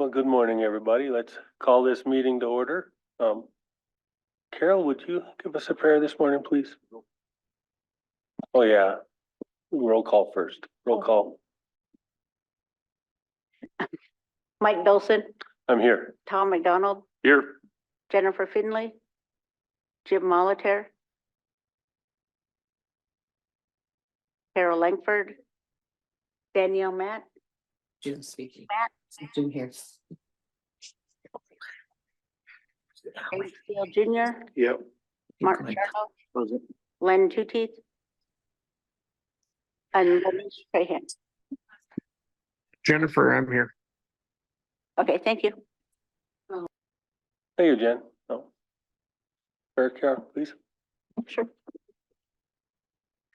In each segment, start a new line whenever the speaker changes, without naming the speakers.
Well, good morning, everybody. Let's call this meeting to order. Carol, would you give us a prayer this morning, please? Oh, yeah. Roll call first. Roll call.
Mike Dolson,
I'm here.
Tom McDonald,
Here.
Jennifer Finley, Jim Molitor, Carol Langford, Danielle Matt,
Jim speaking.
Matt,
Jim here.
James Steele Jr.,
Yep.
Mark Charlo, Len Tootie, and Denise Trahan.
Jennifer, I'm here.
Okay, thank you.
Thank you, Jen. Oh. Carol, please.
Sure.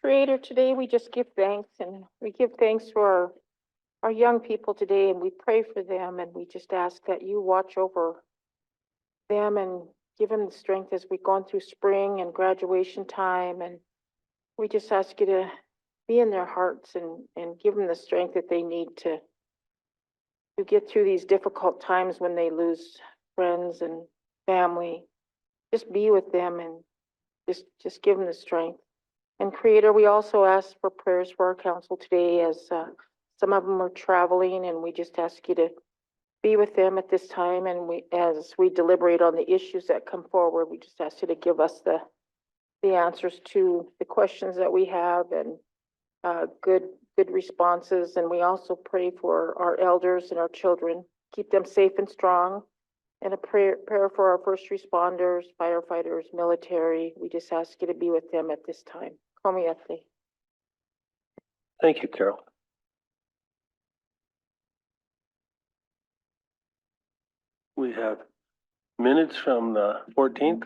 Creator, today we just give thanks, and we give thanks for our young people today, and we pray for them, and we just ask that you watch over them and give them the strength as we've gone through spring and graduation time, and we just ask you to be in their hearts and give them the strength that they need to get through these difficult times when they lose friends and family. Just be with them and just give them the strength. And Creator, we also ask for prayers for our council today as some of them are traveling, and we just ask you to be with them at this time. And as we deliberate on the issues that come forward, we just ask you to give us the answers to the questions that we have, and good responses. And we also pray for our elders and our children, keep them safe and strong. And a prayer for our first responders, firefighters, military. We just ask you to be with them at this time. Komiate.
Thank you, Carol. We have minutes from the 14th.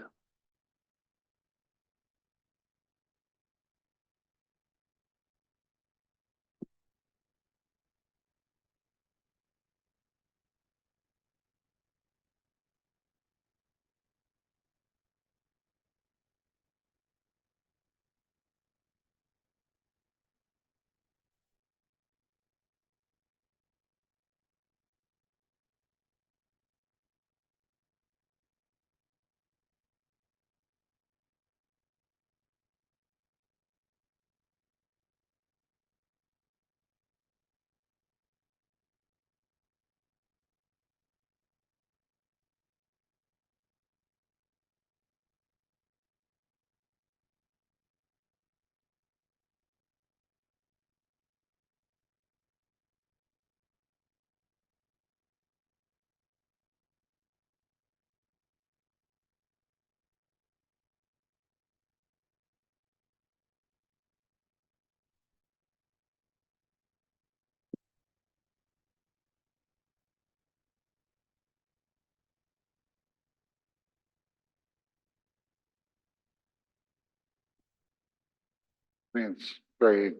I mean, it's very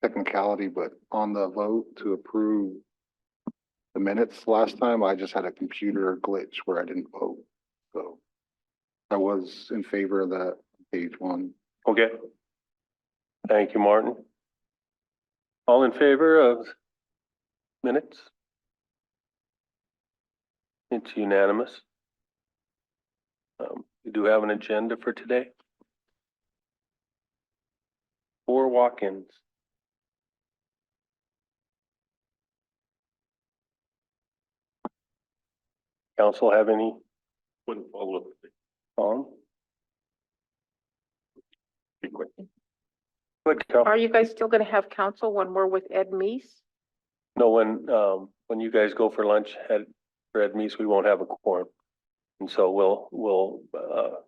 technicality, but on the vote to approve the minutes last time, I just had a computer glitch where I didn't vote. So I was in favor of that page one.
Okay. Thank you, Martin. All in favor of minutes? It's unanimous. We do have an agenda for today. 4 walk-ins. Council have any? Wouldn't follow up. On? Be quick. Good, Carol.
Are you guys still gonna have council when we're with Ed Meese?
No, when you guys go for lunch at Red Meese, we won't have a quorum. And so we'll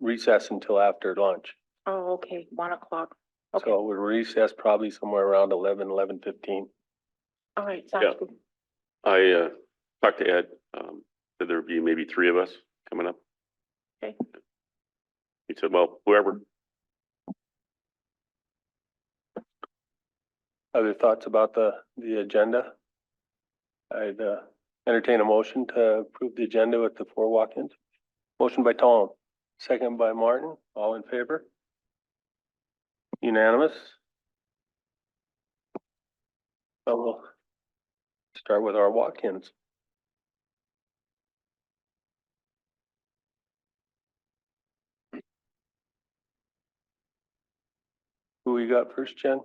recess until after lunch.
Oh, okay, 1 o'clock. Okay,
So we'll recess probably somewhere around 11:15.
all right,
Yeah.
sounds good.
I talked to Ed, said there'd be maybe 3 of us coming up.
Okay.
He said, well, whoever.
Other thoughts about the agenda? I'd entertain a motion to approve the agenda with the 4 walk-ins. Motion by Tom, second by Martin. All in favor? Unanimous. So we'll start with our walk-ins. got first, Jen?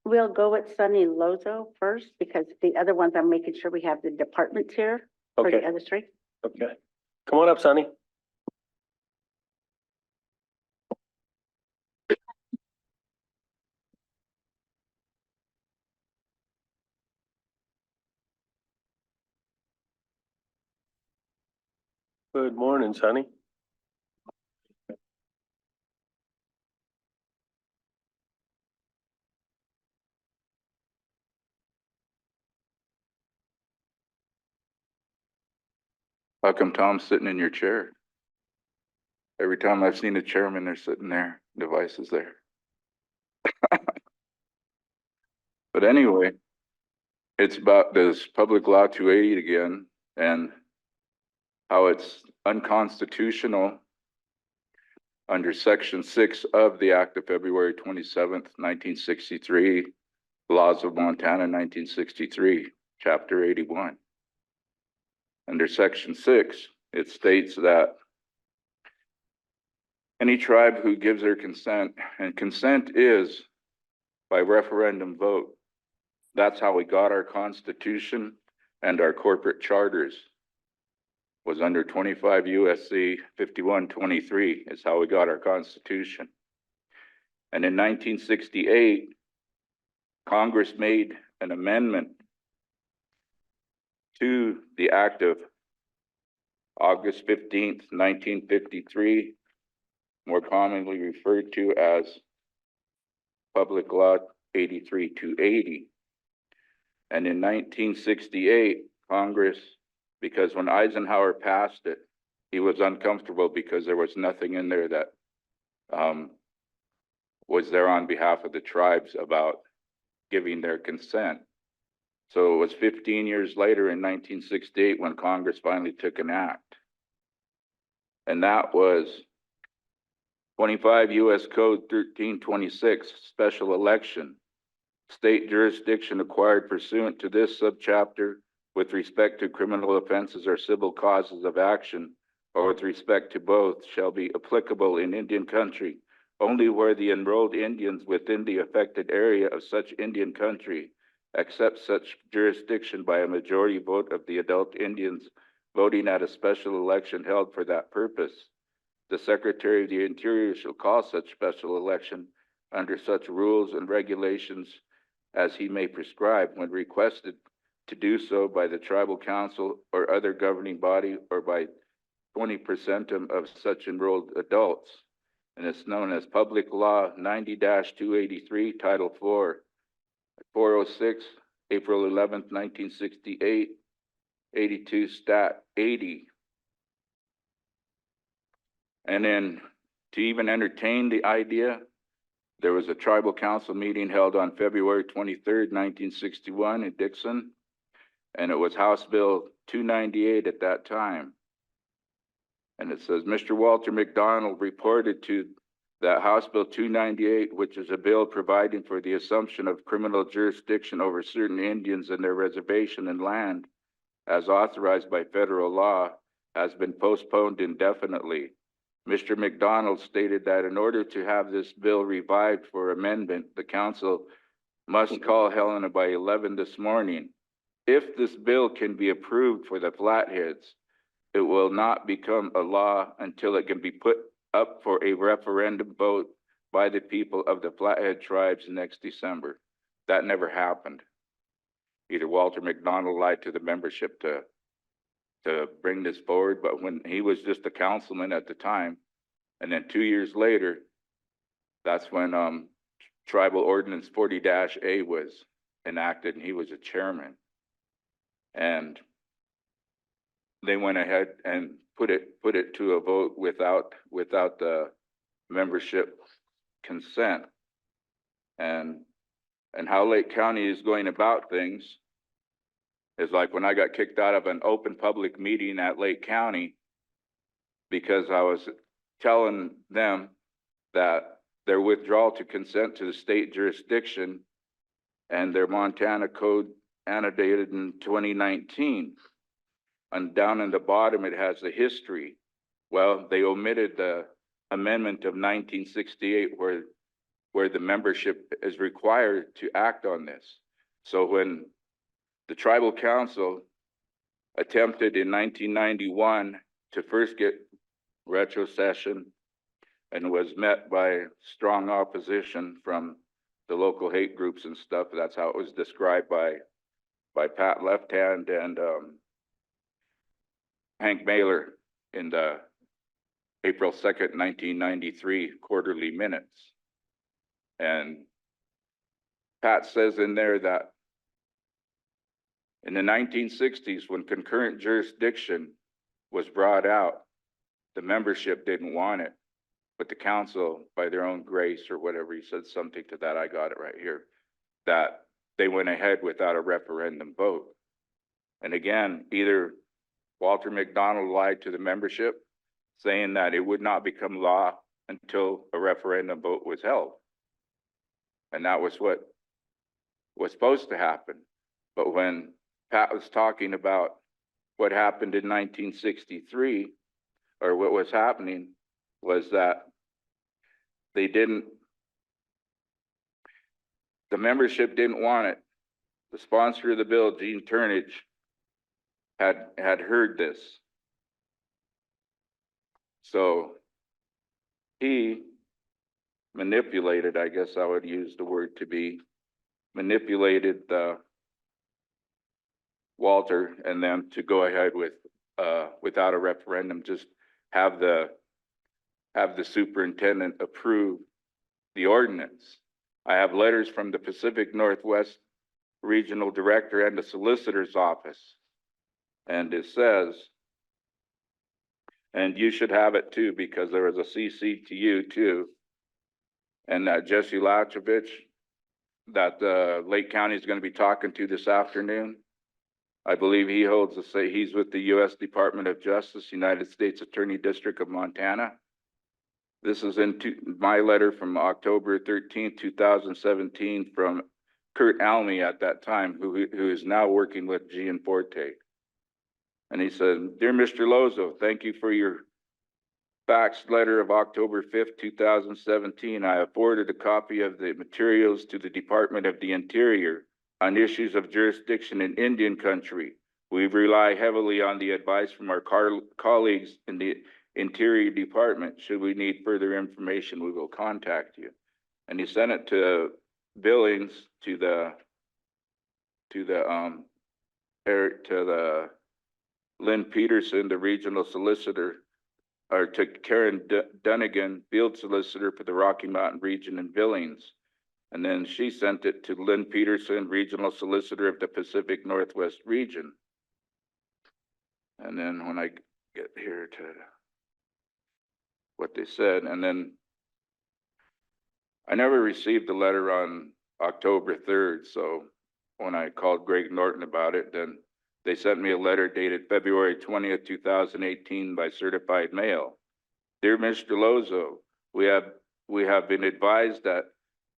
We'll go with Sunny Lozo first because the other ones, I'm making sure we have the departments here for the
Okay,
other three.
okay. Come on up, Sonny. Good morning, Sonny.
How come Tom's sitting in your chair? Every time I've seen a chairman, they're sitting there, device is there. But anyway, it's about this public law 280 again and how it's unconstitutional under section 6 of the Act of February 27th, 1963, Laws of Montana, 1963, Chapter 81. Under section 6, it states that any tribe who gives their consent, and consent is by referendum vote. That's how we got our constitution and our corporate charters, was under 25 USC 5123 is how we got our constitution. And in 1968, Congress made an amendment to the Act of August 15th, 1953, more commonly referred to as Public Law 83-280. And in 1968, Congress, because when Eisenhower passed it, he was uncomfortable because there was nothing in there that was there on behalf of the tribes about giving their consent. So it was 15 years later in 1968 when Congress finally took an act. And that was 25 U.S. Code 1326, special election. State jurisdiction acquired pursuant to this subchapter with respect to criminal offenses or civil causes of action, or with respect to both, shall be applicable in Indian country only where the enrolled Indians within the affected area of such Indian country accept such jurisdiction by a majority vote of the adult Indians voting at a special election held for that purpose. The Secretary of the Interior shall call such special election under such rules and regulations as he may prescribe when requested to do so by the tribal council or other governing body or by 20% of such enrolled adults. And it's known as Public Law 90-283, Title 4, 406, April 11th, 1968, 82 Stat 80. And then to even entertain the idea, there was a tribal council meeting held on February 23rd, 1961 in Dixon, and it was House Bill 298 at that time. And it says, Mr. Walter McDonald reported to that House Bill 298, which is a bill providing for the assumption of criminal jurisdiction over certain Indians and their reservation and land, as authorized by federal law, has been postponed indefinitely. Mr. McDonald stated that in order to have this bill revived for amendment, the council must call Helena by 11 this morning. If this bill can be approved for the Flatheads, it will not become a law until it can be put up for a referendum vote by the people of the Flathead tribes next December. That never happened. Either Walter McDonald lied to the membership to bring this forward, but when he was just a councilman at the time, and then 2 years later, that's when Tribal Ordinance 40-A was enacted, and he was a chairman. And they went ahead and put it to a vote without the membership consent. And how Lake County is going about things is like when I got kicked out of an open public meeting at Lake County because I was telling them that their withdrawal to consent to the state jurisdiction and their Montana code annotated in 2019. And down in the bottom, it has the history. Well, they omitted the amendment of 1968 where the membership is required to act on this. So when the tribal council attempted in 1991 to first get retrocession and was met by strong opposition from the local hate groups and stuff, that's how it was described by Pat Left Hand and Hank Mailer in the April 2nd, 1993 quarterly minutes. And Pat says in there that in the 1960s, when concurrent jurisdiction was brought out, the membership didn't want it, but the council, by their own grace or whatever, he said something to that, I got it right here, that they went ahead without a referendum vote. And again, either Walter McDonald lied to the membership, saying that it would not become law until a referendum vote was held. And that was what was supposed to happen. But when Pat was talking about what happened in 1963, or what was happening, was that the membership didn't want it. The sponsor of the bill, Gene Turnage, had heard this. So he manipulated, I guess I would use the word to be, manipulated Walter and them to go ahead with without a referendum, just have the superintendent approve the ordinance. I have letters from the Pacific Northwest Regional Director and the Solicitor's Office. And it says, and you should have it too, because there was a CC to you too. And Jesse Latrovich, that Lake County is going to be talking to this afternoon. I believe he holds he's with the U.S. Department of Justice, United States Attorney District of Montana. This is in my letter from October 13th, 2017 from Kurt Almy at that time, who is now working with Gianforte. And he said, "Dear Mr. Lozo, thank you for your faxed letter of October 5th, 2017. I have forwarded a copy of the materials to the Department of the Interior on issues of jurisdiction in Indian country. We rely heavily on the advice from our colleagues in the Interior Department. Should we need further information, we will contact you." And he sent it to Billings, to the Lynn Peterson, the regional solicitor, or to Karen Dunnigan, field solicitor for the Rocky Mountain region in Billings. And then she sent it to Lynn Peterson, regional solicitor of the Pacific Northwest region. And then when I get here to what they said, and then I never received the letter on October 3rd. So when I called Greg Norton about it, then they sent me a letter dated February 20th, 2018 by certified mail. Dear Mr. Lozo, we have been advised that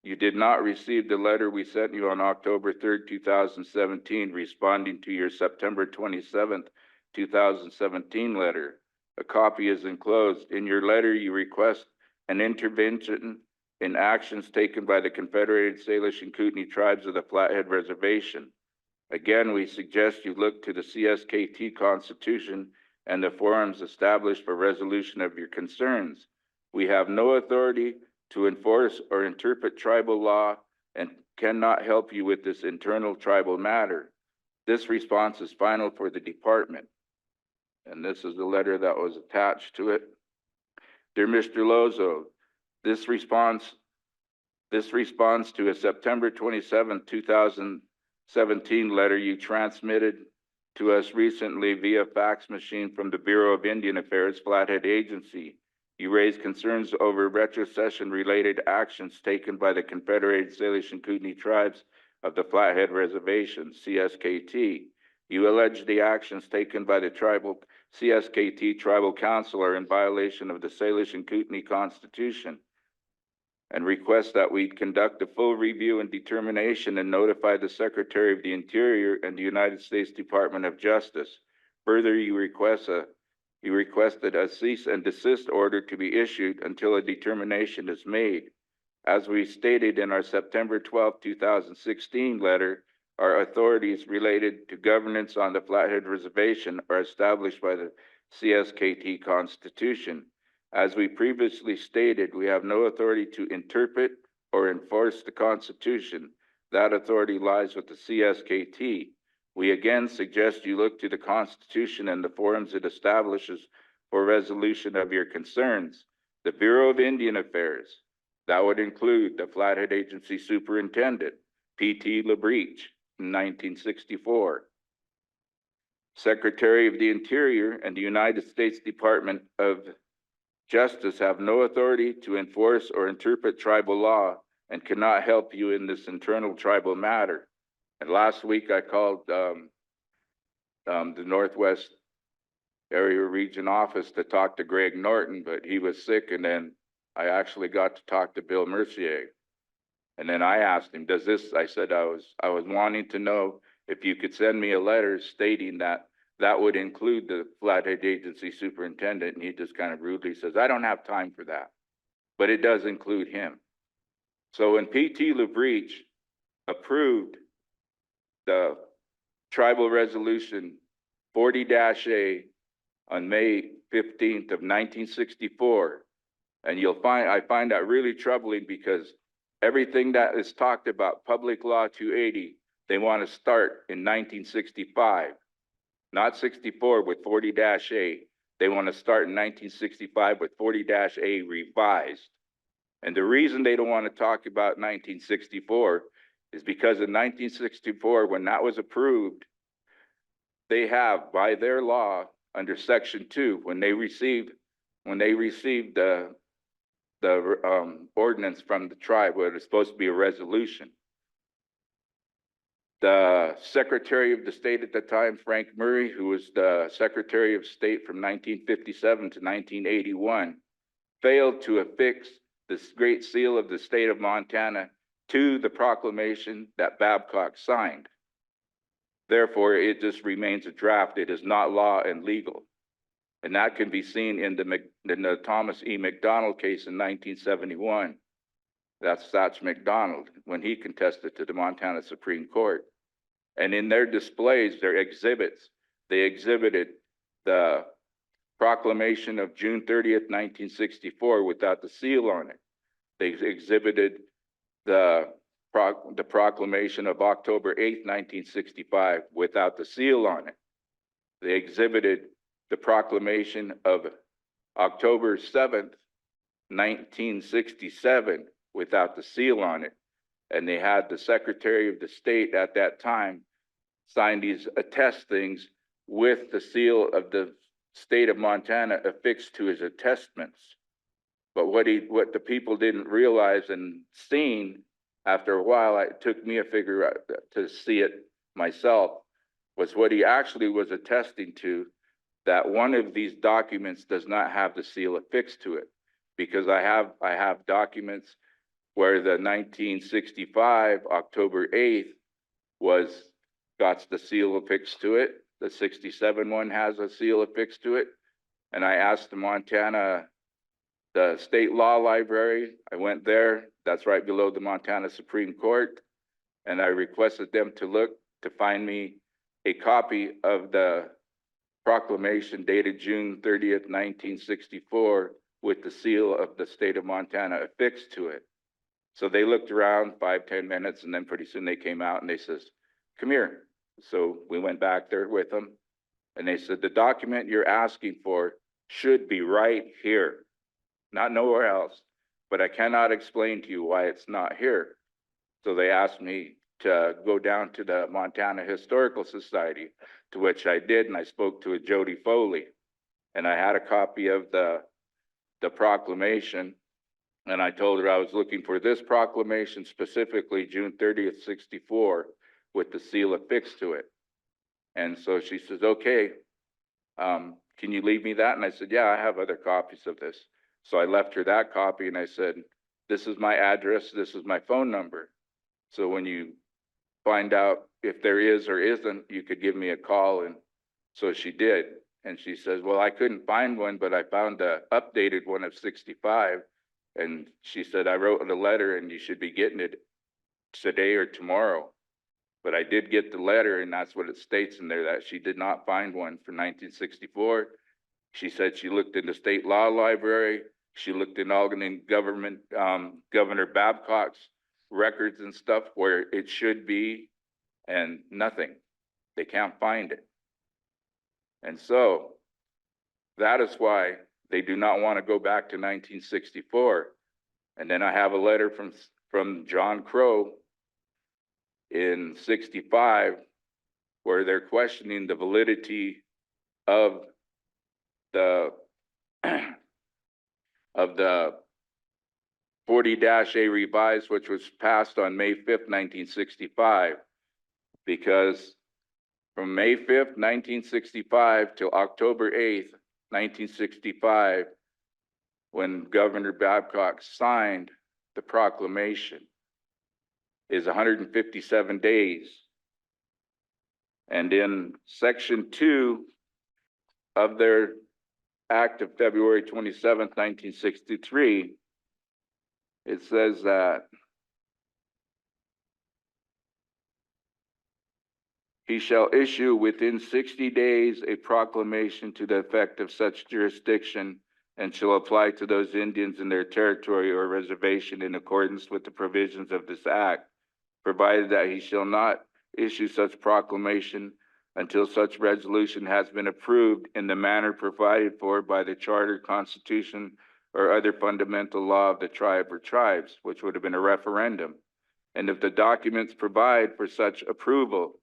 you did not receive the letter we sent you on October 3rd, 2017, responding to your September 27th, 2017 letter. A copy is enclosed. In your letter, you request an intervention in actions taken by the Confederated Salish and Kootenai tribes of the Flathead Reservation. Again, we suggest you look to the CSKT Constitution and the forums established for resolution of your concerns. We have no authority to enforce or interpret tribal law and cannot help you with this internal tribal matter. This response is final for the department. And this is the letter that was attached to it. Dear Mr. Lozo, this response to a September 27, 2017 letter you transmitted to us recently via fax machine from the Bureau of Indian Affairs Flathead Agency. You raised concerns over retrocession related actions taken by the Confederated Salish and Kootenai tribes of the Flathead Reservation, CSKT. You allege the actions taken by the CSKT Tribal Council are in violation of the Salish and Kootenai Constitution, and request that we conduct a full review and determination and notify the Secretary of the Interior and the United States Department of Justice. Further, you request a He requested a cease and desist order to be issued until a determination is made. As we stated in our September 12, 2016 letter, our authorities related to governance on the Flathead Reservation are established by the CSKT Constitution. As we previously stated, we have no authority to interpret or enforce the Constitution. That authority lies with the CSKT. We again suggest you look to the Constitution and the forums it establishes for resolution of your concerns. The Bureau of Indian Affairs, that would include the Flathead Agency Superintendent, P.T. LaBreach, in 1964. Secretary of the Interior and the United States Department of Justice have no authority to enforce or interpret tribal law and cannot help you in this internal tribal matter. And last week I called the Northwest Area Region Office to talk to Greg Norton, but he was sick, and then I actually got to talk to Bill Mercier. And then I asked him, I said I was wanting to know if you could send me a letter stating that would include the Flathead Agency Superintendent, and he just kind of rudely says, I don't have time for that, but it does include him. So when P.T. LaBreach approved the Tribal Resolution 40-A on May 15th of 1964, and I find that really troubling because everything that is talked about, Public Law 280, they want to start in 1965, not 64 with 40-A. They want to start in 1965 with 40-A revised. And the reason they don't want to talk about 1964 is because in 1964, when that was approved, they have, by their law, under Section 2, when they received the ordinance from the tribe, where it was supposed to be a resolution, the Secretary of the State at the time, Frank Murray, who was the Secretary of State from 1957 to 1981, failed to affix this Great Seal of the State of Montana to the proclamation that Babcock signed. Therefore, it just remains a draft. It is not law and legal. And that can be seen in the Thomas E. McDonald case in 1971. That's Satch McDonald, when he contested to the Montana Supreme Court. And in their displays, their exhibits, they exhibited the proclamation of June 30th, 1964 without the seal on it. They exhibited the proclamation of October 8th, 1965 without the seal on it. They exhibited the proclamation of October 7th, 1967 without the seal on it. And they had the Secretary of the State at that time sign these attest things with the seal of the state of Montana affixed to his attestments. But what the people didn't realize and seen after a while, it took me a figure out to see it myself, was what he actually was attesting to, that one of these documents does not have the seal affixed to it. Because I have documents where the 1965, October 8th, got the seal affixed to it. The 67 one has a seal affixed to it. And I asked the state law library, I went there, that's right below the Montana Supreme Court, and I requested them to look to find me a copy of the proclamation dated June 30th, 1964, with the seal of the state of Montana affixed to it. So they looked around 5-10 minutes, and then pretty soon they came out and they says, come here. So we went back there with them, and they said, the document you're asking for should be right here, not nowhere else, but I cannot explain to you why it's not here. So they asked me to go down to the Montana Historical Society, to which I did, and I spoke to a Jody Foley, and I had a copy of the proclamation, and I told her I was looking for this proclamation, specifically June 30th, 64, with the seal affixed to it. And so she says, okay, can you leave me that? And I said, yeah, I have other copies of this. So I left her that copy, and I said, this is my address, this is my phone number. So when you find out if there is or isn't, you could give me a call. And so she did. And she says, well, I couldn't find one, but I found the updated one of 65. And she said, I wrote a letter and you should be getting it today or tomorrow. But I did get the letter, and that's what it states in there, that she did not find one for 1964. She said she looked in the state law library. She looked in Albany government, Governor Babcock's records and stuff where it should be, and nothing. They can't find it. And so that is why they do not want to go back to 1964. And then I have a letter from John Crow in 65, where they're questioning the validity of the 40-A revised, which was passed on May 5th, 1965, because from May 5th, 1965 till October 8th, 1965, when Governor Babcock signed the proclamation, is 157 days. And in section 2 of their act of February 27th, 1963, it says that he shall issue within 60 days a proclamation to the effect of such jurisdiction and shall apply to those Indians in their territory or reservation in accordance with the provisions of this act, provided that he shall not issue such proclamation until such resolution has been approved in the manner provided for by the Charter, Constitution, or other fundamental law of the tribe or tribes, which would have been a referendum. And if the documents provide for such approval,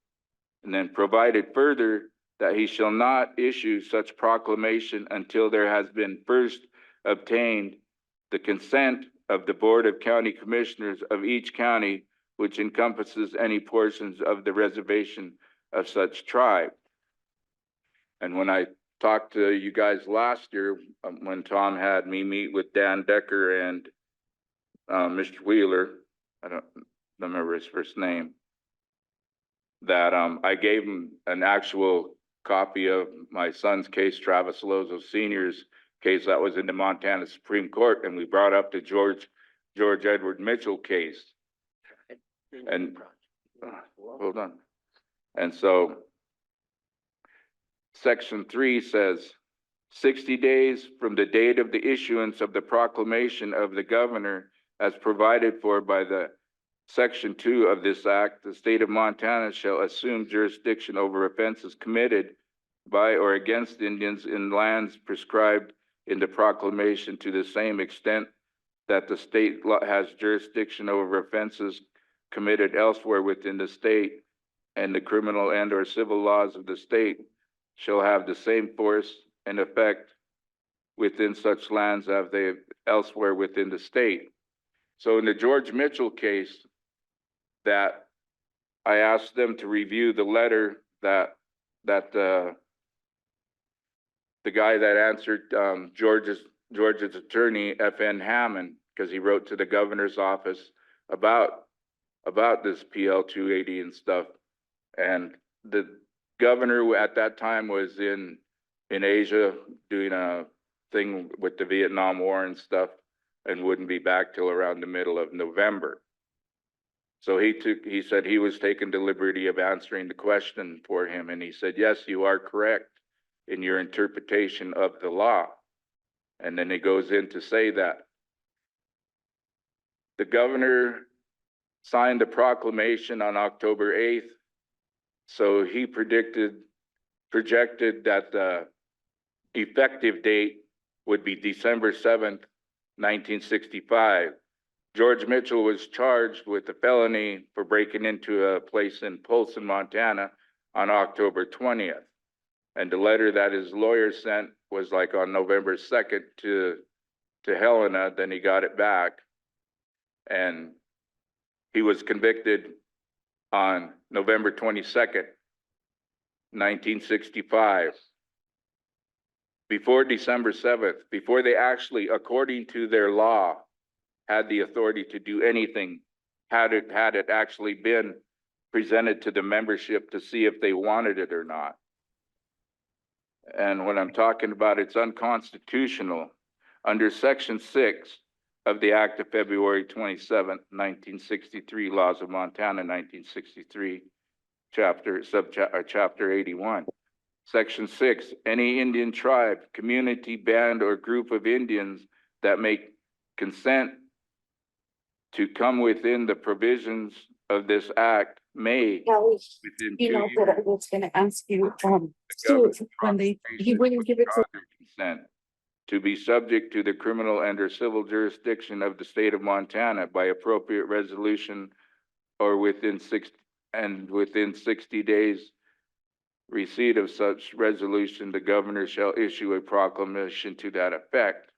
and then provided further that he shall not issue such proclamation until there has been first obtained the consent of the Board of County Commissioners of each county, which encompasses any portions of the reservation of such tribe. And when I talked to you guys last year, when Tom had me meet with Dan Decker and Mr. Wheeler, I don't remember his first name, that I gave him an actual copy of my son's case, Travis Lozo Sr.'s case that was in the Montana Supreme Court, and we brought up the George Edward Mitchell case. And hold on. And so section 3 says 60 days from the date of the issuance of the proclamation of the governor as provided for by the section 2 of this act, the state of Montana shall assume jurisdiction over offenses committed by or against Indians in lands prescribed in the proclamation to the same extent that the state has jurisdiction over offenses committed elsewhere within the state, and the criminal and or civil laws of the state shall have the same force and effect within such lands as they elsewhere within the state. So in the George Mitchell case, that I asked them to review the letter that the guy that answered George's attorney, F.N. Hammond, because he wrote to the governor's office about this PL 280 and stuff. And the governor at that time was in Asia doing a thing with the Vietnam War and stuff, and wouldn't be back till around the middle of November. So he said he was taking the liberty of answering the question for him. And he said, yes, you are correct in your interpretation of the law. And then he goes in to say that the governor signed the proclamation on October 8th. So he projected that the effective date would be December 7th, 1965. George Mitchell was charged with a felony for breaking into a place in Polson, Montana on October 20th. And the letter that his lawyer sent was like on November 2nd to Helena, then he got it back. And he was convicted on November 22nd, 1965. Before December 7th, before they actually, according to their law, had the authority to do anything, had it actually been presented to the membership to see if they wanted it or not. And what I'm talking about, it's unconstitutional. Under Section 6 of the Act of February 27, 1963, Laws of Montana, 1963, Chapter 81. Section 6, any Indian tribe, community, band, or group of Indians that may consent to come within the provisions of this act may,
Kelly,
within
you
2
know
years,
that I was gonna ask you,
government
Stu, when he wouldn't give it to.
withdraw their consent to be subject to the criminal and or civil jurisdiction of the state of Montana by appropriate resolution or within 60 days receipt of such resolution, the governor shall issue a proclamation to that effect.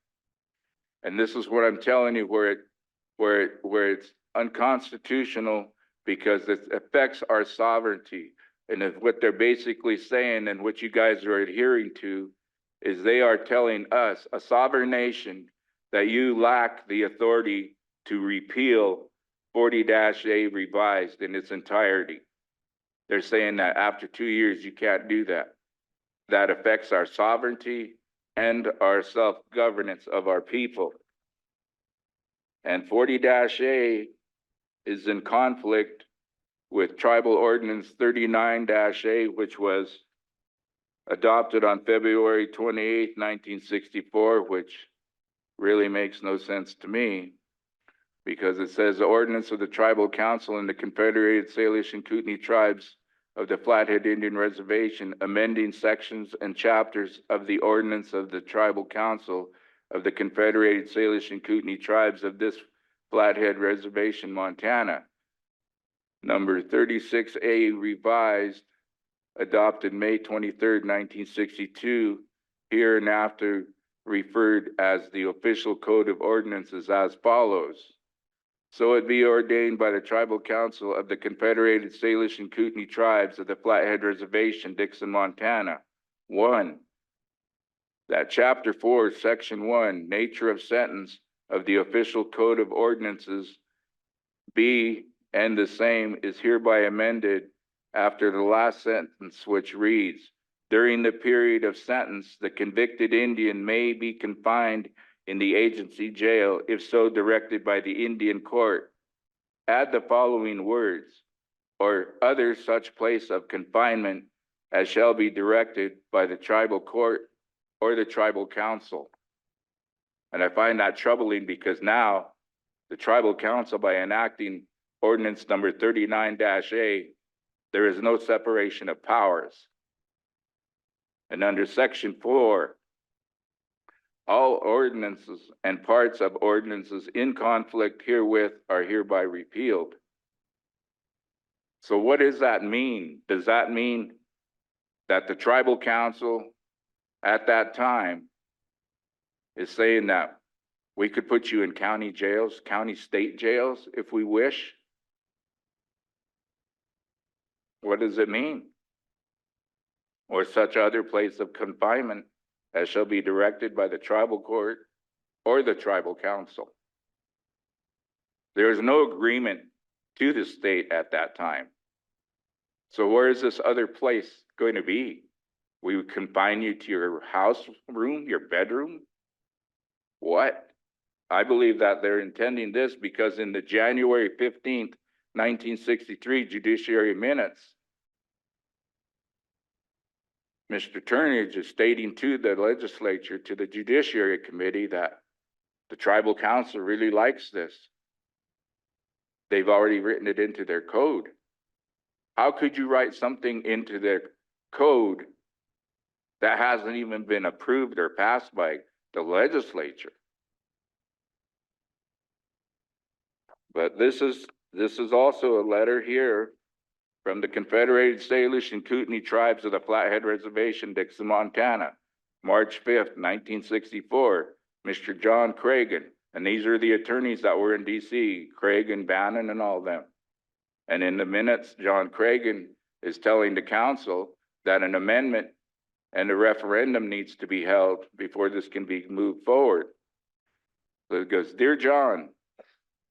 And this is what I'm telling you, where it's unconstitutional because it affects our sovereignty. And if what they're basically saying and what you guys are adhering to is they are telling us, a sovereign nation, that you lack the authority to repeal 40-A revised in its entirety. They're saying that after 2 years, you can't do that. That affects our sovereignty and our self-governance of our people. And 40-A is in conflict with Tribal Ordinance 39-A, which was adopted on February 28, 1964, which really makes no sense to me, because it says the ordinance of the Tribal Council and the Confederated Salish and Kootenai Tribes of the Flathead Indian Reservation, amending sections and chapters of the ordinance of the Tribal Council of the Confederated Salish and Kootenai Tribes of this Flathead Reservation, Montana, number 36A revised, adopted May 23rd, 1962, here and after referred as the official code of ordinances as follows. So it be ordained by the Tribal Council of the Confederated Salish and Kootenai Tribes of the Flathead Reservation, Dixon, Montana. 1, that Chapter 4, Section 1, Nature of Sentence of the Official Code of Ordinances be and the same is hereby amended after the last sentence, which reads, during the period of sentence, the convicted Indian may be confined in the agency jail if so directed by the Indian court. Add the following words, or other such place of confinement as shall be directed by the tribal court or the tribal council. And I find that troubling because now the tribal council, by enacting ordinance number 39-A, there is no separation of powers. And under Section 4, all ordinances and parts of ordinances in conflict herewith are hereby repealed. So what does that mean? Does that mean that the tribal council at that time is saying that we could put you in county jails, county state jails, if we wish? What does it mean? Or such other place of confinement as shall be directed by the tribal court or the tribal council. There is no agreement to the state at that time. So where is this other place going to be? We would confine you to your house room, your bedroom? What? I believe that they're intending this because in the January 15th, 1963 judiciary minutes, Mr. Turnage is stating to the legislature, to the Judiciary Committee, that the tribal council really likes this. They've already written it into their code. How could you write something into their code that hasn't even been approved or passed by the legislature? But this is also a letter here from the Confederated Salish and Kootenai Tribes of the Flathead Reservation, Dixon, Montana, March 5th, 1964, Mr. John Cragen. And these are the attorneys that were in DC, Cragen, Bannon, and all of them. And in the minutes, John Cragen is telling the council that an amendment and a referendum needs to be held before this can be moved forward. So it goes, Dear John,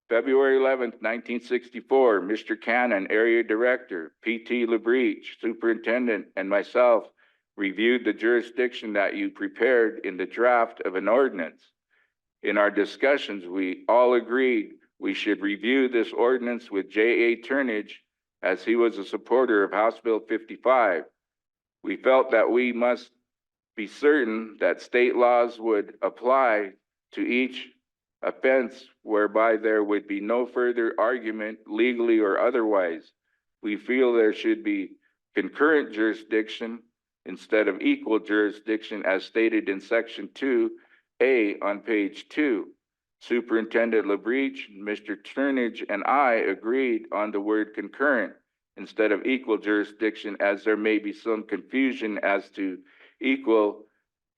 February 11th, 1964, Mr. Cannon, Area Director, P.T. LaBreach, Superintendent, and myself reviewed the jurisdiction that you prepared in the draft of an ordinance. In our discussions, we all agreed we should review this ordinance with J.A. Turnage, as he was a supporter of House Bill 55. We felt that we must be certain that state laws would apply to each offense, whereby there would be no further argument legally or otherwise. We feel there should be concurrent jurisdiction instead of equal jurisdiction as stated in section 2A on page 2. Superintendent LaBreach, Mr. Turnage, and I agreed on the word concurrent instead of equal jurisdiction, as there may be some confusion as to equal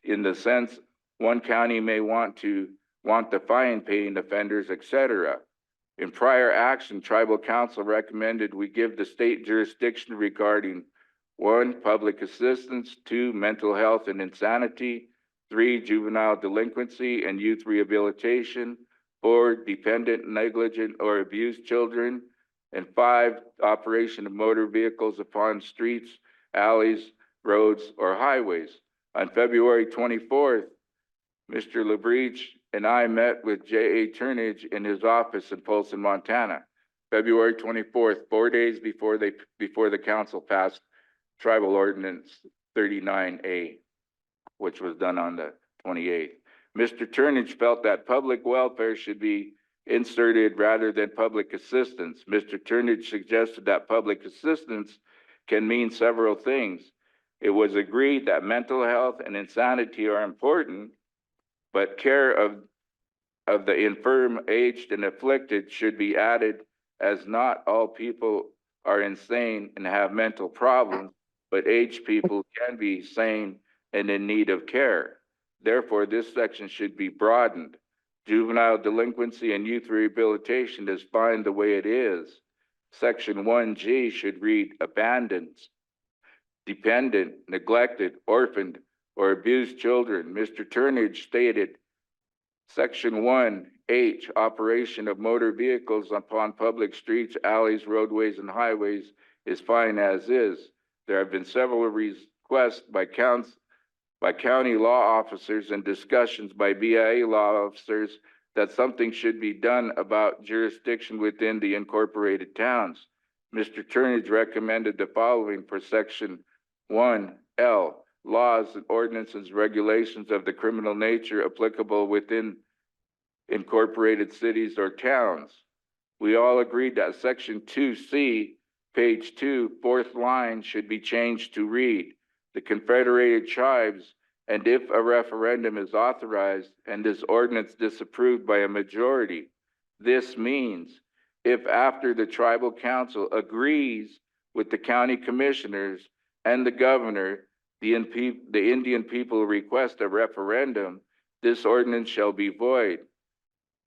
in the sense one county may want the fine paying offenders, etc. In prior action, tribal council recommended we give the state jurisdiction regarding 1, public assistance, 2, mental health and insanity, 3, juvenile delinquency and youth rehabilitation, 4, dependent, negligent, or abused children, and 5, operation of motor vehicles upon streets, alleys, roads, or highways. On February 24th, Mr. LaBreach and I met with J.A. Turnage in his office in Polson, Montana. February 24th, 4 days before the council passed Tribal Ordinance 39A, which was done on the 28th. Mr. Turnage felt that public welfare should be inserted rather than public assistance. Mr. Turnage suggested that public assistance can mean several things. It was agreed that mental health and insanity are important, but care of the infirm, aged, and afflicted should be added, as not all people are insane and have mental problems, but aged people can be sane and in need of care. Therefore, this section should be broadened. Juvenile delinquency and youth rehabilitation is fine the way it is. Section 1G should read abandoned, dependent, neglected, orphaned, or abused children. Mr. Turnage stated, Section 1H, operation of motor vehicles upon public streets, alleys, roadways, and highways is fine as is. There have been several requests by county law officers and discussions by BIA law officers that something should be done about jurisdiction within the incorporated towns. Mr. Turnage recommended the following for Section 1L, laws and ordinances, regulations of the criminal nature applicable within incorporated cities or towns. We all agreed that Section 2C, page 2, 4th line should be changed to read, the Confederated Tribes, and if a referendum is authorized and this ordinance disapproved by a majority, this means if after the tribal council agrees with the county commissioners and the governor, the Indian people request a referendum, this ordinance shall be void.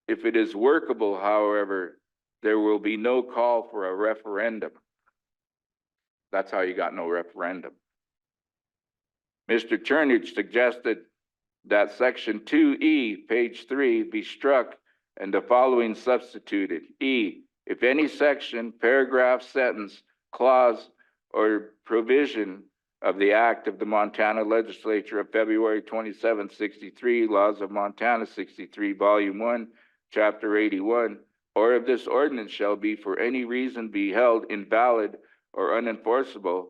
If it is workable, however, there will be no call for a referendum. That's how you got no referendum. Mr. Turnage suggested that Section 2E, page 3, be struck and the following substituted. E, if any section, paragraph, sentence, clause, or provision of the Act of the Montana Legislature of February 27, 63, Laws of Montana 63, Volume 1, Chapter 81, or if this ordinance shall be for any reason be held invalid or unenforceable,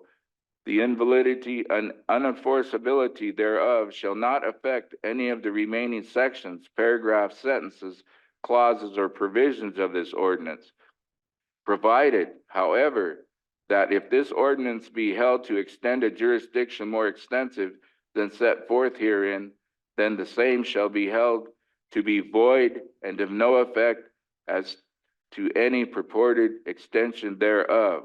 the invalidity and unenforceability thereof shall not affect any of the remaining sections, paragraphs, sentences, clauses, or provisions of this ordinance. Provided, however, that if this ordinance be held to extend a jurisdiction more extensive than set forth herein, then the same shall be held to be void and of no effect as to any purported extension thereof.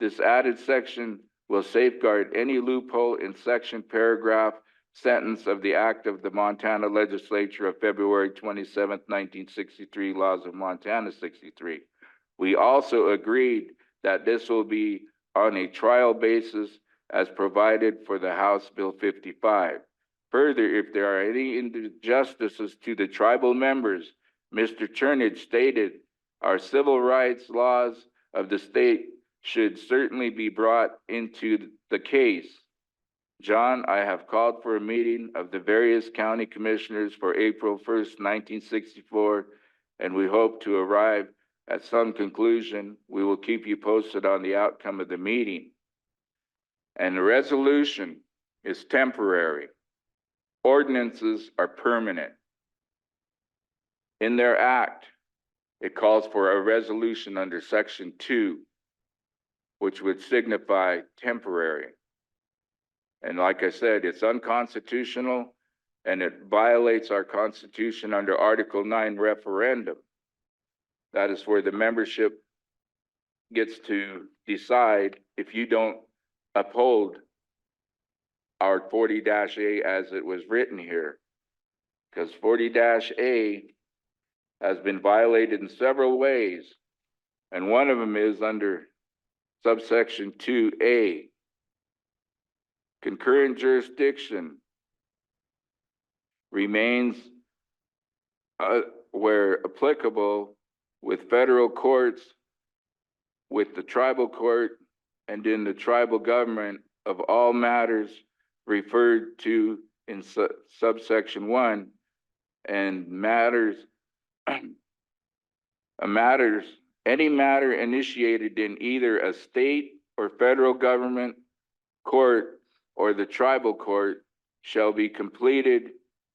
This added section will safeguard any loophole in section, paragraph, sentence of the Act of the Montana Legislature of February 27, 1963, Laws of Montana 63. We also agreed that this will be on a trial basis as provided for the House Bill 55. Further, if there are any injustices to the tribal members, Mr. Turnage stated our civil rights laws of the state should certainly be brought into the case. John, I have called for a meeting of the various county commissioners for April 1st, 1964, and we hope to arrive at some conclusion. We will keep you posted on the outcome of the meeting. And the resolution is temporary. Ordinances are permanent. In their act, it calls for a resolution under Section 2, which would signify temporary. And like I said, it's unconstitutional and it violates our Constitution under Article 9 referendum. That is where the membership gets to decide if you don't uphold our 40-A as it was written here. Because 40-A has been violated in several ways. And one of them is under subsection 2A. Concurrent jurisdiction remains where applicable with federal courts, with the tribal court, and in the tribal government of all matters referred to in subsection 1 and any matter initiated in either a state or federal government court or the tribal court shall be completed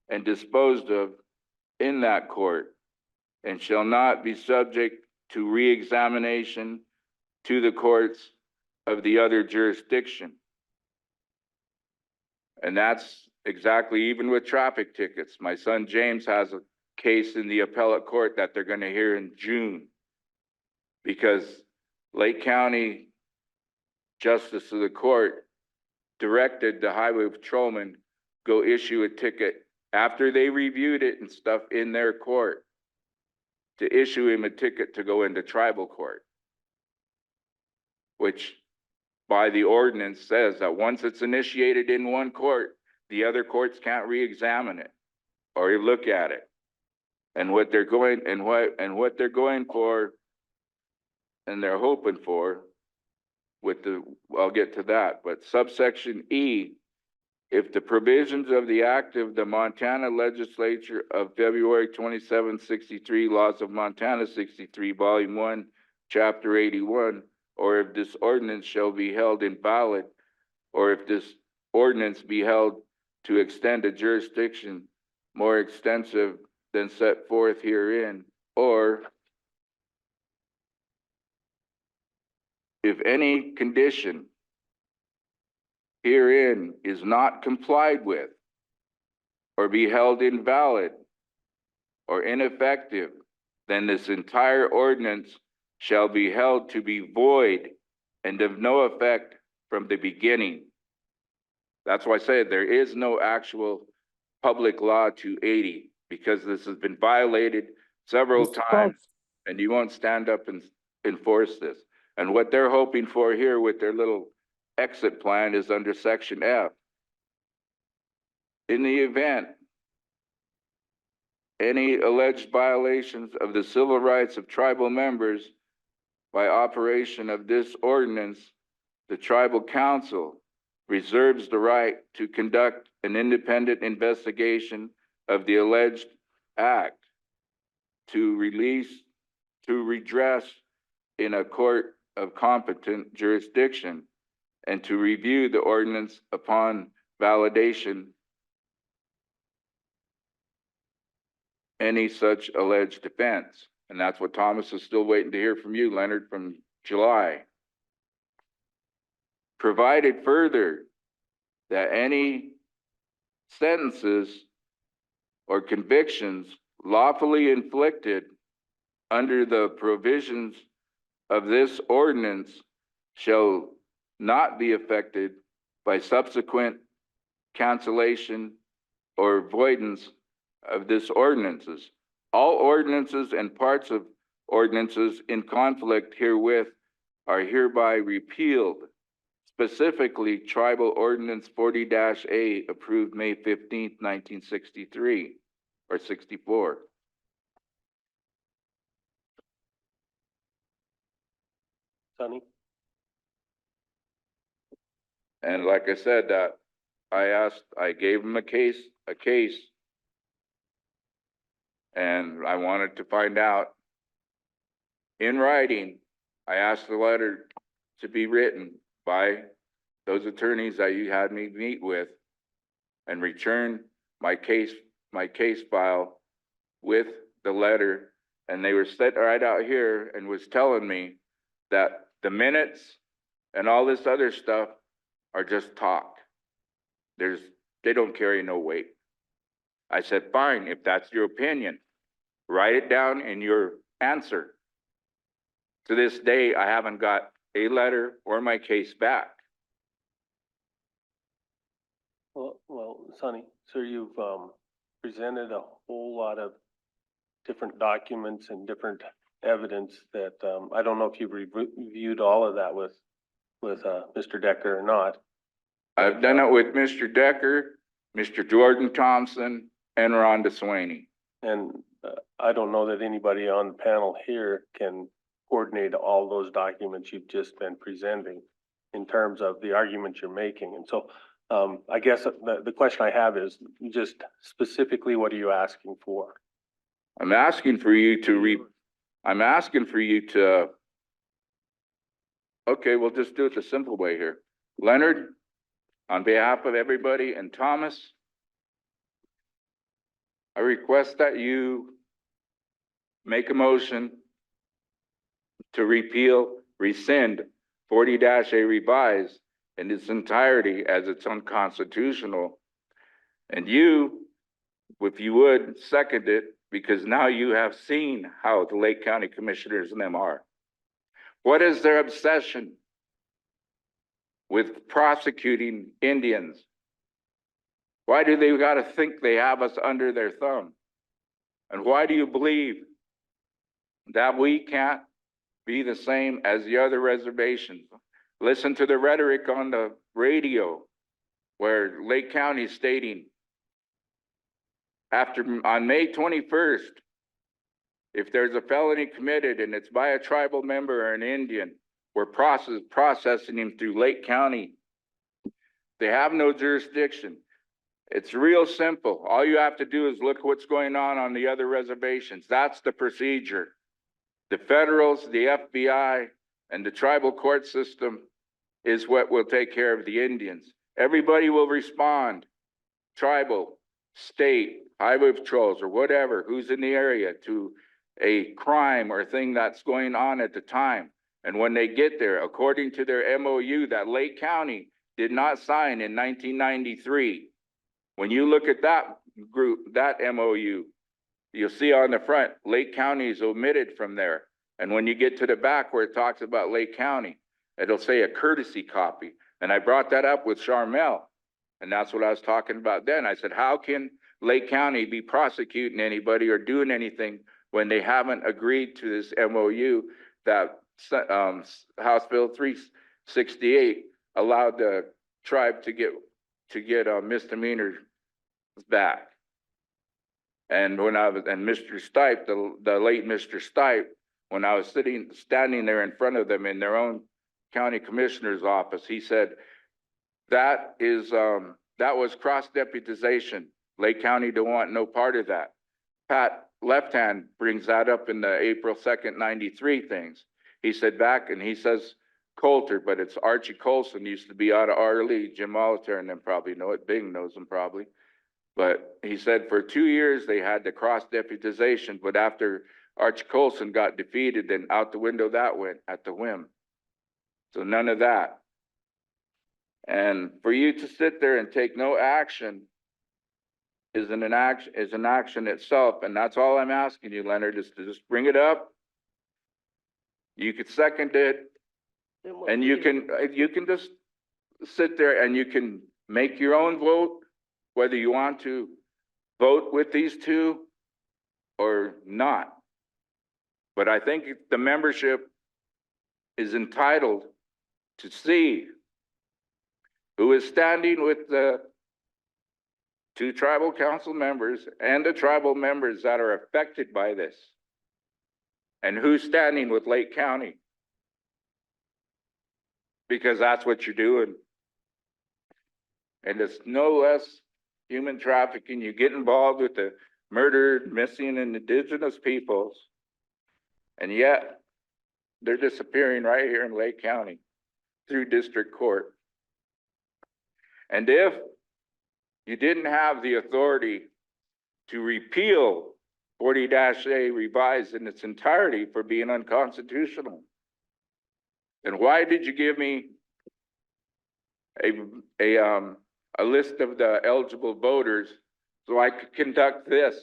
and disposed of in that court and shall not be subject to re-examination to the courts of the other jurisdiction. And that's exactly even with traffic tickets. My son James has a case in the appellate court that they're going to hear in June because Lake County Justice of the Court directed the highway patrolman go issue a ticket after they reviewed it and stuff in their court to issue him a ticket to go into tribal court, which by the ordinance says that once it's initiated in one court, the other courts can't re-examine it or look at it. And what they're going what they're going for and they're hoping for with I'll get to that, but subsection E, if the provisions of the act of the Montana legislature of February 2763, Laws of Montana 63, Volume 1, Chapter 81, or if this ordinance shall be held invalid, or if this ordinance be held to extend a jurisdiction more extensive than set forth herein, or if any condition herein is not complied with, or be held invalid or ineffective, then this entire ordinance shall be held to be void and of no effect from the beginning. That's why I say there is no actual public law 280, because this has been violated several times and you won't stand up and enforce this. And what they're hoping for here with their little exit plan is under Section F. In the event any alleged violations of the civil rights of tribal members by operation of this ordinance, the tribal council reserves the right to conduct an independent investigation of the alleged act to redress in a court of competent jurisdiction and to review the ordinance upon validation any such alleged offense. And that's what Thomas is still waiting to hear from you, Leonard, from July. Provided further that any sentences or convictions lawfully inflicted under the provisions of this ordinance shall not be affected by subsequent cancellation or avoidance of this ordinances. All ordinances and parts of ordinances in conflict herewith are hereby repealed. Specifically, Tribal Ordinance 40-A approved May 15th, 1963 or 64.
Sonny?
And like I said, I gave him a case. And I wanted to find out in writing. I asked the letter to be written by those attorneys that you had me meet with and return my case file with the letter. And they were sitting right out here and was telling me that the minutes and all this other stuff are just talk. They don't carry no weight. I said, fine, if that's your opinion, write it down in your answer. To this day, I haven't got a letter or my case back.
Well, Sonny, sir, you've, presented a whole lot of different documents and different evidence that, I don't know if you've reviewed all of that with, Mr. Decker or not.
I've done it with Mr. Decker, Mr. Jordan Thompson, and Rhonda Swaney.
And I don't know that anybody on the panel here can coordinate all those documents you've just been presenting in terms of the argument you're making. And so I guess the question I have is just specifically, what are you asking for?
I'm asking for you to okay, we'll just do it the simple way here. Leonard, on behalf of everybody, and Thomas, I request that you make a motion to rescind 40-A revised in its entirety as it's unconstitutional. And you, if you would, second it, because now you have seen how the Lake County Commissioners and them are. What is their obsession with prosecuting Indians? Why do they gotta think they have us under their thumb? And why do you believe that we can't be the same as the other reservations? Listen to the rhetoric on the radio where Lake County is stating on May 21st, if there's a felony committed and it's by a tribal member or an Indian, we're processing him through Lake County. They have no jurisdiction. It's real simple. All you have to do is look what's going on the other reservations. That's the procedure. The federals, the FBI, and the tribal court system is what will take care of the Indians. Everybody will respond, tribal, state, highway patrols, or whatever, who's in the area, to a crime or thing that's going on at the time. And when they get there, according to their MOU that Lake County did not sign in 1993, when you look at that group, that MOU, you'll see on the front, Lake County is omitted from there. And when you get to the back where it talks about Lake County, it'll say a courtesy copy. And I brought that up with Charmel. And that's what I was talking about then. I said, how can Lake County be prosecuting anybody or doing anything when they haven't agreed to this MOU that House Bill 368 allowed the tribe to get misdemeanors back? And when Mr. Stipe, the late Mr. Stipe, when I was standing there in front of them in their own county commissioner's office, he said, that was cross-deputization. Lake County don't want no part of that. Pat Left Hand brings that up in the April 2nd, 93 things. He said back, and he says Coulter, but it's Archie Colson, used to be out of our league. Jim Molitor and them probably know it. Bing knows him probably. But he said for 2 years they had the cross-deputization, but after Archie Colson got defeated, then out the window that went at the whim. So none of that. And for you to sit there and take no action is an action itself. And that's all I'm asking you, Leonard, is to just bring it up. You could second it, and you can just sit there and you can make your own vote, whether you want to vote with these two or not. But I think the membership is entitled to see who is standing with the two tribal council members and the tribal members that are affected by this, and who's standing with Lake County. Because that's what you're doing. and it's no less human trafficking. You get involved with the murdered, missing, and indigenous peoples, and yet they're disappearing right here in Lake County through district court. And if you didn't have the authority to repeal 40-A revised in its entirety for being unconstitutional, then why did you give me a list of the eligible voters so I could conduct this?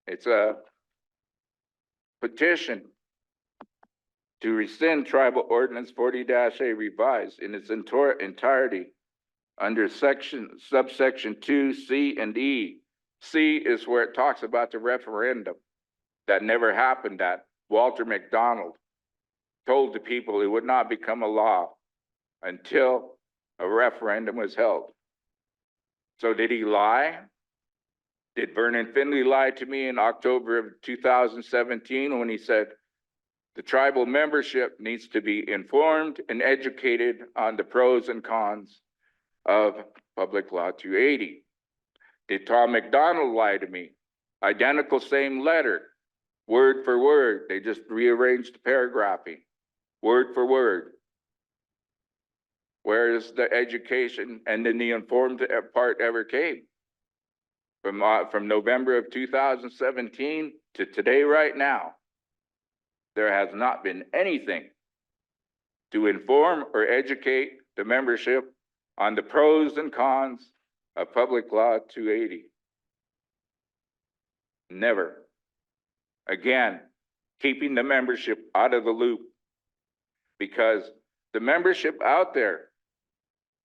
It's a petition to rescind tribal ordinance 40-A revised in its entirety under subsection 2C and E. C is where it talks about the referendum that never happened, that Walter McDonald told the people it would not become a law until a referendum was held. So did he lie? Did Vernon Finley lie to me in October of 2017 when he said the tribal membership needs to be informed and educated on the pros and cons of Public Law 280? Did Tom McDonald lie to me? Identical same letter, word for word. They just rearranged the paragraphing, word for word. Where is the education and then the informed part ever came? From November of 2017 to today right now, there has not been anything to inform or educate the membership on the pros and cons of Public Law 280. Never. Again, keeping the membership out of the loop, because the membership out there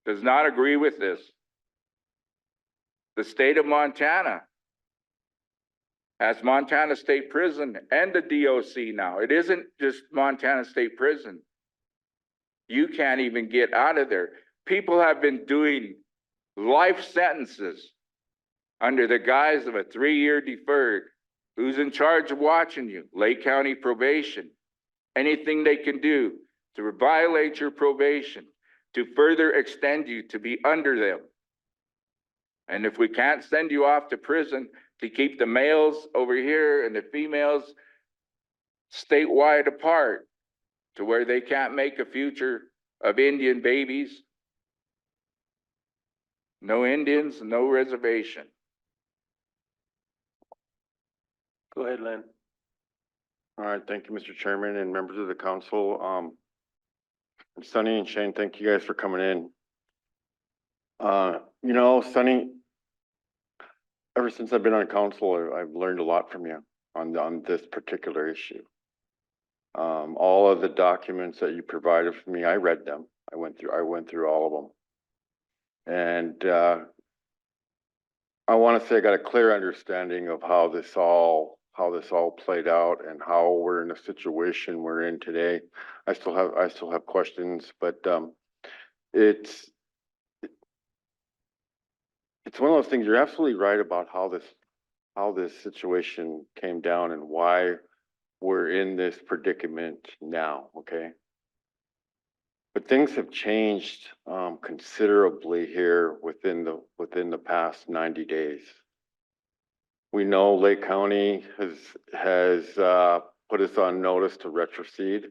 does not agree with this. The state of Montana has Montana State Prison and the DOC now. It isn't just Montana State Prison. You can't even get out of there. People have been doing life sentences under the guise of a 3-year deferred. Who's in charge of watching you? Lake County Probation. Anything they can do to violate your probation, to further extend you to be under them. And if we can't send you off to prison to keep the males over here and the females statewide apart to where they can't make a future of Indian babies, no Indians, no reservation.
Go ahead, Len.
All right, thank you, Mr. Chairman and members of the council. Sonny and Shane, thank you guys for coming in. You know, Sonny, ever since I've been on council, I've learned a lot from you on this particular issue. All of the documents that you provided for me, I read them. I went through all of them. And I want to say I got a clear understanding of how this all played out and how we're in the situation we're in today. I still have questions, but it's one of those things. You're absolutely right about how this situation came down and why we're in this predicament now. Okay, but things have changed considerably here within the past 90 days. We know Lake County has put us on notice to retrocede,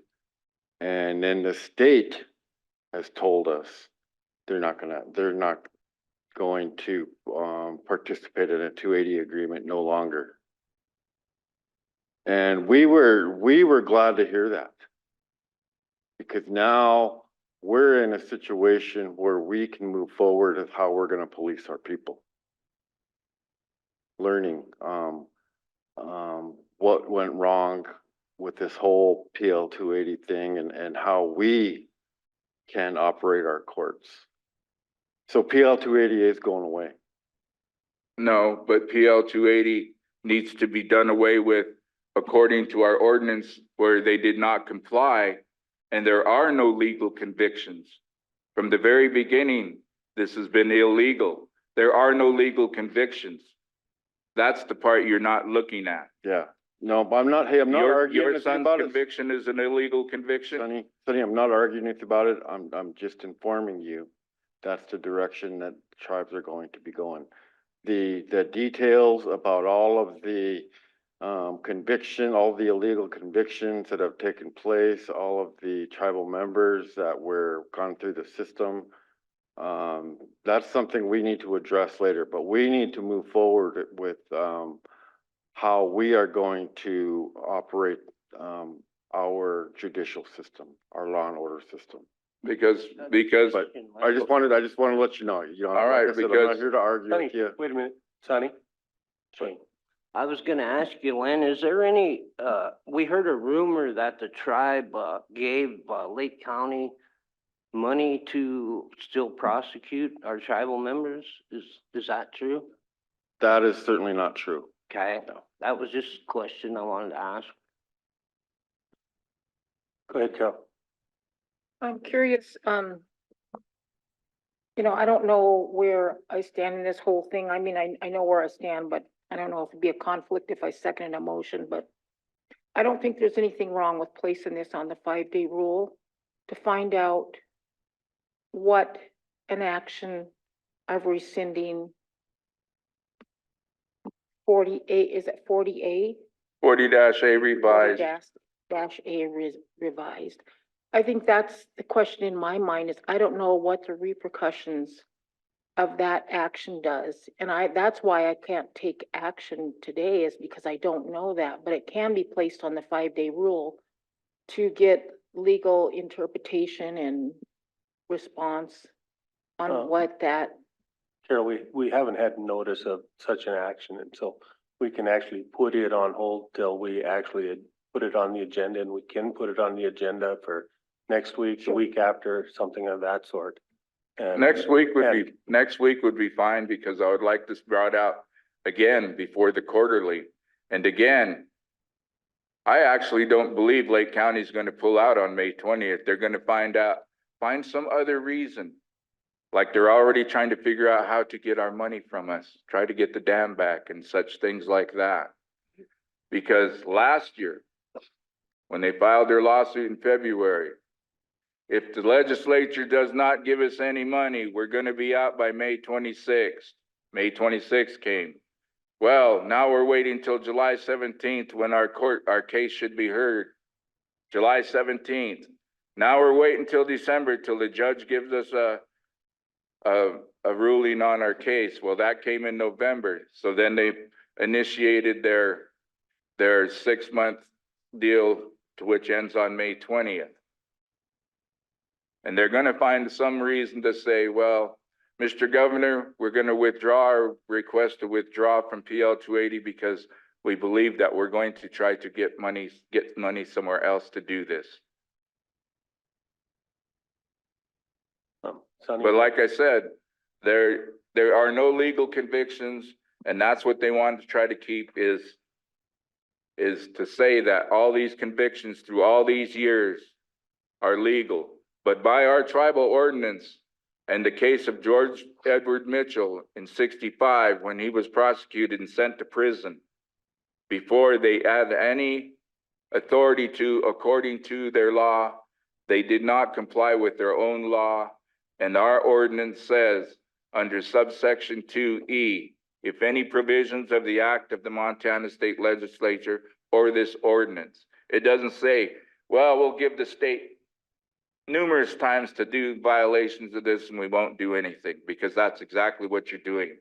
and then the state has told us they're not going to participate in a 280 agreement no longer. And we were glad to hear that, because now we're in a situation where we can move forward with how we're going to police our people. Learning what went wrong with this whole PL 280 thing and how we can operate our courts. So PL 280 is going away.
No, but PL 280 needs to be done away with according to our ordinance, where they did not comply, and there are no legal convictions. From the very beginning, this has been illegal. There are no legal convictions. That's the part you're not looking at.
Yeah. No, but I'm not arguing
Your
anything
son's
about it.
conviction is an illegal conviction?
Sonny, I'm not arguing anything about it. I'm just informing you that's the direction that tribes are going to be going. The details about all of the conviction, all the illegal convictions that have taken place, all of the tribal members that were gone through the system, that's something we need to address later, but we need to move forward with how we are going to operate our judicial system, our law and order system.
Because,
But I just wanted to let you know,
All right,
like I said, I'm
because-
not here to argue
Sonny,
with you.
wait a minute, Sonny. Shane.
I was gonna ask you, Len, is there any, we heard a rumor that the tribe, gave, Lake County money to still prosecute our tribal members? Is that true?
That is certainly not true.
Okay, that was just a question I wanted to ask.
Go ahead, Carol.
I'm curious, I don't know where I stand in this whole thing. I mean, I know where I stand, but I don't know if it'd be a conflict if I second a motion, but I don't think there's anything wrong with placing this on the 5-day rule to find out what an action of rescinding 40A, is it 40A?
40-A revised.
Dash A revised. I think that's the question in my mind is I don't know what the repercussions of that action does. And that's why I can't take action today is because I don't know that, but it can be placed on the 5-day rule to get legal interpretation and response
Oh.
on what that,
Carol, we haven't had notice of such an action, and so we can actually put it on hold till we actually put it on the agenda, and we can put it on the agenda for next week, the
Sure.
week after, something of that sort. And-
Next week would be fine because I would like this brought out again before the quarterly. And again, I actually don't believe Lake County is gonna pull out on May 20th. They're gonna find some other reason. Like they're already trying to figure out how to get our money from us, try to get the dam back and such things like that. Because last year, when they filed their lawsuit in February, if the legislature does not give us any money, we're gonna be out by May 26th. May 26th came. Well, now we're waiting till July 17th when our case should be heard. July 17th. Now we're waiting till December till the judge gives us a ruling on our case. Well, that came in November. So then they initiated their 6-month deal, to which ends on May 20th. And they're gonna find some reason to say, well, Mr. Governor, we're gonna withdraw our request to withdraw from PL 280 because we believe that we're going to try to get money somewhere else to do this.
Sonny,
But like I said, there are no legal convictions, and that's what they want to try to keep is to say that all these convictions through all these years are legal. But by our tribal ordinance and the case of George Edward Mitchell in 65, when he was prosecuted and sent to prison, before they had any authority to, according to their law, they did not comply with their own law. And our ordinance says under subsection 2E, if any provisions of the act of the Montana State Legislature or this ordinance, it doesn't say, well, we'll give the state numerous times to do violations of this and we won't do anything, because that's exactly what you're doing.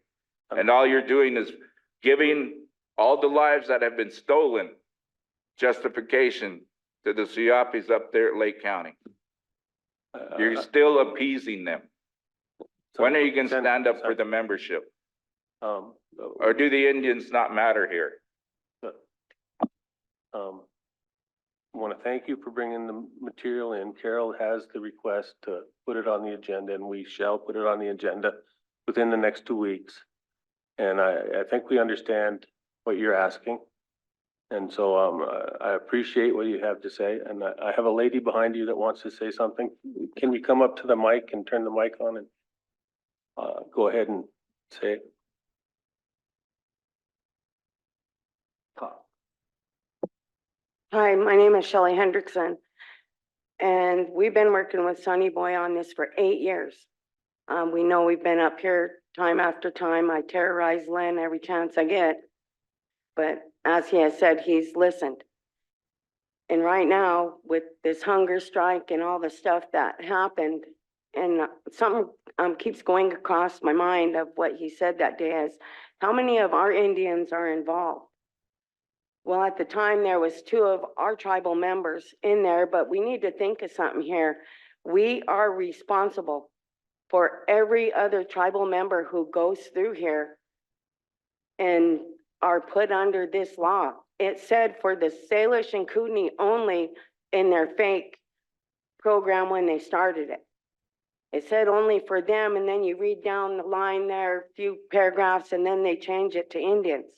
And all you're doing is giving all the lives that have been stolen justification to the Siapis up there at Lake County. You're still appeasing them. When are you gonna stand up for the membership? Or do the Indians not matter here?
I want to thank you for bringing the material in. Carol has the request to put it on the agenda, and we shall put it on the agenda within the next 2 weeks. And I think we understand what you're asking. And so I appreciate what you have to say. And I have a lady behind you that wants to say something. Can you come up to the mic and turn the mic on and go ahead and say it?
Hi, my name is Shelley Hendrickson, and we've been working with Sonny Boy on this for 8 years. We know we've been up here time after time. I terrorize Lynn every chance I get. But as he has said, he's listened. And right now, with this hunger strike and all the stuff that happened, and something keeps going across my mind of what he said that day is, how many of our Indians are involved? Well, at the time, there was 2 of our tribal members in there, but we need to think of something here. We are responsible for every other tribal member who goes through here and are put under this law. It said for the Salish and Kootenai only in their fake program when they started it. It said only for them, and then you read down the line there, a few paragraphs, and then they change it to Indians.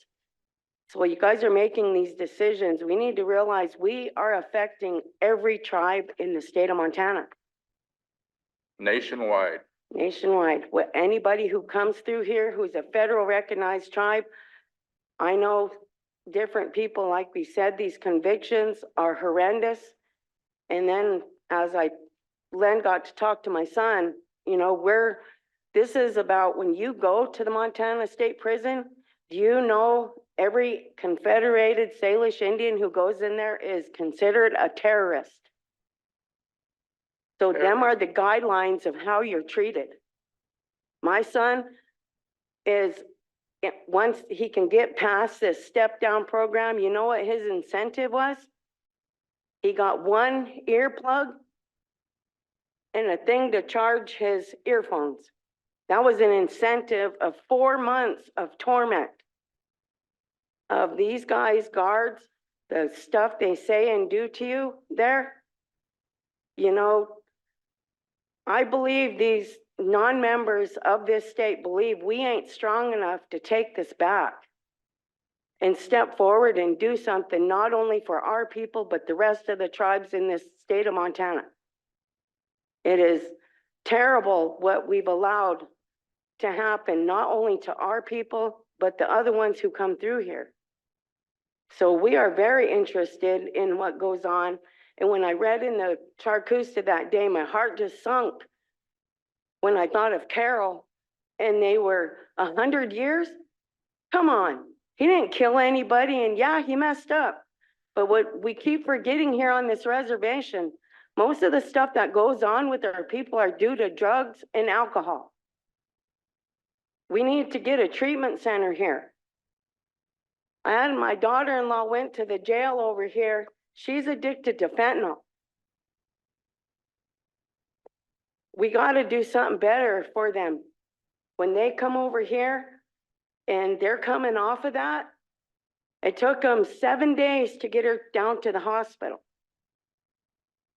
So while you guys are making these decisions, we need to realize we are affecting every tribe in the state of Montana.
Nationwide.
Nationwide, what anybody who comes through here who's a federal recognized tribe, I know different people, like we said, these convictions are horrendous. And then as Len got to talk to my son, you know, this is about when you go to the Montana State Prison, do you know every Confederated Salish Indian who goes in there is considered a terrorist? So them are the guidelines of how you're treated. My son is, once he can get past this step down program, you know what his incentive was? He got 1 earplug and a thing to charge his earphones. That was an incentive of 4 months of torment of these guys, guards, the stuff they say and do to you there. You know, I believe these non-members of this state believe we ain't strong enough to take this back and step forward and do something not only for our people, but the rest of the tribes in this state of Montana. It is terrible what we've allowed to happen, not only to our people, but the other ones who come through here. So we are very interested in what goes on. And when I read in the Charcusta that day, my heart just sunk when I thought of Carol, and they were 100 years. Come on, he didn't kill anybody, and yeah, he messed up. But what we keep forgetting here on this reservation, most of the stuff that goes on with our people are due to drugs and alcohol. We need to get a treatment center here. My daughter-in-law went to the jail over here. She's addicted to fentanyl. We got to do something better for them. When they come over here and they're coming off of that, it took them 7 days to get her down to the hospital.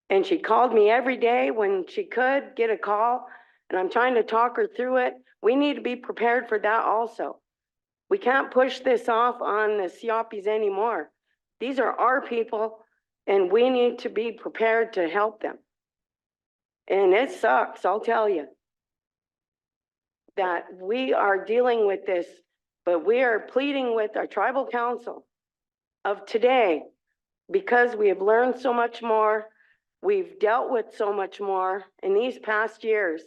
And she called me every day when she could get a call, and I'm trying to talk her through it. We need to be prepared for that also. We can't push this off on the Siopis anymore. These are our people, and we need to be prepared to help them. And it sucks, I'll tell you, that we are dealing with this, but we are pleading with our tribal council of today, because we have learned so much more, we've dealt with so much more in these past years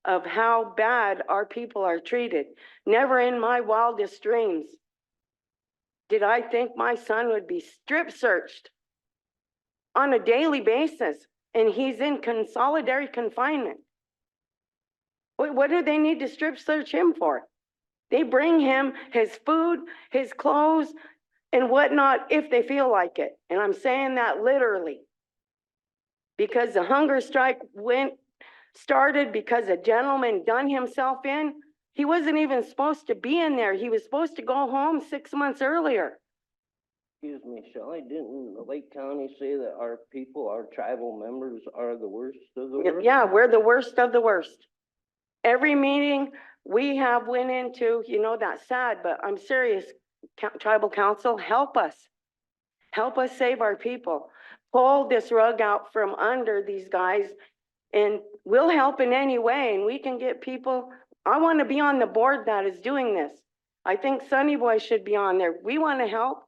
of how bad our people are treated. Never in my wildest dreams did I think my son would be strip searched on a daily basis, and he's in solitary confinement. What do they need to strip search him for? They bring him his food, his clothes, and whatnot if they feel like it. And I'm saying that literally. Because the hunger strike started because a gentleman done himself in. He wasn't even supposed to be in there. He was supposed to go home 6 months earlier.
Excuse me, Shelley, didn't Lake County say that our people, our tribal members are the worst of the worst?
Yeah, we're the worst of the worst. Every meeting we have went into, you know, that's sad, but I'm serious, tribal council, help us. Help us save our people. Pull this rug out from under these guys, and we'll help in any way, and we can get people. I want to be on the board that is doing this. I think Sunny Boy should be on there. We want to help.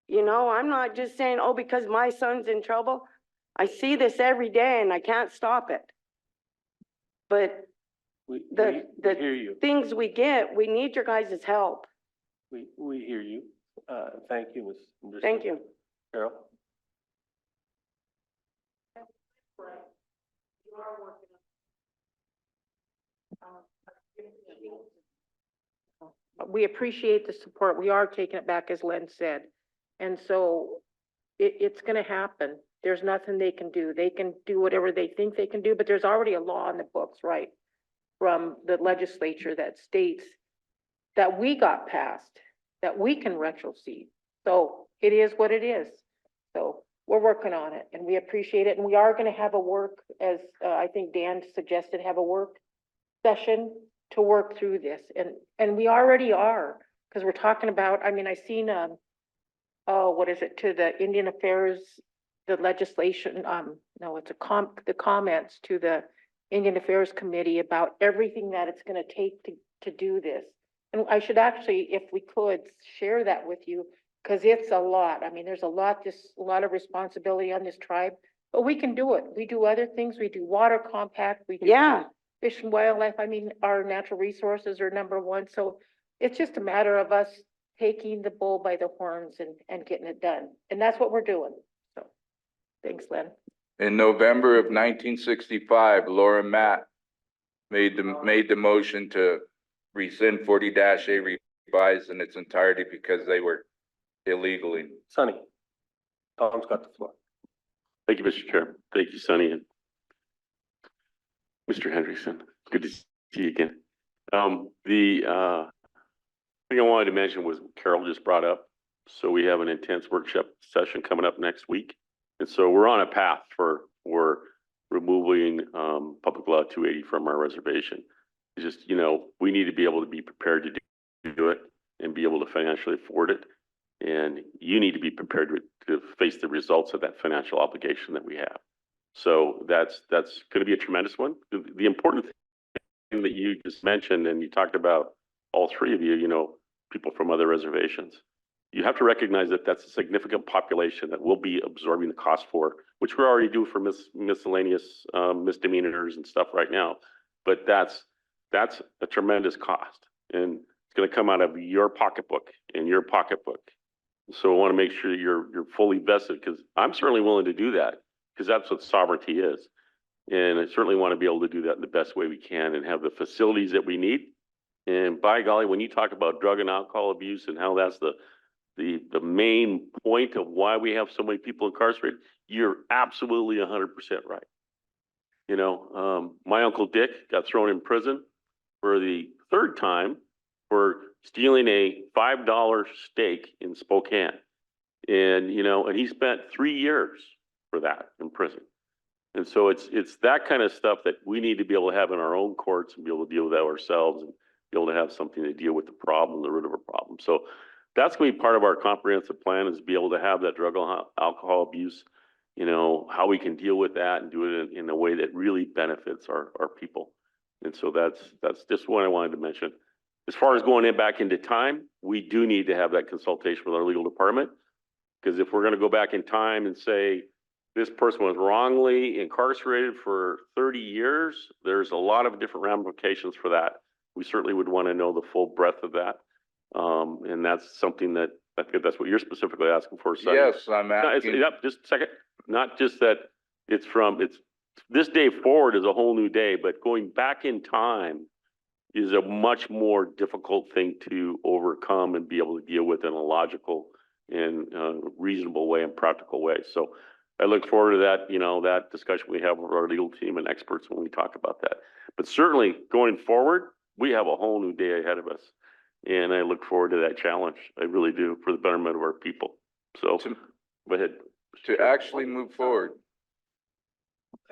You know, I'm not just saying, oh, because my son's in trouble. I see this every day and I can't stop it. But
We
the
hear you.
things we get, we need your guys' help.
We hear you. Thank you, Ms. Anderson.
Thank you.
Carol?
We appreciate the support. We are taking it back, as Len said. And so it's gonna happen. There's nothing they can do. They can do whatever they think they can do, but there's already a law in the books, right? From the legislature that states that we got passed, that we can retrocede. So it is what it is. So we're working on it and we appreciate it. And we are gonna have a work, as I think Dan suggested, have a work session to work through this. And we already are, because we're talking about, I mean, I seen, what is it, to the Indian Affairs, the legislation, no, it's the comments to the Indian Affairs Committee about everything that it's gonna take to do this. And I should actually, if we could, share that with you, because it's a lot. I mean, there's a lot of responsibility on this tribe, but we can do it. We do other things. We do water compact, we do
Yeah,
fish and wildlife. I mean, our natural resources are number one. So it's just a matter of us taking the bull by the horns and getting it done. And that's what we're doing. So, thanks, Len.
In November of 1965, Laura Matt made the motion to rescind 40-A revised in its entirety because they were illegally.
Sonny? Tom's got the floor.
Thank you, Mr. Chair. Thank you, Sonny, and Mr. Hendrickson. Good to see you again. The thing I wanted to mention was Carol just brought up. So we have an intense workshop session coming up next week. And so we're on a path for removing Public Law 280 from our reservation. It's just, you know, we need to be able to be prepared to do it and be able to financially afford it. And you need to be prepared to face the results of that financial obligation that we have. So that's going to be a tremendous one. The important thing that you just mentioned, and you talked about all three of you, you know, people from other reservations. You have to recognize that that's a significant population that we'll be absorbing the cost for, which we already do for miscellaneous misdemeanors and stuff right now. But that's a tremendous cost, and it's going to come out of your pocketbook and your pocketbook. So I want to make sure you're fully vested, because I'm certainly willing to do that, because that's what sovereignty is. And I certainly want to be able to do that in the best way we can and have the facilities that we need. And by golly, when you talk about drug and alcohol abuse and how that's the main point of why we have so many people incarcerated, you're absolutely 100% right. You know, my Uncle Dick got thrown in prison for the third time for stealing a $5 steak in Spokane. And, you know, and he spent 3 years for that in prison. And so it's that kind of stuff that we need to be able to have in our own courts and be able to deal with that ourselves and be able to have something to deal with the problem, the root of a problem. So that's going to be part of our comprehensive plan, is be able to have that drug and alcohol abuse, you know, how we can deal with that and do it in a way that really benefits our people. And so that's just what I wanted to mention. As far as going back into time, we do need to have that consultation with our legal department, because if we're going to go back in time and say this person was wrongly incarcerated for 30 years, there's a lot of different ramifications for that. We certainly would want to know the full breadth of that. And that's something that, I think that's what you're specifically asking for. Sonny.
Yes, I'm asking.
Just a second. Not just that it's this day forward is a whole new day, but going back in time is a much more difficult thing to overcome and be able to deal with in a logical and reasonable way and practical way. So I look forward to that, you know, that discussion we have with our legal team and experts when we talk about that. But certainly going forward, we have a whole new day ahead of us. And I look forward to that challenge. I really do, for the betterment of our people. So go ahead.
To actually move forward.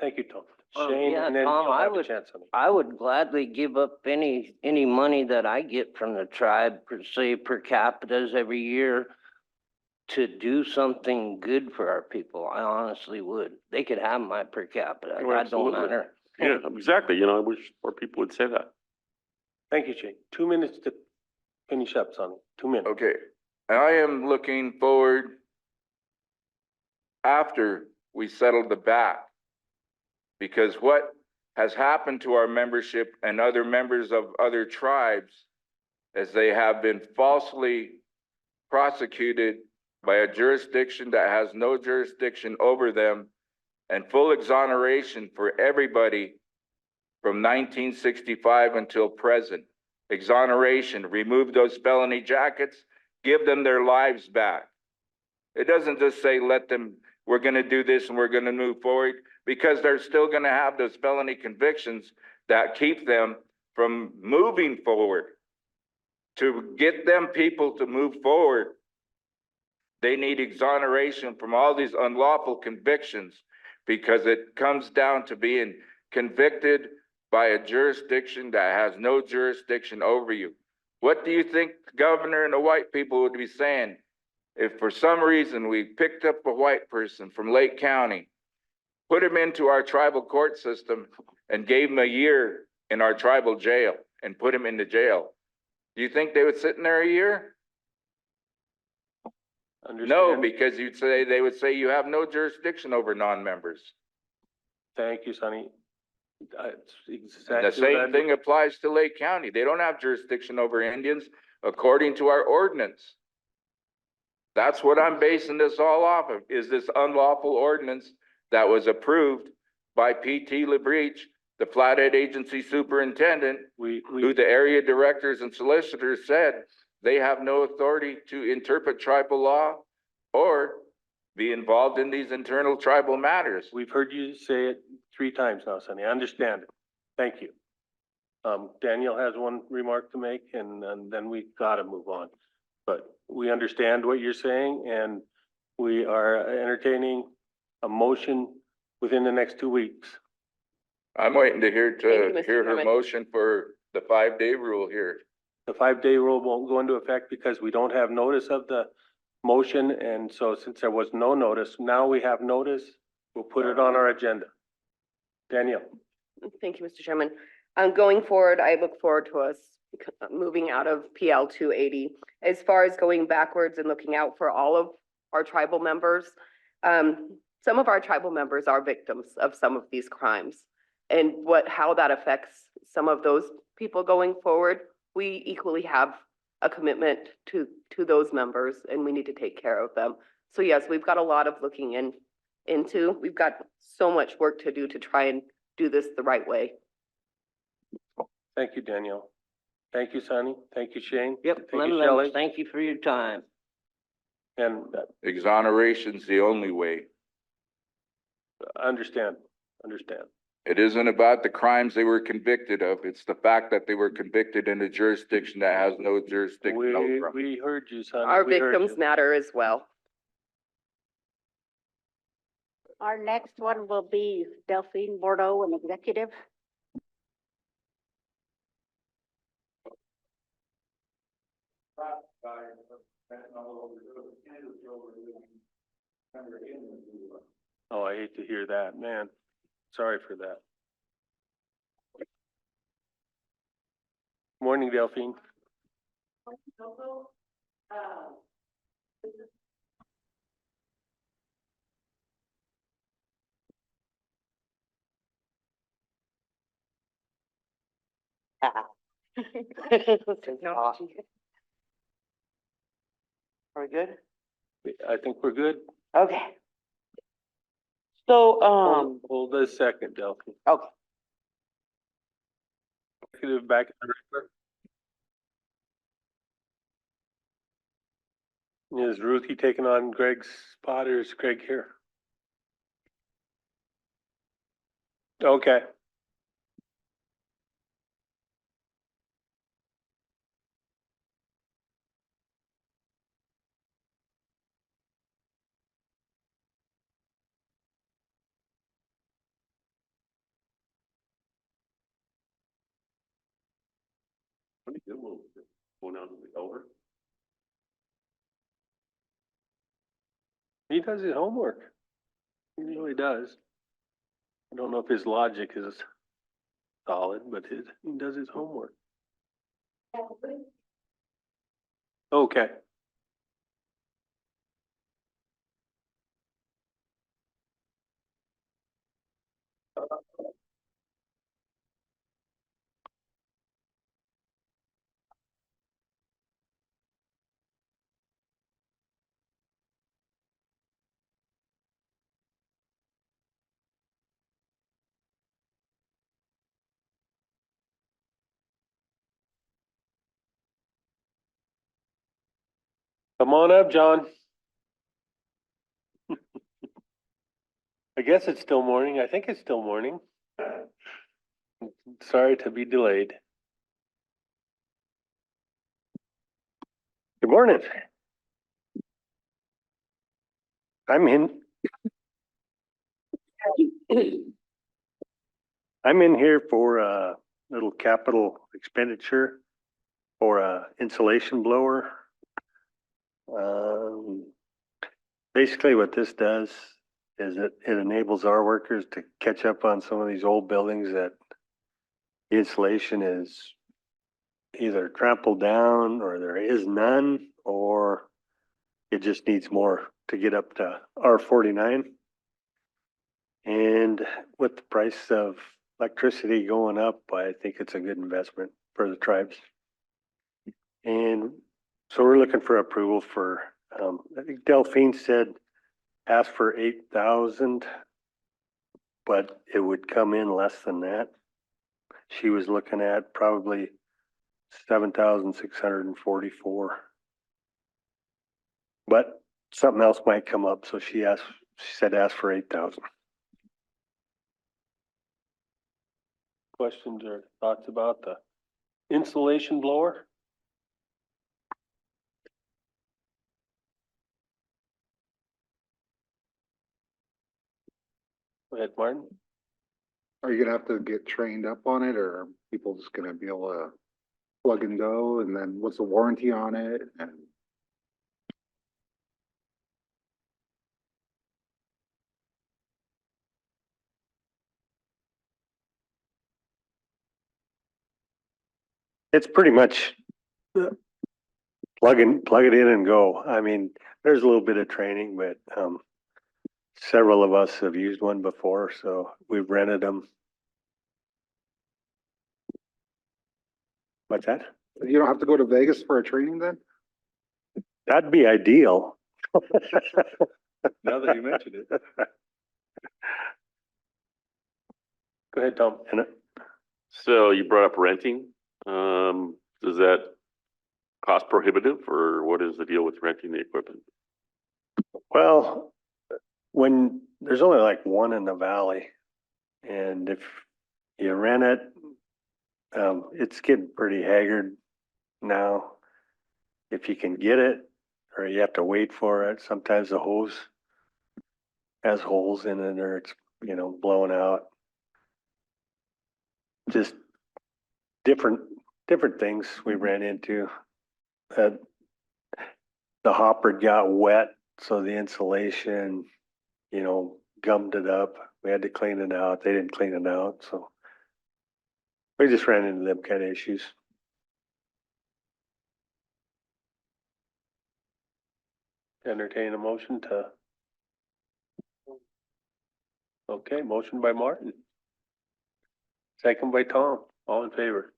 Thank you, Tom.
Well,
Shane,
yeah,
and then
Tom,
you'll
I
have a
would-
chance, Sonny.
I would gladly give up any money that I get from the tribe, per se, per capitas every year, to do something good for our people. I honestly would. They could have my per capita.
Oh,
That don't
absolutely.
matter.
Yeah, exactly. You know, I wish more people would say that.
Thank you, Shane. 2 minutes to finish up, Sonny. 2 minutes.
Okay, I am looking forward after we settle the back. Because what has happened to our membership and other members of other tribes as they have been falsely prosecuted by a jurisdiction that has no jurisdiction over them, and full exoneration for everybody from 1965 until present. Exoneration, remove those felony jackets, give them their lives back. It doesn't just say, let them, we're gonna do this and we're gonna move forward, because they're still gonna have those felony convictions that keep them from moving forward. To get them people to move forward, they need exoneration from all these unlawful convictions, because it comes down to being convicted by a jurisdiction that has no jurisdiction over you. What do you think the governor and the white people would be saying if for some reason we picked up a white person from Lake County, put him into our tribal court system and gave him a year in our tribal jail and put him into jail? Do you think they would sit in there a year? No,
Understand?
because they would say you have no jurisdiction over non-members.
Thank you, Sonny. It's
And the
exactly what
same thing applies to Lake County. They don't have jurisdiction over Indians according to our ordinance. That's what I'm basing this all off of, is this unlawful ordinance that was approved by P.T. LaBreach, the Flathead Agency Superintendent, who the area directors and solicitors said they have no authority to interpret tribal law or be involved in these internal tribal matters.
We've heard you say it 3 times now, Sonny. I understand it. Thank you. Daniel has one remark to make, and then we gotta move on. But we understand what you're saying, and we are entertaining a motion within the next 2 weeks.
I'm waiting to hear
Thank you, Mr.
her
Chairman.
motion for the 5-day rule here.
The 5-day rule won't go into effect because we don't have notice of the motion, and so since there was no notice, now we have notice, we'll put it on our agenda. Danielle.
Thank you, Mr. Chairman. Going forward, I look forward to us moving out of PL 280. As far as going backwards and looking out for all of our tribal members, some of our tribal members are victims of some of these crimes. And how that affects some of those people going forward, we equally have a commitment to those members, and we need to take care of them. So yes, we've got a lot of looking into. We've got so much work to do to try and do this the right way.
Thank you, Danielle. Thank you, Sonny. Thank you, Shane.
Yep,
Thank you,
none of
Shelley.
them. Thank you for your time.
And
Exoneration's the only way.
understand.
It isn't about the crimes they were convicted of. It's the fact that they were convicted in a jurisdiction that has no jurisdiction over them.
We heard you, Sonny.
Our
We heard
victims
you.
matter as well.
Our next one will be Delphine Bordeaux, an executive.
Oh, I hate to hear that, man. Sorry for that. Morning, Delphine.
Are we good?
I think we're good.
Okay. So,
Hold a second, Delphine.
okay.
Executive back in the record. Is Ruthie taking on Greg's spot, or is Greg here? Okay.
Going down to the over.
He does his homework. He really does. I don't know if his logic is solid, but he does his homework. Okay. Come on up, John. I guess it's still morning. I think it's still morning. Sorry to be delayed. Good morning. I'm in here for a little capital expenditure for a insulation blower. Basically what this does is it enables our workers to catch up on some of these old buildings that the insulation is either trampled down or there is none, or it just needs more to get up to R49. And with the price of electricity going up, I think it's a good investment for the tribes. And so we're looking for approval for, I think Delphine said, ask for 8,000, but it would come in less than that. She was looking at probably 7,644. But something else might come up, so she said ask for 8,000. Questions or thoughts about the insulation blower? Go ahead, Martin.
Are you gonna have to get trained up on it, or are people just gonna be able to plug and go? And then what's the warranty on it? And
It's pretty much plug it in and go. I mean, there's a little bit of training, but several of us have used one before, so we've rented them. What's that?
you don't have to go to Vegas for a training then?
That'd be ideal.
Now that you mentioned it.
Go ahead, Tom.
So you brought up renting. Is that cost prohibitive, or what is the deal with renting the equipment?
Well, when there's only like one in the valley, and if you rent it, it's getting pretty haggard now. If you can get it, or you have to wait for it, sometimes the hose has holes in it, or it's, blown out. Just different things we ran into. The hopper got wet, so the insulation, gummed it up. We had to clean it out. They didn't clean it out, so we just ran into them kind of issues. Entertain a motion to. Okay, motion by Martin. Second by Tom. All in favor?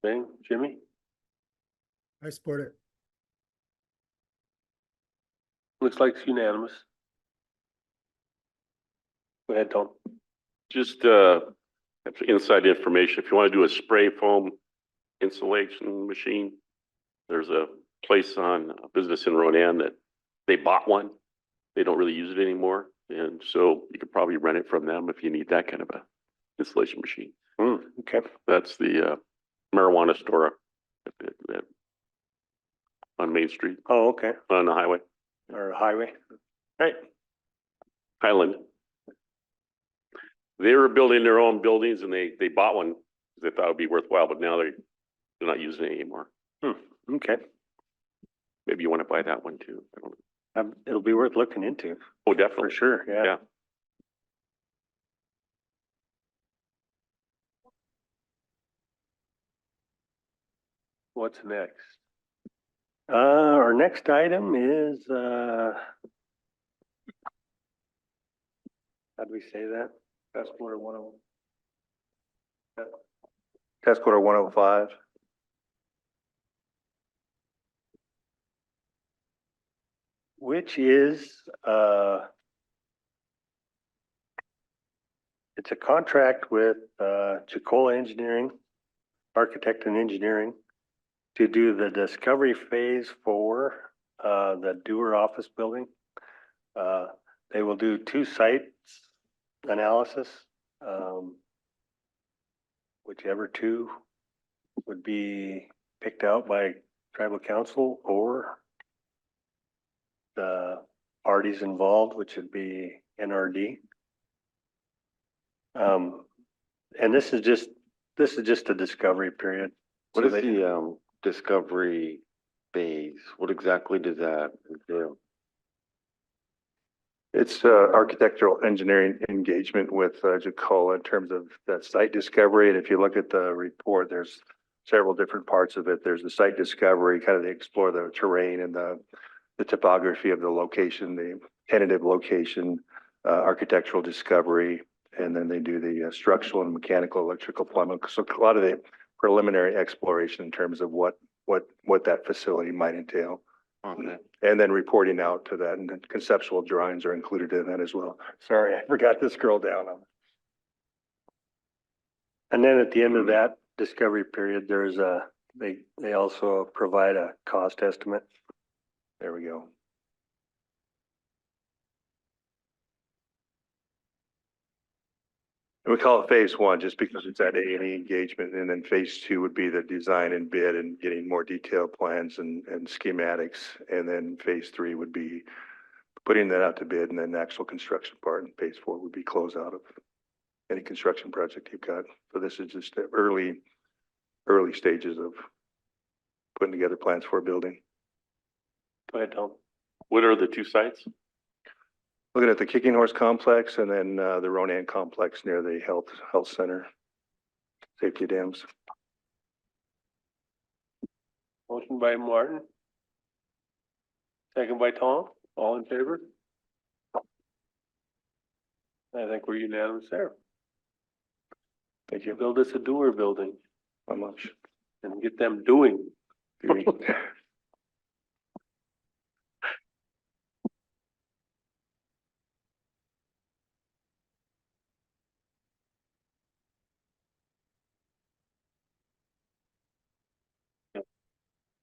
Bing, Jimmy?
I support it.
Looks like it's unanimous. Go ahead, Tom.
Just inside information. If you want to do a spray foam insulation machine, there's a place on a business in Ronan that they bought one. They don't really use it anymore, and so you could probably rent it from them if you need that kind of a installation machine.
Okay.
That's the marijuana store on Main Street,
Oh, okay.
on the highway,
Or highway. Right.
Highland. They were building their own buildings and they bought one because they thought it'd be worthwhile, but now they're not using it anymore.
Okay.
Maybe you want to buy that one too. I don't know.
It'll be worth looking into
Oh,
for
definitely.
sure. Yeah.
Yeah.
What's next? Our next item is, how do we say that? Task order 101. Task order 105. Which is, it's a contract with, Chicola Engineering, Architect and Engineering, to do the discovery phase for, the Dewar office building. They will do 2 sites analysis. Whichever 2 would be picked out by tribal council or the parties involved, which would be NRD. And this is just a discovery period.
What
So
is
they-
the discovery phase? What exactly does that entail?
It's architectural engineering engagement with Jacola in terms of that site discovery. And if you look at the report, there's several different parts of it. There's the site discovery, kind of they explore the terrain and the topography of the location, the tentative location, architectural discovery, and then they do the structural and mechanical, electrical, plumbing. So a lot of the preliminary exploration in terms of what that facility might entail.
Okay.
And then reporting out to that, and then conceptual drawings are included in that as well. Sorry, I forgot to scroll down on it.
And then at the end of that discovery period, there's they also provide a cost estimate.
There we go. And we call it phase 1 just because it's that A&E engagement, and then phase 2 would be the design and bid and getting more detailed plans and schematics. And then phase 3 would be putting that out to bid, and then the actual construction part. And phase 4 would be closeout of any construction project you've got. So this is just the early stages of putting together plans for a building.
Go ahead, Tom.
What are the 2 sites?
Looking at the Kicking Horse Complex and then the Ronan Complex near the health center, safety dams.
Motion by Martin. Second by Tom. All in favor? I think we're unanimous there.
Thank you.
Build us a Dewar building
How much?
and get them doing.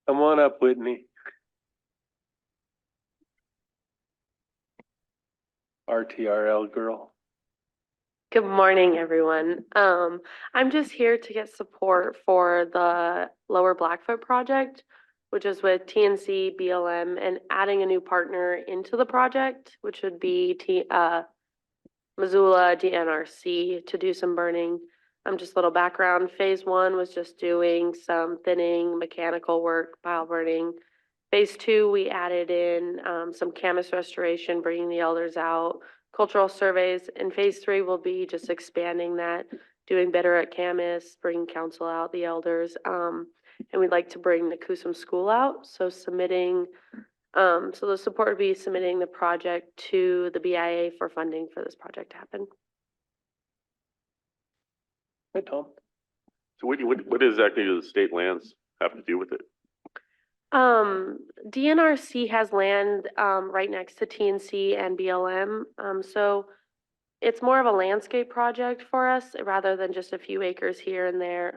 Come on up, Whitney. RTRL girl.
Good morning, everyone. I'm just here to get support for the Lower Blackfoot project, which is with TNC, BLM, and adding a new partner into the project, which would be Missoula, DNRC, to do some burning. Just a little background. Phase 1 was just doing some thinning, mechanical work, pile burning. Phase 2, we added in some camas restoration, bringing the elders out, cultural surveys, and phase 3 will be just expanding that, doing better at camas, bringing council out, the elders, and we'd like to bring the Kusum School out. So submitting, so the support would be submitting the project to the BIA for funding for this project to happen.
Hey, Tom.
So what exactly do the state lands have to do with it?
DNRC has land right next to TNC and BLM. So it's more of a landscape project for us rather than just a few acres here and there.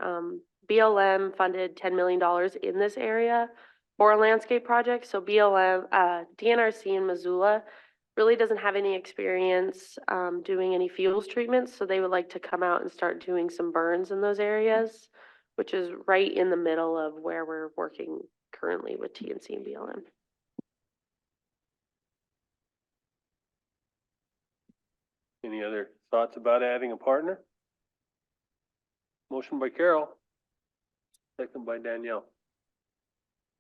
BLM funded $10 million in this area for a landscape project. So DNRC in Missoula really doesn't have any experience doing any fuels treatments. So they would like to come out and start doing some burns in those areas, which is right in the middle of where we're working currently with TNC and BLM.
Any other thoughts about adding a partner? Motion by Carol. Second by Danielle.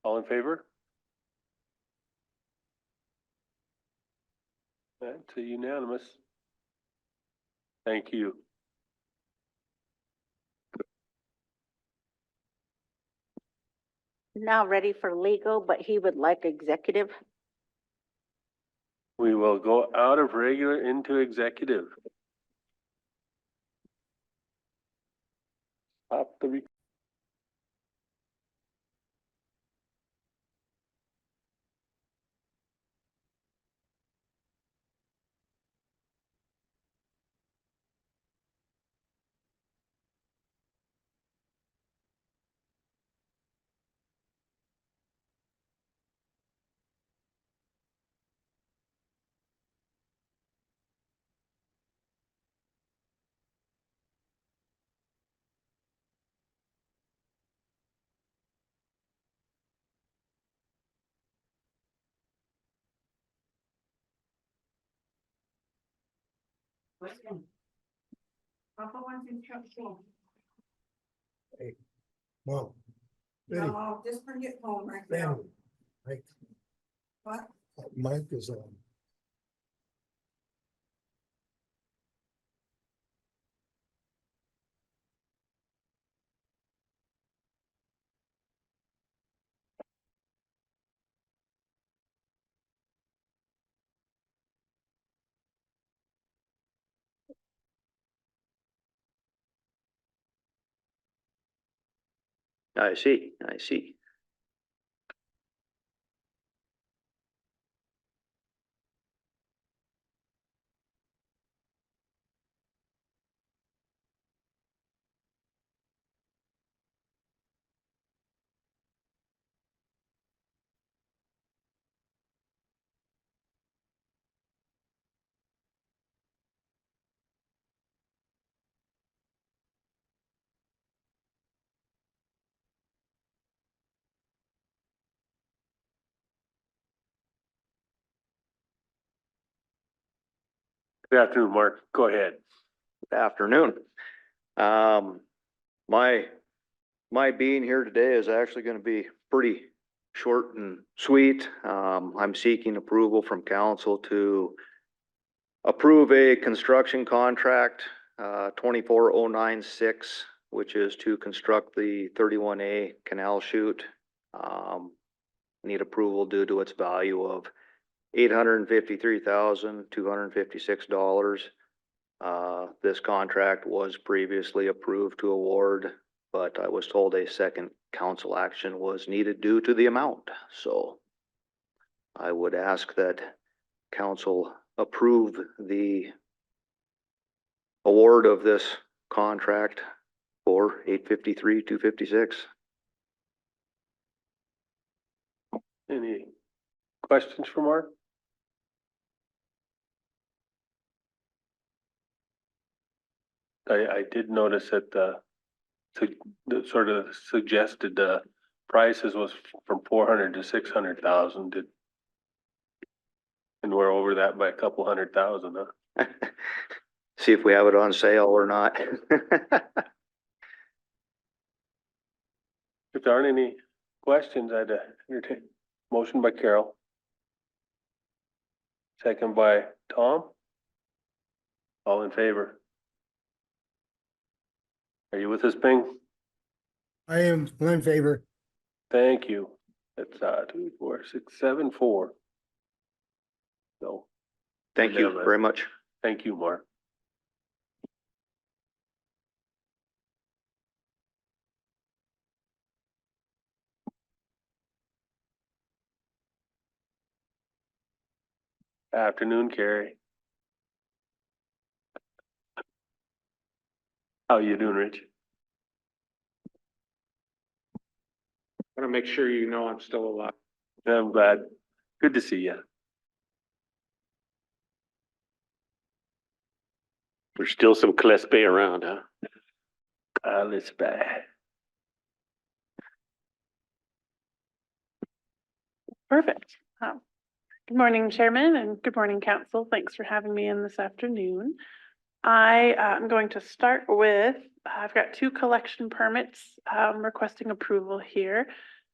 All in favor? That's a unanimous. Thank you.
Now ready for legal, but he would like executive.
We will go out of regular into executive. Stop the
Mom.
No, just bring it home right
Benny,
now.
Mike,
What?
Mike is on.
I see, I see.
Good afternoon, Mark. Go ahead.
Good afternoon. Um, my being here today is actually gonna be pretty short and sweet. I'm seeking approval from council to approve a construction contract, 24096, which is to construct the 31A canal chute. Need approval due to its value of $853,256. This contract was previously approved to award, but I was told a second council action was needed due to the amount. So I would ask that council approve the award of this contract for $853,256.
Any questions for Mark? I did notice that the sort of suggested, prices was from 400 to 600,000, and we're over that by a couple $100,000, huh?
See if we have it on sale or not.
If there aren't any questions, I'd entertain motion by Carol. Second by Tom. All in favor? Are you with us, Bing?
I am, I'm in favor.
Thank you. It's 2, 4, 6, 7, 4. So,
Thank you very much.
thank you, Mark. Afternoon, Carrie. How you doing, Rich?
Want to make sure you know I'm still alive.
I'm glad. Good to see you.
There's still some Gillespie around, huh?
Let's back.
Perfect. Good morning, Chairman, and good morning, Council. Thanks for having me in this afternoon. I am going to start with, I've got 2 collection permits requesting approval here.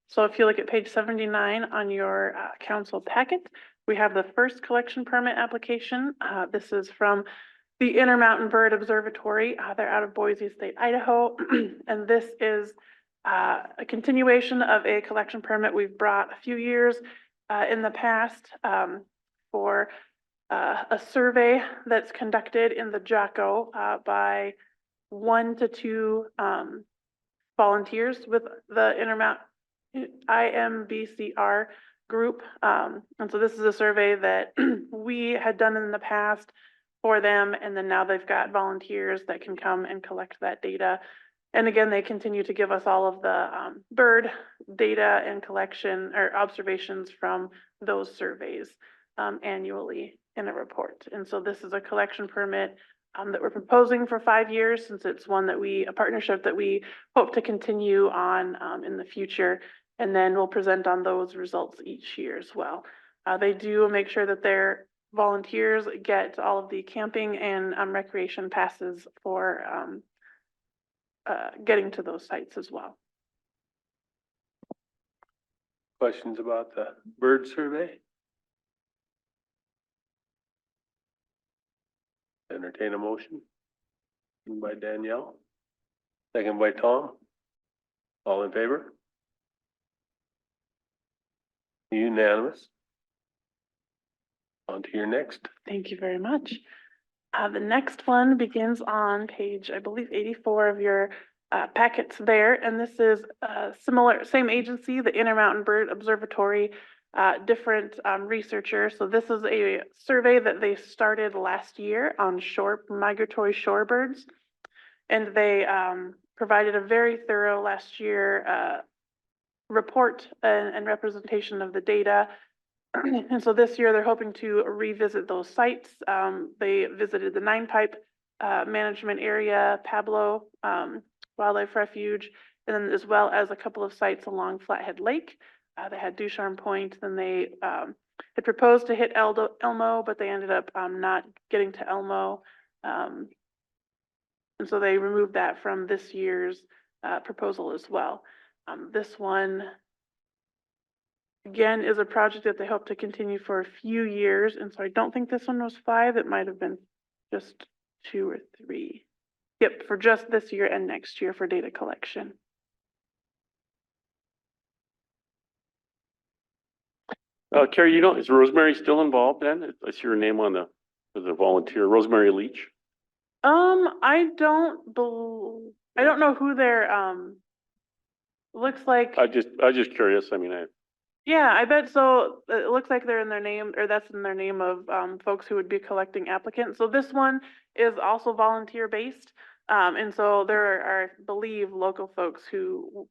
So if you look at page 79 on your council packet, we have the first collection permit application. This is from the Intermountain Bird Observatory. They're out of Boise State, Idaho. And this is a continuation of a collection permit we've brought a few years in the past for a survey that's conducted in the Jocko by 1 to 2 volunteers with the IMBCR group. And so this is a survey that we had done in the past for them, and then now they've got volunteers that can come and collect that data. And again, they continue to give us all of the bird data and collection or observations from those surveys annually in a report. And so this is a collection permit that we're proposing for 5 years, since it's one that a partnership that we hope to continue on in the future. And then we'll present on those results each year as well. They do make sure that they're volunteers get all of the camping and recreation passes for getting to those sites as well.
Questions about the bird survey? Entertain a motion. Moved by Danielle. Second by Tom. All in favor? Unanimous. On to your next.
Thank you very much. The next one begins on page, I believe, 84 of your packets there. And this is similar, same agency, the Intermountain Bird Observatory, different researcher. So this is a survey that they started last year on migratory shorebirds. And they provided a very thorough last year report and representation of the data. And so this year they're hoping to revisit those sites. They visited the Nine Pipe Management Area, Pablo Wildlife Refuge, and then as well as a couple of sites along Flathead Lake. They had Ducharme Point, then they had proposed to hit Elmo, but they ended up not getting to Elmo. And so they removed that from this year's proposal as well. This one, again, is a project that they hope to continue for a few years. And so I don't think this one was 5. It might have been just 2 or 3. Yep, for just this year and next year for data collection.
Carrie, you know, is Rosemary still involved then? I see her name on as a volunteer, Rosemary Leach.
I don't know who they're, looks like.
I was just curious. I mean,
Yeah, I bet so. It looks like they're in their name, or that's in their name of folks who would be collecting applicants. So this one is also volunteer based. And so there are, I believe, local folks who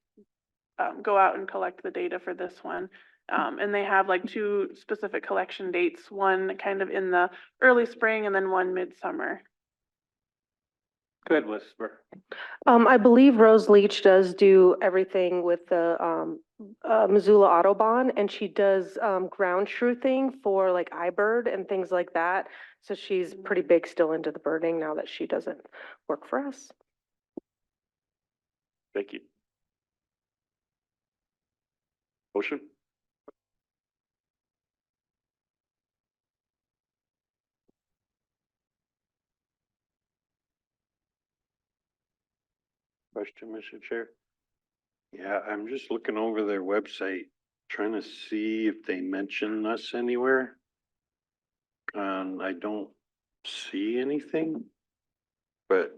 go out and collect the data for this one. And they have like 2 specific collection dates, one kind of in the early spring and then one midsummer.
Good whisper.
I believe Rose Leach does do everything with the Missoula Autobahn, and she does ground truthing for like iBird and things like that. So she's pretty big still into the birding now that she doesn't work for us.
thank you. Motion?
Question, Mr. Chair. Yeah, I'm just looking over their website, trying to see if they mention us anywhere. I don't see anything, but,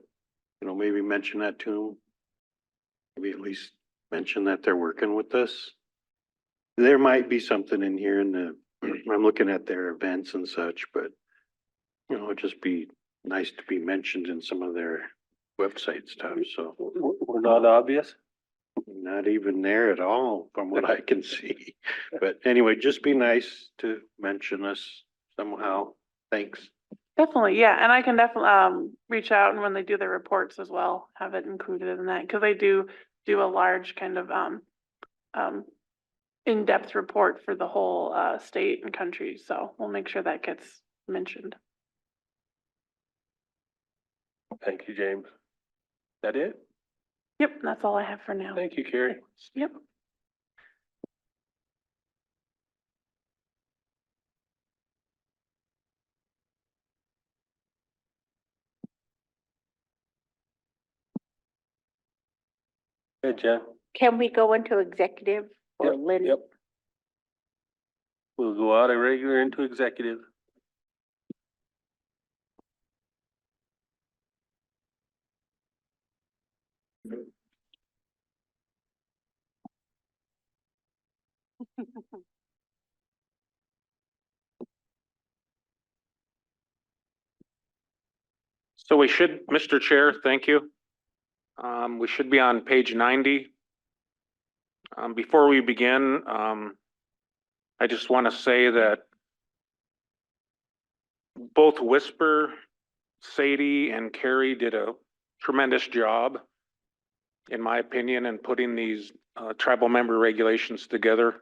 you know, maybe mention that to them. Maybe at least mention that they're working with us. There might be something in here I'm looking at their events and such, but, you know, it'd just be nice to be mentioned in some of their website stuff, so.
We're not obvious.
Not even there at all from what I can see. But anyway, just be nice to mention us somehow. Thanks.
Definitely, yeah, and I can definitely reach out, and when they do their reports as well, have it included in that, because they do a large kind of in-depth report for the whole state and country, so we'll make sure that gets mentioned.
Thank you, James. That it?
Yep, that's all I have for now.
Thank you, Carrie.
Yep.
Hey, Jen.
Can we go into executive or
Yep,
Lynn?
Yep. We'll go out of regular into executive.
So we should, Mr. Chair, thank you. We should be on page 90. Before we begin, I just want to say that both Whisper, Sadie, and Carrie did a tremendous job, in my opinion, in putting these tribal member regulations together.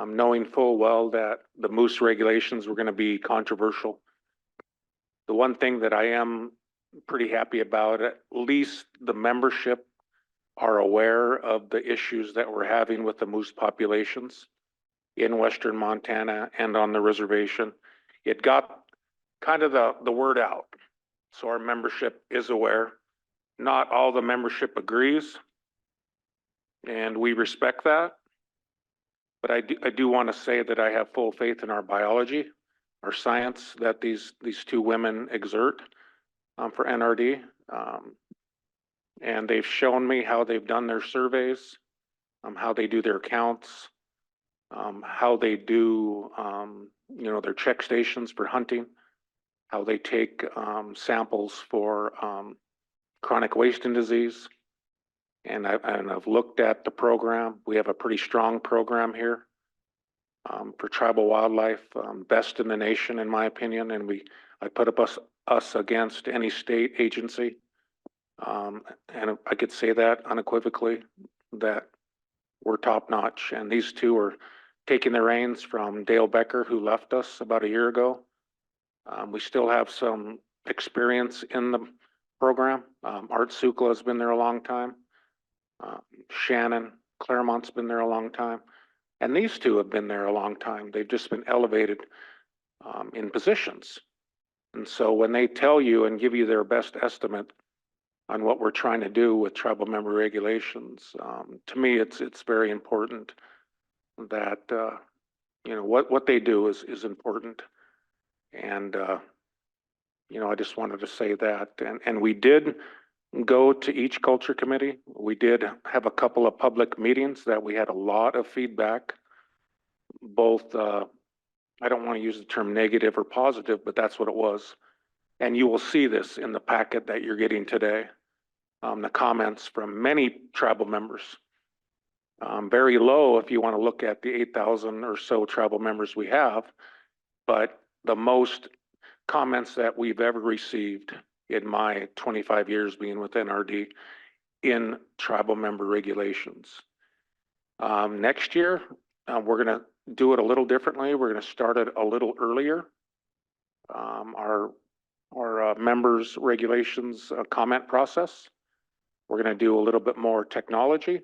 knowing full well that the moose regulations were gonna be controversial. The one thing that I am pretty happy about, at least the membership are aware of the issues that we're having with the moose populations in western Montana and on the reservation. It got kind of the word out. So our membership is aware. Not all the membership agrees, and we respect that. But I do want to say that I have full faith in our biology, our science that these two women exert for NRD. And they've shown me how they've done their surveys, how they do their counts, how they do, their check stations for hunting, how they take samples for chronic wasting disease. And I've looked at the program. We have a pretty strong program here for tribal wildlife, best in the nation, in my opinion. And I put up us against any state agency. And I could say that unequivocally, that we're top notch. And these two are taking the reins from Dale Becker, who left us about a year ago. We still have some experience in the program. Art Sukla has been there a long time. Shannon Claremont's been there a long time. And these two have been there a long time. They've just been elevated in positions. And so when they tell you and give you their best estimate on what we're trying to do with tribal member regulations, to me, it's very important that, what they do is important. And, I just wanted to say that. And we did go to each culture committee. We did have a couple of public meetings that we had a lot of feedback, both, I don't want to use the term negative or positive, but that's what it was. And you will see this in the packet that you're getting today. The comments from many tribal members. Very low if you want to look at the 8,000 or so tribal members we have, but the most comments that we've ever received in my 25 years being with NRD in tribal member regulations. Next year, we're going to do it a little differently. We're going to start it a little earlier. Our members regulations comment process. We're going to do a little bit more technology,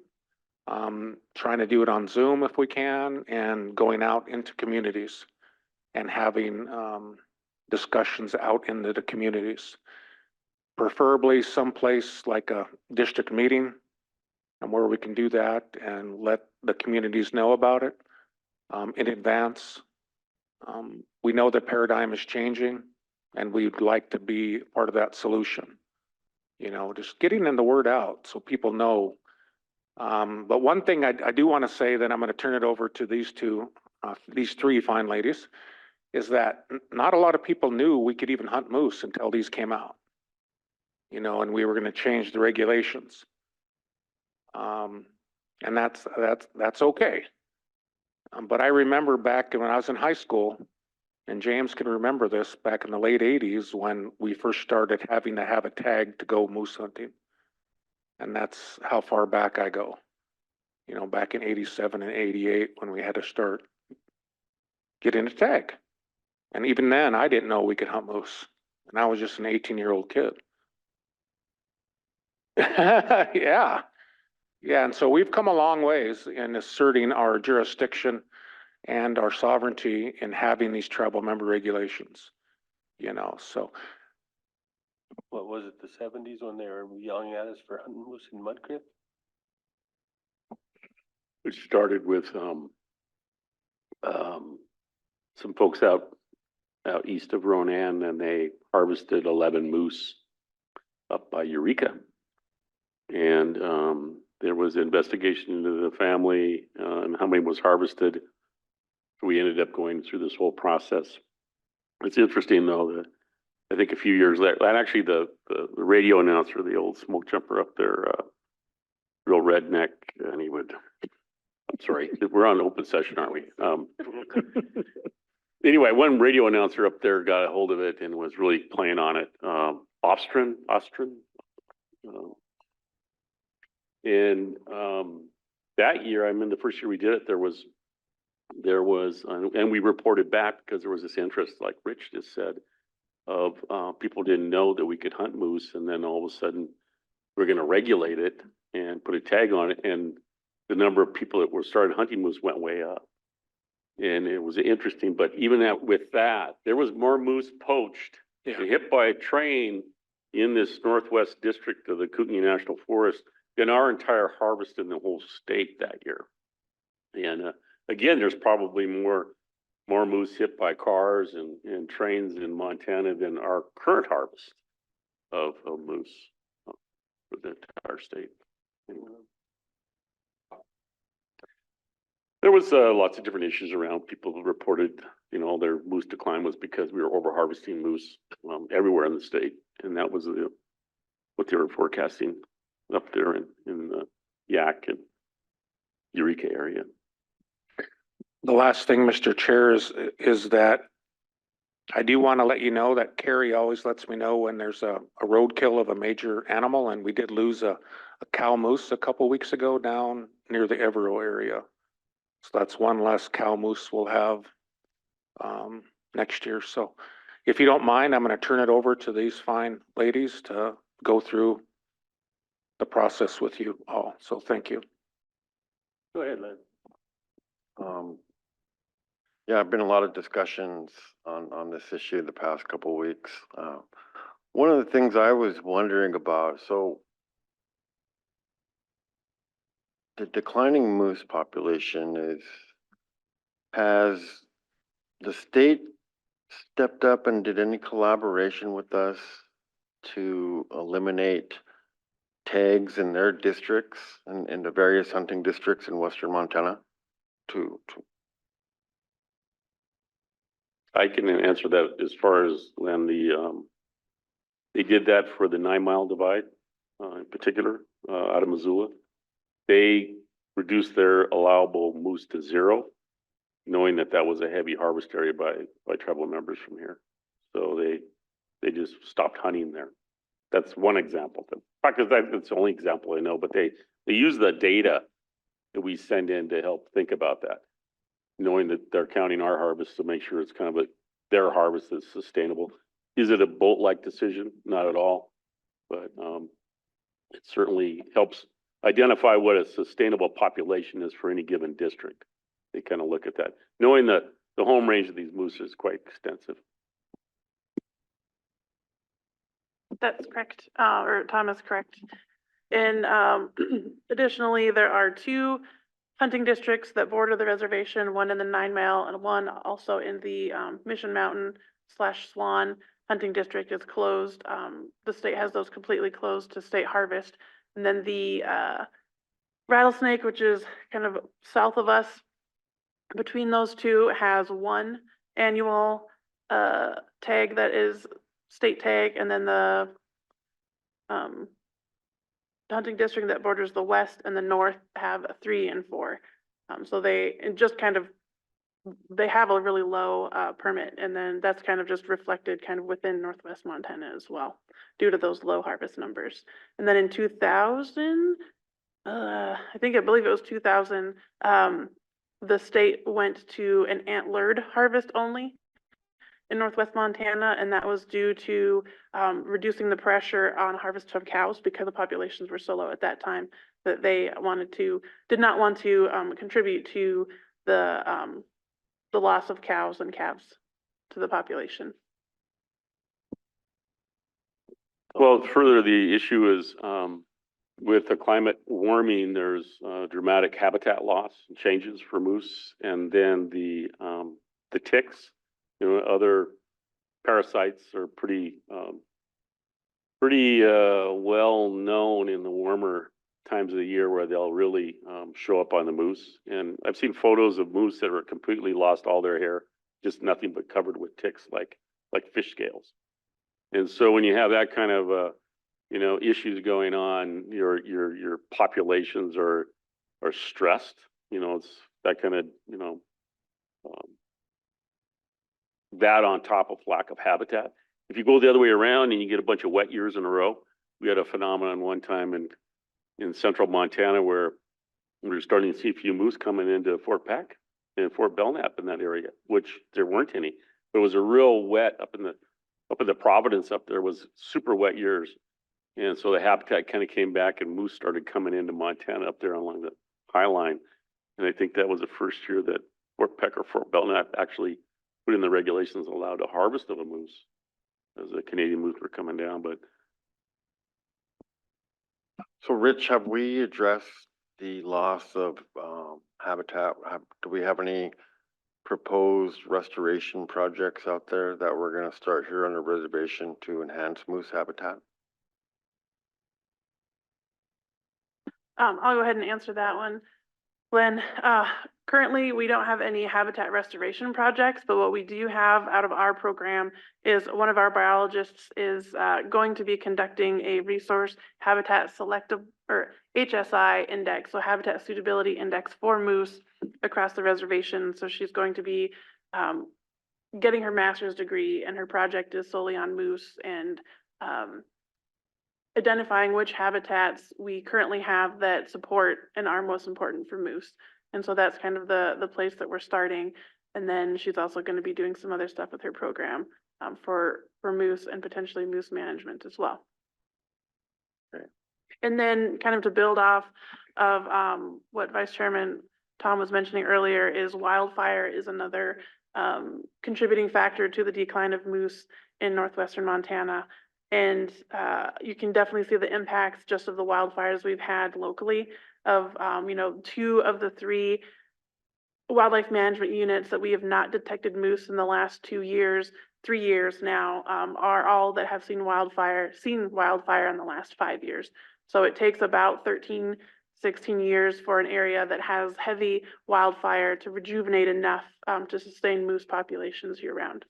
trying to do it on Zoom if we can, and going out into communities and having discussions out into the communities. Preferably someplace like a district meeting, and where we can do that and let the communities know about it in advance. We know the paradigm is changing, and we'd like to be part of that solution. Just getting in the word out so people know. But one thing I do want to say, that I'm going to turn it over to these three fine ladies, is that not a lot of people knew we could even hunt moose until these came out. And we were going to change the regulations. And that's okay. But I remember back when I was in high school, and James can remember this, back in the late 80s when we first started having to have a tag to go moose hunting. And that's how far back I go. Back in 87 and 88 when we had to start getting a tag. And even then, I didn't know we could hunt moose. And I was just an 18-year-old kid. Yeah. And so we've come a long ways in asserting our jurisdiction and our sovereignty in having these tribal member regulations, so.
What was it, the 70s when they were yelling at us for hunting moose in Mud Creek?
It started with some folks out east of Ronan, and they harvested 11 moose up by Eureka. And there was investigation into the family and how many was harvested. We ended up going through this whole process. It's interesting though that I think a few years later, and actually the radio announcer, the old smoke jumper up there, real redneck, and he would, I'm sorry, we're on open session, aren't we? Anyway, one radio announcer up there got a hold of it and was really playing on it. Ostrin. And that year, the first year we did it, there was there was, and we reported back because there was this interest, like Rich just said, of, people didn't know that we could hunt moose, and then all of a sudden, we're gonna regulate it and put a tag on it, and the number of people that were started hunting moose went way up. And it was interesting, but even with that, there was more moose poached
Yeah.
and hit by a train in this northwest district of the Kootenai National Forest than our entire harvest in the whole state that year. And again, there's probably more moose hit by cars and trains in Montana than our current harvest of moose for the entire state. Anyway. There was lots of different issues around. People reported, their moose decline was because we were over harvesting moose everywhere in the state, and that was what they were forecasting up there in the Yak and Eureka area.
The last thing, Mr. Chair, is that I do want to let you know that Carrie always lets me know when there's a roadkill of a major animal, and we did lose a cow moose a couple weeks ago down near the Evero area. So that's one less cow moose we'll have next year. So if you don't mind, I'm going to turn it over to these fine ladies to go through the process with you all. So thank you.
Go ahead, Len.
Yeah, I've been a lot of discussions on this issue the past couple of weeks. One of the things I was wondering about, so the declining moose population has the state stepped up and did any collaboration with us to eliminate tags in their districts and in the various hunting districts in western Montana?
I can answer that as far as when they did that for the 9 Mile Divide, in particular, out of Missoula. They reduced their allowable moose to 0, knowing that that was a heavy harvest area by tribal members from here. So they just stopped hunting there. That's one example. That's the only example I know, but they use the data that we send in to help think about that, knowing that they're counting our harvest to make sure it's kind of their harvest is sustainable. Is it a boat-like decision? Not at all, but it certainly helps identify what a sustainable population is for any given district. They kind of look at that, knowing that the home range of these moose is quite extensive.
That's correct, or Tom is correct. And additionally, there are 2 hunting districts that border the reservation, one in the 9 Mile and one also in the Mission Mountain / Swan hunting district is closed. The state has those completely closed to state harvest. And then the Rattlesnake, which is kind of south of us, between those 2 has 1 annual tag that is state tag, and then the hunting district that borders the west and the north have 3 and 4. So they have a really low permit, and then that's kind of just reflected kind of within Northwest Montana as well, due to those low harvest numbers. And then in 2000, I believe it was 2000, the state went to an antlered harvest only in Northwest Montana, and that was due to reducing the pressure on harvest of cows because the populations were so low at that time that they did not want to contribute to the loss of cows and calves to the population.
Well, further, the issue is with the climate warming, there's dramatic habitat loss and changes for moose, and then the ticks, other parasites are pretty well known in the warmer times of the year where they'll really show up on the moose. And I've seen photos of moose that are completely lost all their hair, just nothing but covered with ticks like fish scales. And so when you have that kind of issues going on, your populations are stressed. It's that kind of that on top of lack of habitat. If you go the other way around and you get a bunch of wet years in a row, we had a phenomenon one time in central Montana where we were starting to see a few moose coming into Fort Peck, in Fort Belknap in that area, which there weren't any. But it was a real wet up in the Providence up there was super wet years. And so the habitat kind of came back and moose started coming into Montana up there along the High Line. And I think that was the first year that Fort Peck or Fort Belknap actually put in the regulations allowed a harvest of a moose as the Canadian moose were coming down. But
So Rich, have we addressed the loss of, habitat? Do we have any proposed restoration projects out there that we're gonna start here on the reservation to enhance moose habitat?
I'll go ahead and answer that one. Glenn, currently, we don't have any habitat restoration projects, but what we do have out of our program is one of our biologists is going to be conducting a resource habitat selective or HSI index, so habitat suitability index for moose across the reservation. So she's going to be getting her master's degree, and her project is solely on moose and identifying which habitats we currently have that support and are most important for moose. And so that's kind of the place that we're starting. And then she's also going to be doing some other stuff with her program for moose and potentially moose management as well.
Okay.
And then kind of to build off of what Vice Chairman Tom was mentioning earlier is wildfire is another contributing factor to the decline of moose in northwestern Montana. And you can definitely see the impacts just of the wildfires we've had locally of, 2 of the 3 wildlife management units that we have not detected moose in the last 2 years, 3 years now, are all that have seen wildfire in the last 5 years. So it takes about 13, 16 years for an area that has heavy wildfire to rejuvenate enough to sustain moose populations year round.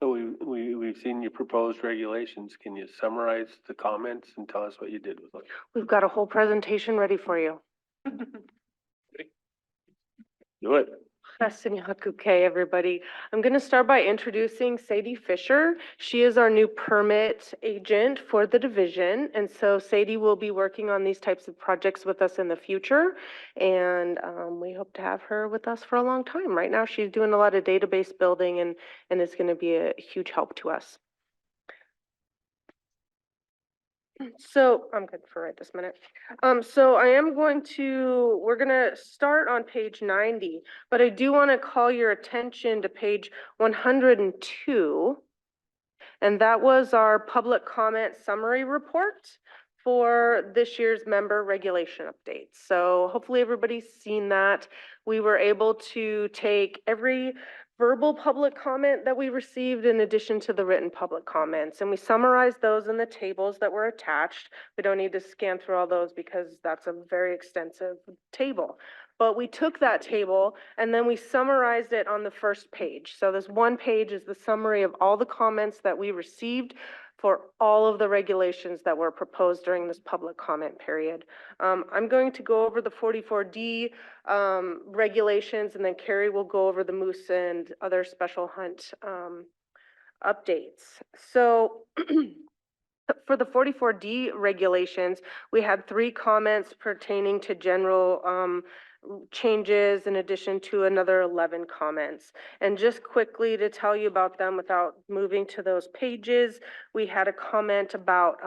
So we've seen your proposed regulations. Can you summarize the comments and tell us what you did with them?
We've got a whole presentation ready for you.
do it.
Okay, everybody. I'm going to start by introducing Sadie Fisher. She is our new permit agent for the division. And so Sadie will be working on these types of projects with us in the future. And we hope to have her with us for a long time. Right now, she's doing a lot of database building and it's going to be a huge help to us. So I'm good for right this minute. So we're gonna start on page 90, but I do want to call your attention to page 102. And that was our public comment summary report for this year's member regulation updates. So hopefully everybody's seen that. We were able to take every verbal public comment that we received in addition to the written public comments. And we summarized those in the tables that were attached. We don't need to scan through all those because that's a very extensive table. But we took that table and then we summarized it on the first page. So this one page is the summary of all the comments that we received for all of the regulations that were proposed during this public comment period. I'm going to go over the 44D regulations, and then Carrie will go over the moose and other special hunt updates. So for the 44D regulations, we had 3 comments pertaining to general changes in addition to another 11 comments. And just quickly to tell you about them without moving to those pages, we had a comment about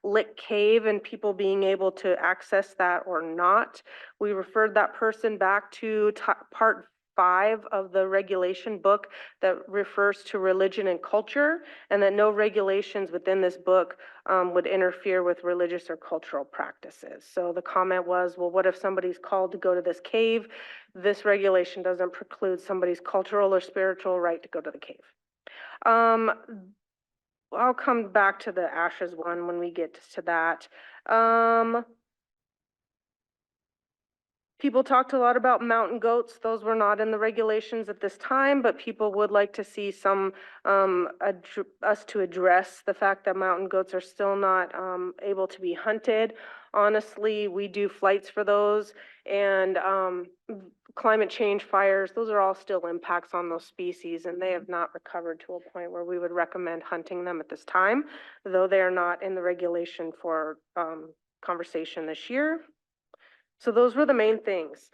Lick Cave and people being able to access that or not. We referred that person back to part 5 of the regulation book that refers to religion and culture, and that no regulations within this book would interfere with religious or cultural practices. So the comment was, well, what if somebody's called to go to this cave? This regulation doesn't preclude somebody's cultural or spiritual right to go to the cave. I'll come back to the ashes one when we get to that. People talked a lot about mountain goats. Those were not in the regulations at this time, but people would like to see some, us to address the fact that mountain goats are still not able to be hunted. Honestly, we do flights for those, and climate change, fires, those are all still impacts on those species, and they have not recovered to a point where we would recommend hunting them at this time, though they are not in the regulation for
conversation this year. So those were the main things.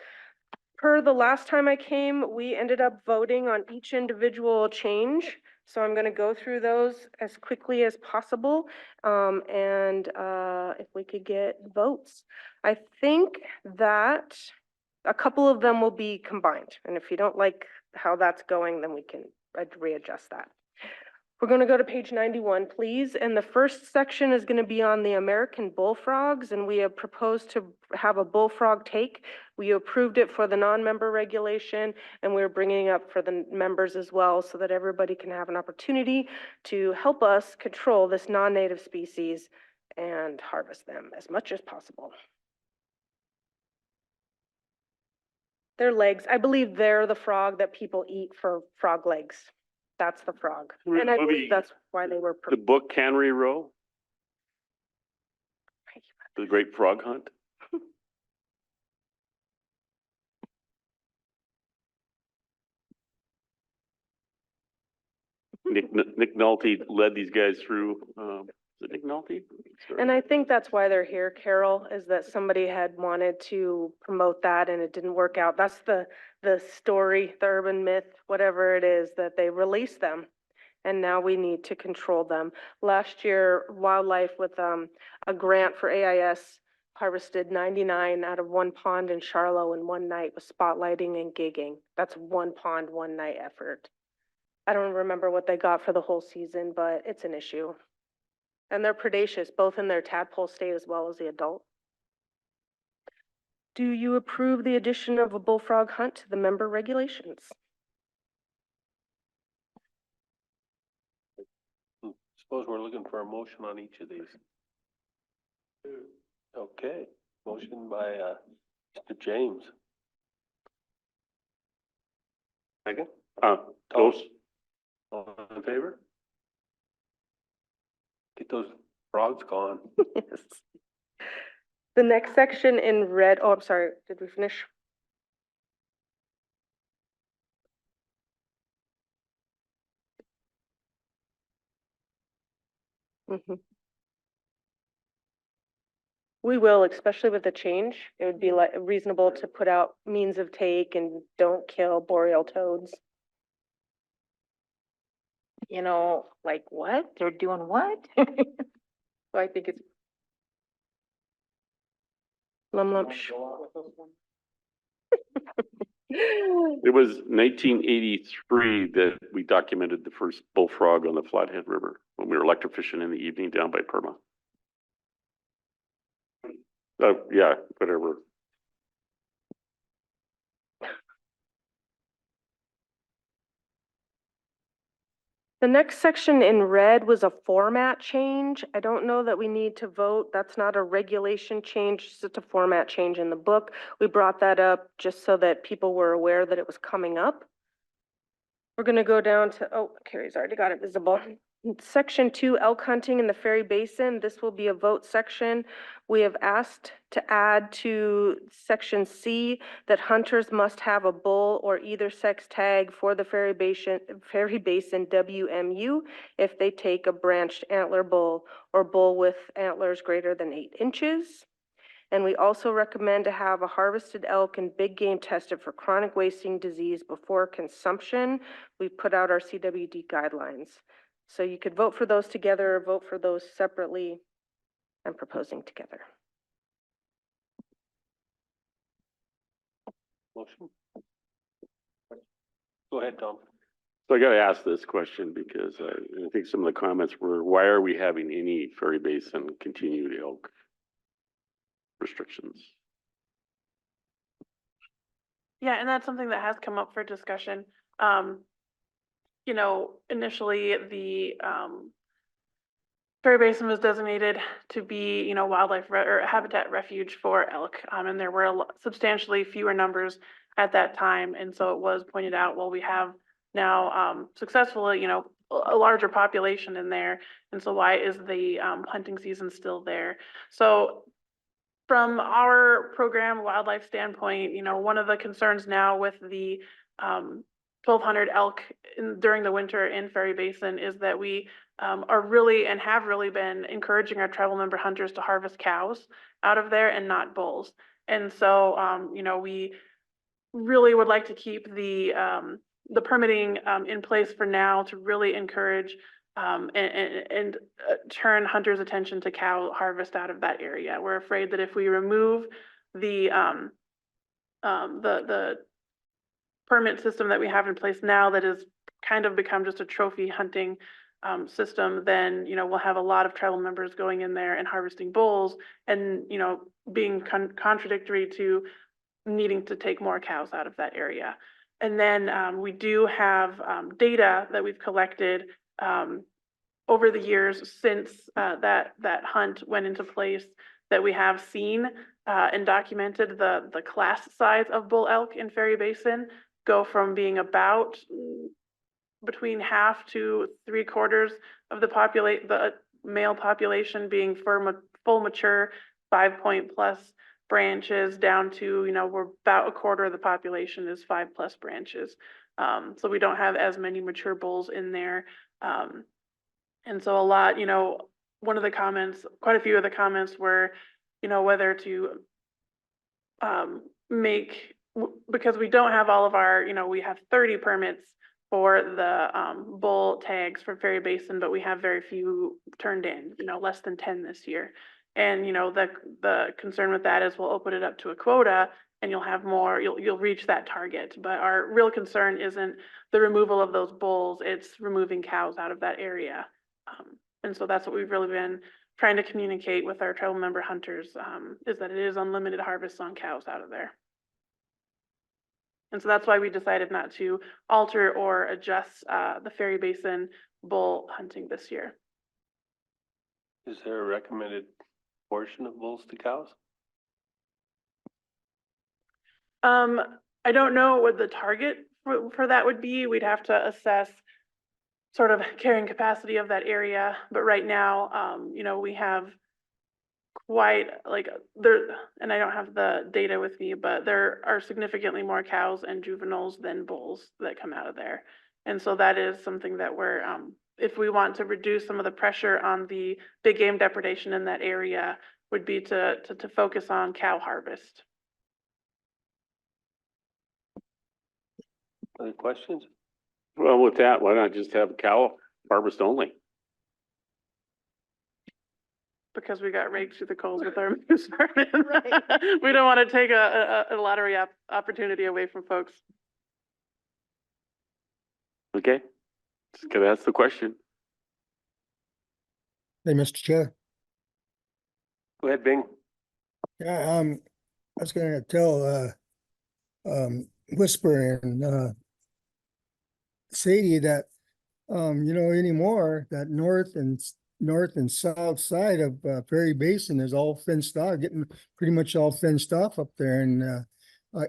Per the last time I came, we ended up voting on each individual change. So I'm gonna go through those as quickly as possible. If we could get votes. I think that a couple of them will be combined. And if you don't like how that's going, then we can readjust that. We're going to go to page 91, please. And the first section is going to be on the American bullfrogs, and we have proposed to have a bullfrog take. We approved it for the non-member regulation, and we're bringing it up for the members as well so that everybody can have an opportunity to help us control this non-native species and harvest them as much as possible. Their legs, I believe they're the frog that people eat for frog legs. That's the frog. And I believe that's why they were.
The book Cannery Row? The Great Frog Hunt? Nick Nolte led these guys through, is it Nick Nolte?
And I think that's why they're here, Carol, is that somebody had wanted to promote that and it didn't work out. That's the story, the urban myth, whatever it is, that they released them. And now we need to control them. Last year, Wildlife with a grant for AIS harvested 99 out of one pond in Charlotte in one night with spotlighting and gigging. That's one pond, one night effort. I don't remember what they got for the whole season, but it's an issue. And they're predaceous, both in their tadpole state as well as the adult. Do you approve the addition of a bullfrog hunt to the member regulations?
Suppose we're looking for a motion on each of these. Okay, motion by Mr. James. Second?
Close.
All in favor? Get those frogs gone.
Yes. The next section in red, oh, I'm sorry, did we finish? We will, especially with the change. It would be like reasonable to put out means of take and don't kill boreal toads.
You know, like what? They're doing what?
So I think it's lump.
It was 1983 that we documented the first bullfrog on the Flathead River when we were electrofishing in the evening down by Perma. Yeah, whatever.
The next section in red was a format change. I don't know that we need to vote. That's not a regulation change, it's a format change in the book. We brought that up just so that people were aware that it was coming up. We're going to go down to, oh, Carrie's already got it visible. Section 2, elk hunting in the Ferry Basin. This will be a vote section. We have asked to add to section C that hunters must have a bull or either sex tag for the Ferry Basin WMU if they take a branched antler bull or bull with antlers greater than 8 inches. And we also recommend to have a harvested elk and big game tested for chronic wasting disease before consumption. We put out our CWD guidelines. So you could vote for those together or vote for those separately. I'm proposing together.
Motion. Go ahead, Tom.
So I gotta ask this question because I think some of the comments were, why are we having any Ferry Basin continued elk restrictions?
Yeah, and that's something that has come up for discussion. You know, initially the Ferry Basin was designated to be, you know, wildlife or habitat refuge for elk. And there were substantially fewer numbers at that time. And so it was pointed out, well, we have now successfully, you know, a larger population in there. And so why is the hunting season still there? So from our program wildlife standpoint, you know, one of the concerns now with the 1,200 elk during the winter in Ferry Basin is that we are really and have really been encouraging our tribal member hunters to harvest cows out of there and not bulls. And so, you know, we really would like to keep the permitting in place for now to really encourage and turn hunters' attention to cow harvest out of that area. We're afraid that if we remove the permit system that we have in place now that has kind of become just a trophy hunting system, then, you know, we'll have a lot of tribal members going in there and harvesting bulls and, you know, being contradictory to needing to take more cows out of that area. And then we do have data that we've collected over the years since that hunt went into place, that we have seen and documented the class size of bull elk in Ferry Basin go from being about between half to 3/4 of the male population being full mature 5-point plus branches, down to, you know, we're about 1/4 of the population is 5+ branches. So we don't have as many mature bulls in there. And so a lot, you know, one of the comments, quite a few of the comments were, you know, whether to because we don't have all of our, you know, we have 30 permits for the bull tags for Ferry Basin, but we have very few turned in, you know, less than 10 this year. And, you know, the concern with that is we'll open it up to a quota and you'll have more, you'll reach that target. But our real concern isn't the removal of those bulls, it's removing cows out of that area. And so that's what we've really been trying to communicate with our tribal member hunters, is that it is unlimited harvests on cows out of there. And so that's why we decided not to alter or adjust the Ferry Basin bull hunting this year.
Is there a recommended portion of bulls to cows?
I don't know what the target for that would be. We'd have to assess sort of carrying capacity of that area. But right now, you know, we have quite like there, and I don't have the data with me, but there are significantly more cows and juveniles than bulls that come out of there. And so that is something that we're, if we want to reduce some of the pressure on the big game depredation in that area, would be to focus on cow harvest.
Other questions?
Well, with that, why not just have cow harvest only?
Because we got raked through the coals with our moose permit. We don't want to take a lottery opportunity away from folks.
Okay, just gotta ask the question.
Hey, Mr. Chair.
Go ahead, Bing.
Yeah, I was gonna tell, Whisper and, Sadie that, you know, anymore, that north and south side of Ferry Basin is all fenced off, getting pretty much all fenced off up there, and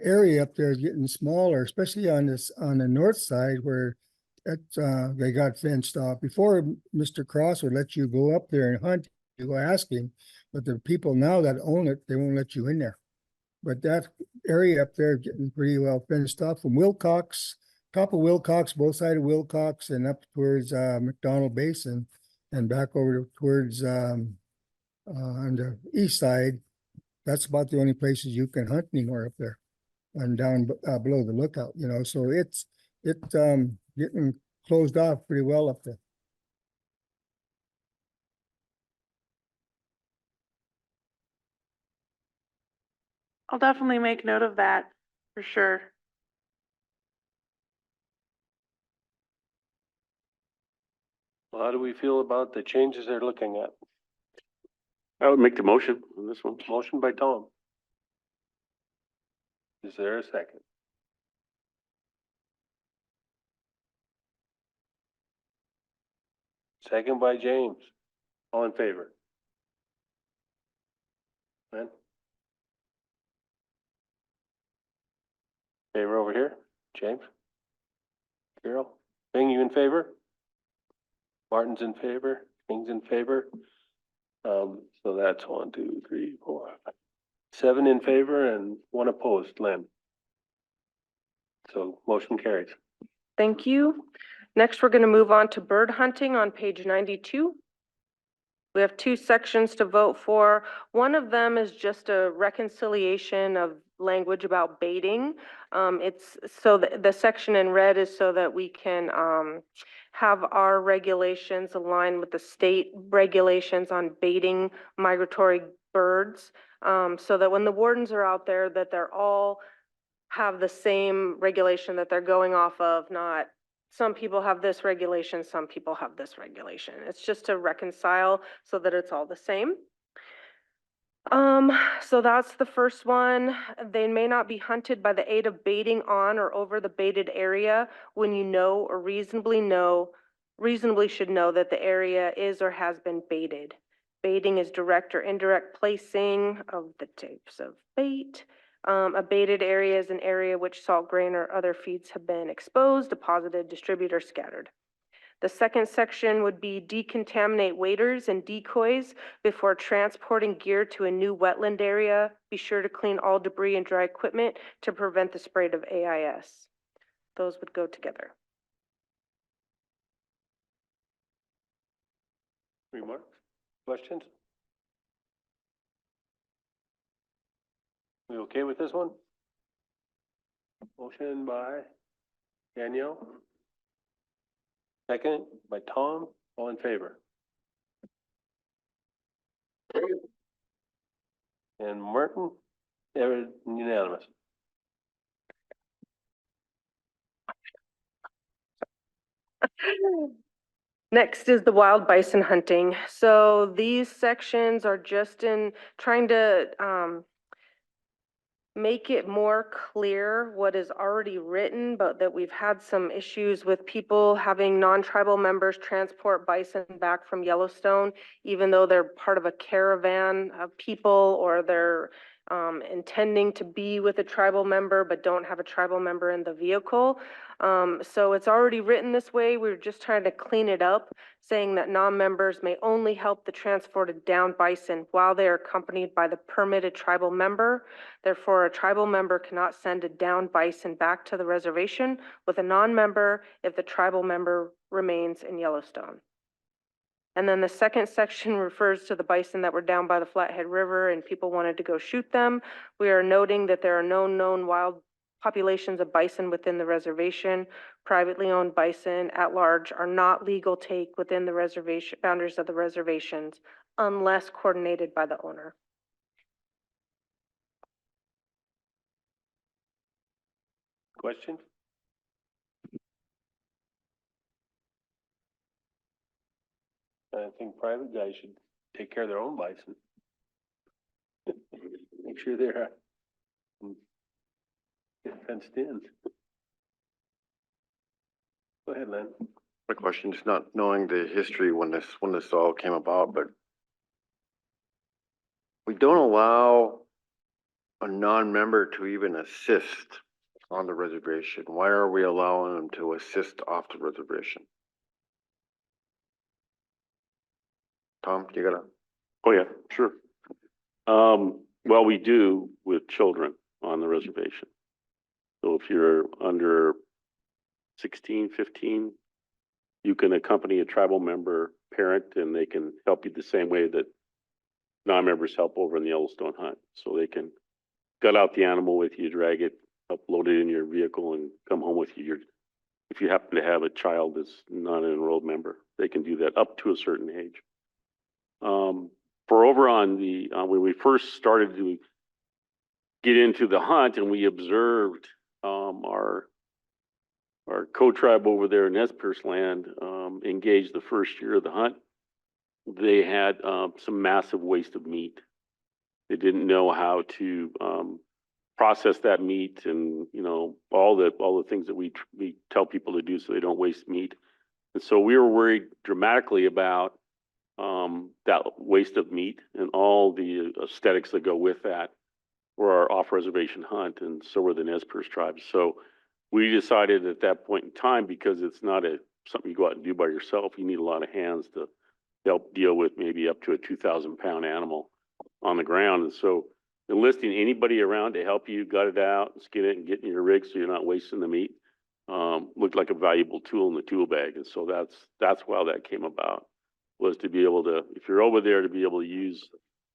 area up there is getting smaller, especially on the north side where they got fenced off. Before, Mr. Cross would let you go up there and hunt, you go asking, but the people now that own it, they won't let you in there. But that area up there is getting pretty well fenced off from Wilcox, top of Wilcox, both sides of Wilcox, and up towards McDonald Basin, and back over towards on the east side. That's about the only places you can hunt anymore up there, and down below the lookout, you know. So it's getting closed off pretty well up there.
I'll definitely make note of that for sure.
Well, how do we feel about the changes they're looking at?
I would make the motion on this one.
Motion by Tom. Is there a second? Second by James. All in favor? Ben? Favor over here? James? Carol? Bing, you in favor? Martin's in favor? Bing's in favor? So that's 1, 2, 3, 4, 5. 7 in favor and 1 opposed, Lynn. So motion carries.
Thank you. Next, we're going to move on to bird hunting on page 92. We have two sections to vote for. One of them is just a reconciliation of language about baiting. It's so the section in red is so that we can have our regulations align with the state regulations on baiting migratory birds, so that when the wardens are out there, that they're all have the same regulation that they're going off of, not some people have this regulation, some people have this regulation. It's just to reconcile so that it's all the same. So that's the first one. They may not be hunted by the aid of baiting on or over the baited area when you know or reasonably should know that the area is or has been baited. Baiting is direct or indirect placing of the types of bait. A baited area is an area which salt grain or other feeds have been exposed, deposited, distributed, or scattered. The second section would be decontaminate waders and decoys before transporting gear to a new wetland area. Be sure to clean all debris and dry equipment to prevent the spread of AIS. Those would go together.
Remarks, questions? We okay with this one? Motion by Danielle. Second by Tom, all in favor? And Martin, unanimous.
Next is the wild bison hunting. So these sections are just in trying to make it more clear what is already written, but that we've had some issues with people having non-tribal members transport bison back from Yellowstone, even though they're part of a caravan of people or they're intending to be with a tribal member but don't have a tribal member in the vehicle. So it's already written this way. We're just trying to clean it up, saying that non-members may only help the transported down bison while they are accompanied by the permitted tribal member. Therefore, a tribal member cannot send a down bison back to the reservation with a non-member if the tribal member remains in Yellowstone. And then the second section refers to the bison that were down by the Flathead River and people wanted to go shoot them. We are noting that there are no known wild populations of bison within the reservation. Privately owned bison at large are not legal take within the reservation boundaries of the reservations unless coordinated by the owner.
Question? I think private guys should take care of their own bison. Make sure they're fenced in. Go ahead, Len.
My question is not knowing the history when this all came about, but we don't allow a non-member to even assist on the reservation. Why are we allowing them to assist off the reservation? Tom, you gotta.
Oh, yeah, sure. Well, we do with children on the reservation. So if you're under 16, 15, you can accompany a tribal member parent and they can help you the same way that non-members help over in the Yellowstone hunt. So they can gut out the animal with you, drag it, upload it in your vehicle and come home with you. If you happen to have a child that's not an enrolled member, they can do that up to a certain age. For over on the, when we first started to get into the hunt and we observed our co-tribe over there in Nez Perce land engaged the first year of the hunt, they had some massive waste of meat. They didn't know how to process that meat and, you know, all the things that we tell people to do so they don't waste meat. And so we were worried dramatically about that waste of meat and all the aesthetics that go with that for our off-reservation hunt, and so were the Nez Perce tribes. So we decided at that point in time, because it's not something you go out and do by yourself, you need a lot of hands to help deal with maybe up to a 2,000-pound animal on the ground. And so enlisting anybody around to help you gut it out and skin it and get in your rig so you're not wasting the meat looked like a valuable tool in the tool bag. And so that's why that came about, was to be able to, if you're over there, to be able to use,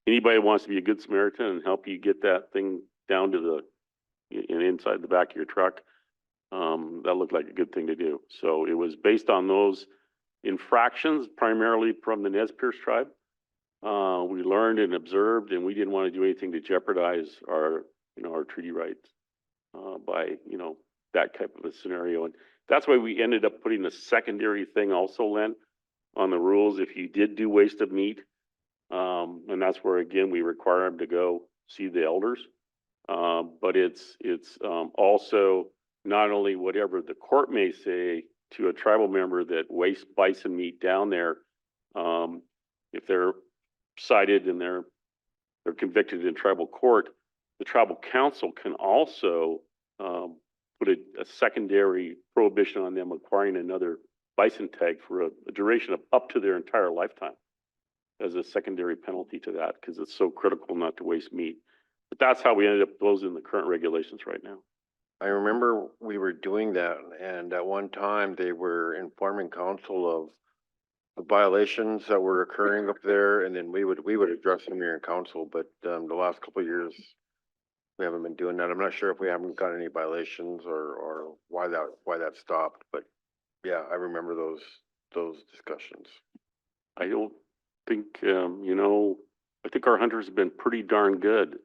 anybody who wants to be a good Samaritan and help you get that thing down to inside the back of your truck. That looked like a good thing to do. So it was based on those infractions, primarily from the Nez Perce tribe. We learned and observed, and we didn't want to do anything to jeopardize our treaty rights, by, that type of a scenario. And that's why we ended up putting a secondary thing also, Len, on the rules if you did do waste of meat. And that's where, again, we require them to go see the elders. But it's also not only whatever the court may say to a tribal member that wastes bison meat down there, if they're cited and they're convicted in tribal court, the tribal council can also put a secondary prohibition on them acquiring another bison tag for a duration of up to their entire lifetime as a secondary penalty to that, because it's so critical not to waste meat. But that's how we ended up closing the current regulations right now.
I remember we were doing that, and at one time they were informing council of the violations that were occurring up there, and then we would address them here in council, but the last couple of years we haven't been doing that. I'm not sure if we haven't got any violations or why that stopped, but yeah, I remember those discussions.
I don't think, I think our hunters have been pretty darn good.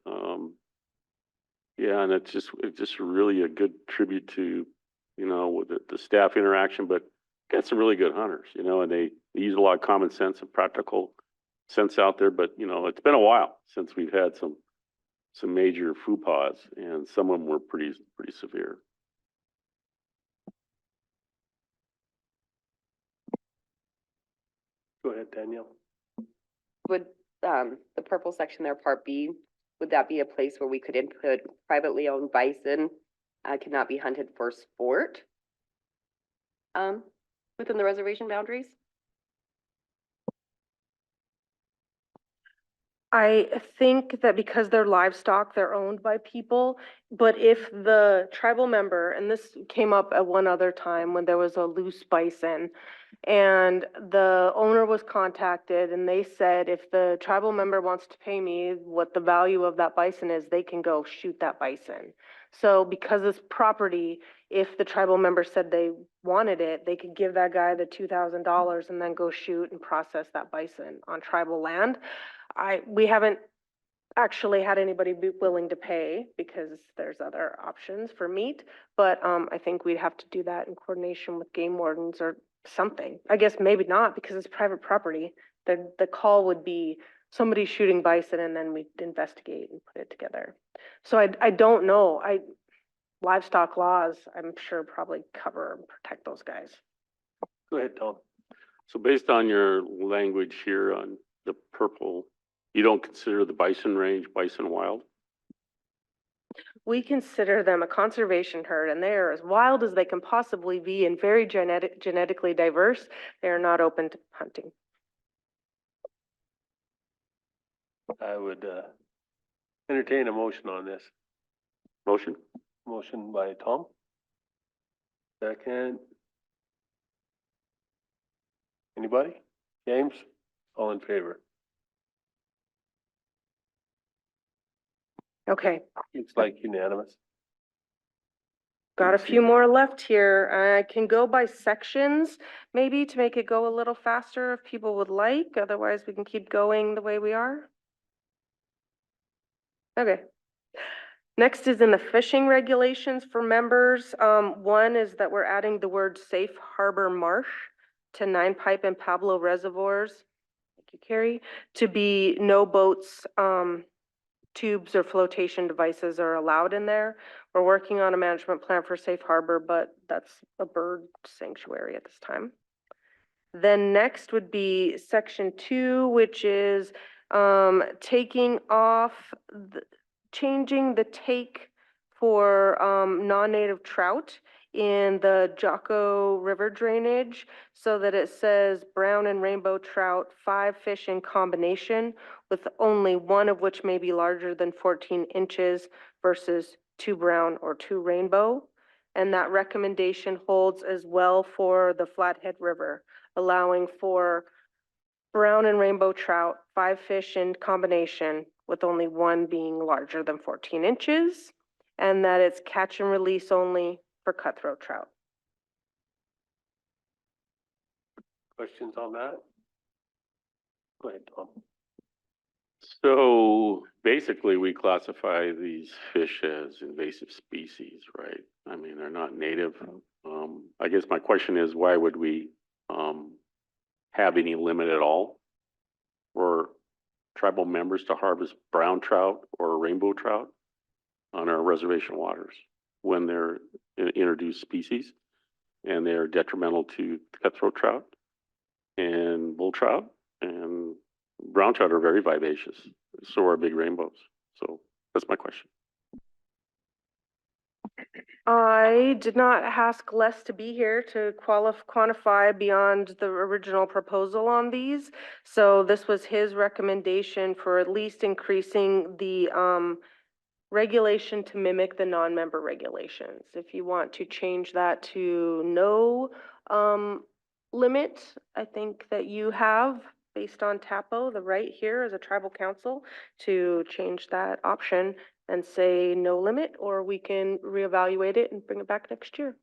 Yeah, and it's just really a good tribute to, with the staff interaction, but got some really good hunters, and they use a lot of common sense and practical sense out there. But, it's been a while since we've had some major faux pas, and some of them were pretty severe.
Go ahead, Danielle.
Would, the purple section there, part B, would that be a place where we could input privately owned bison, cannot be hunted for sport? Within the reservation boundaries?
I think that because they're livestock, they're owned by people, but if the tribal member, and this came up at one other time when there was a loose bison, and the owner was contacted and they said, if the tribal member wants to pay me what the value of that bison is, they can go shoot that bison. So because it's property, if the tribal member said they wanted it, they could give that guy the $2,000 and then go shoot and process that bison on tribal land. We haven't actually had anybody be willing to pay because there's other options for meat, but I think we'd have to do that in coordination with game wardens or something. I guess maybe not because it's private property. The call would be somebody shooting bison and then we'd investigate and put it together. So I don't know. Livestock laws, I'm sure, probably cover and protect those guys.
Go ahead, Tom.
So based on your language here on the purple, you don't consider the bison range bison wild?
We consider them a conservation herd, and they are as wild as they can possibly be and very genetically diverse. They are not open to hunting.
I would entertain a motion on this.
Motion.
Motion by Tom. Second. Anybody? James? All in favor?
Okay,
Looks like unanimous.
got a few more left here. I can go by sections, maybe to make it go a little faster if people would like. Otherwise, we can keep going the way we are. Okay. Next is in the fishing regulations for members. One is that we're adding the word safe harbor marsh to Nine Pipe and Pablo reservoirs. Thank you, Carrie. To be no boats, tubes or flotation devices are allowed in there. We're working on a management plan for safe harbor, but that's a bird sanctuary at this time. Then next would be section 2, which is taking off, changing the take for non-native trout in the Jocko River drainage so that it says brown and rainbow trout, 5 fish in combination, with only one of which may be larger than 14 inches versus 2 brown or 2 rainbow. And that recommendation holds as well for the Flathead River, allowing for brown and rainbow trout, 5 fish in combination, with only one being larger than 14 inches, and that it's catch and release only for cutthroat trout.
Questions on that? Go ahead, Tom.
So basically, we classify these fish as invasive species, right? I mean, they're not native. I guess my question is, why would we have any limit at all for tribal members to harvest brown trout or rainbow trout on our reservation waters when they're introduced species and they're detrimental to cutthroat trout and bull trout, and brown trout are very vivacious. So are big rainbows. So that's my question.
I did not ask Les to be here to quantify beyond the original proposal on these. So this was his recommendation for at least increasing the regulation to mimic the non-member regulations. If you want to change that to no limit, I think that you have, based on TAPO, the right here as a tribal council to change that option and say no limit, or we can reevaluate it and bring it back next year.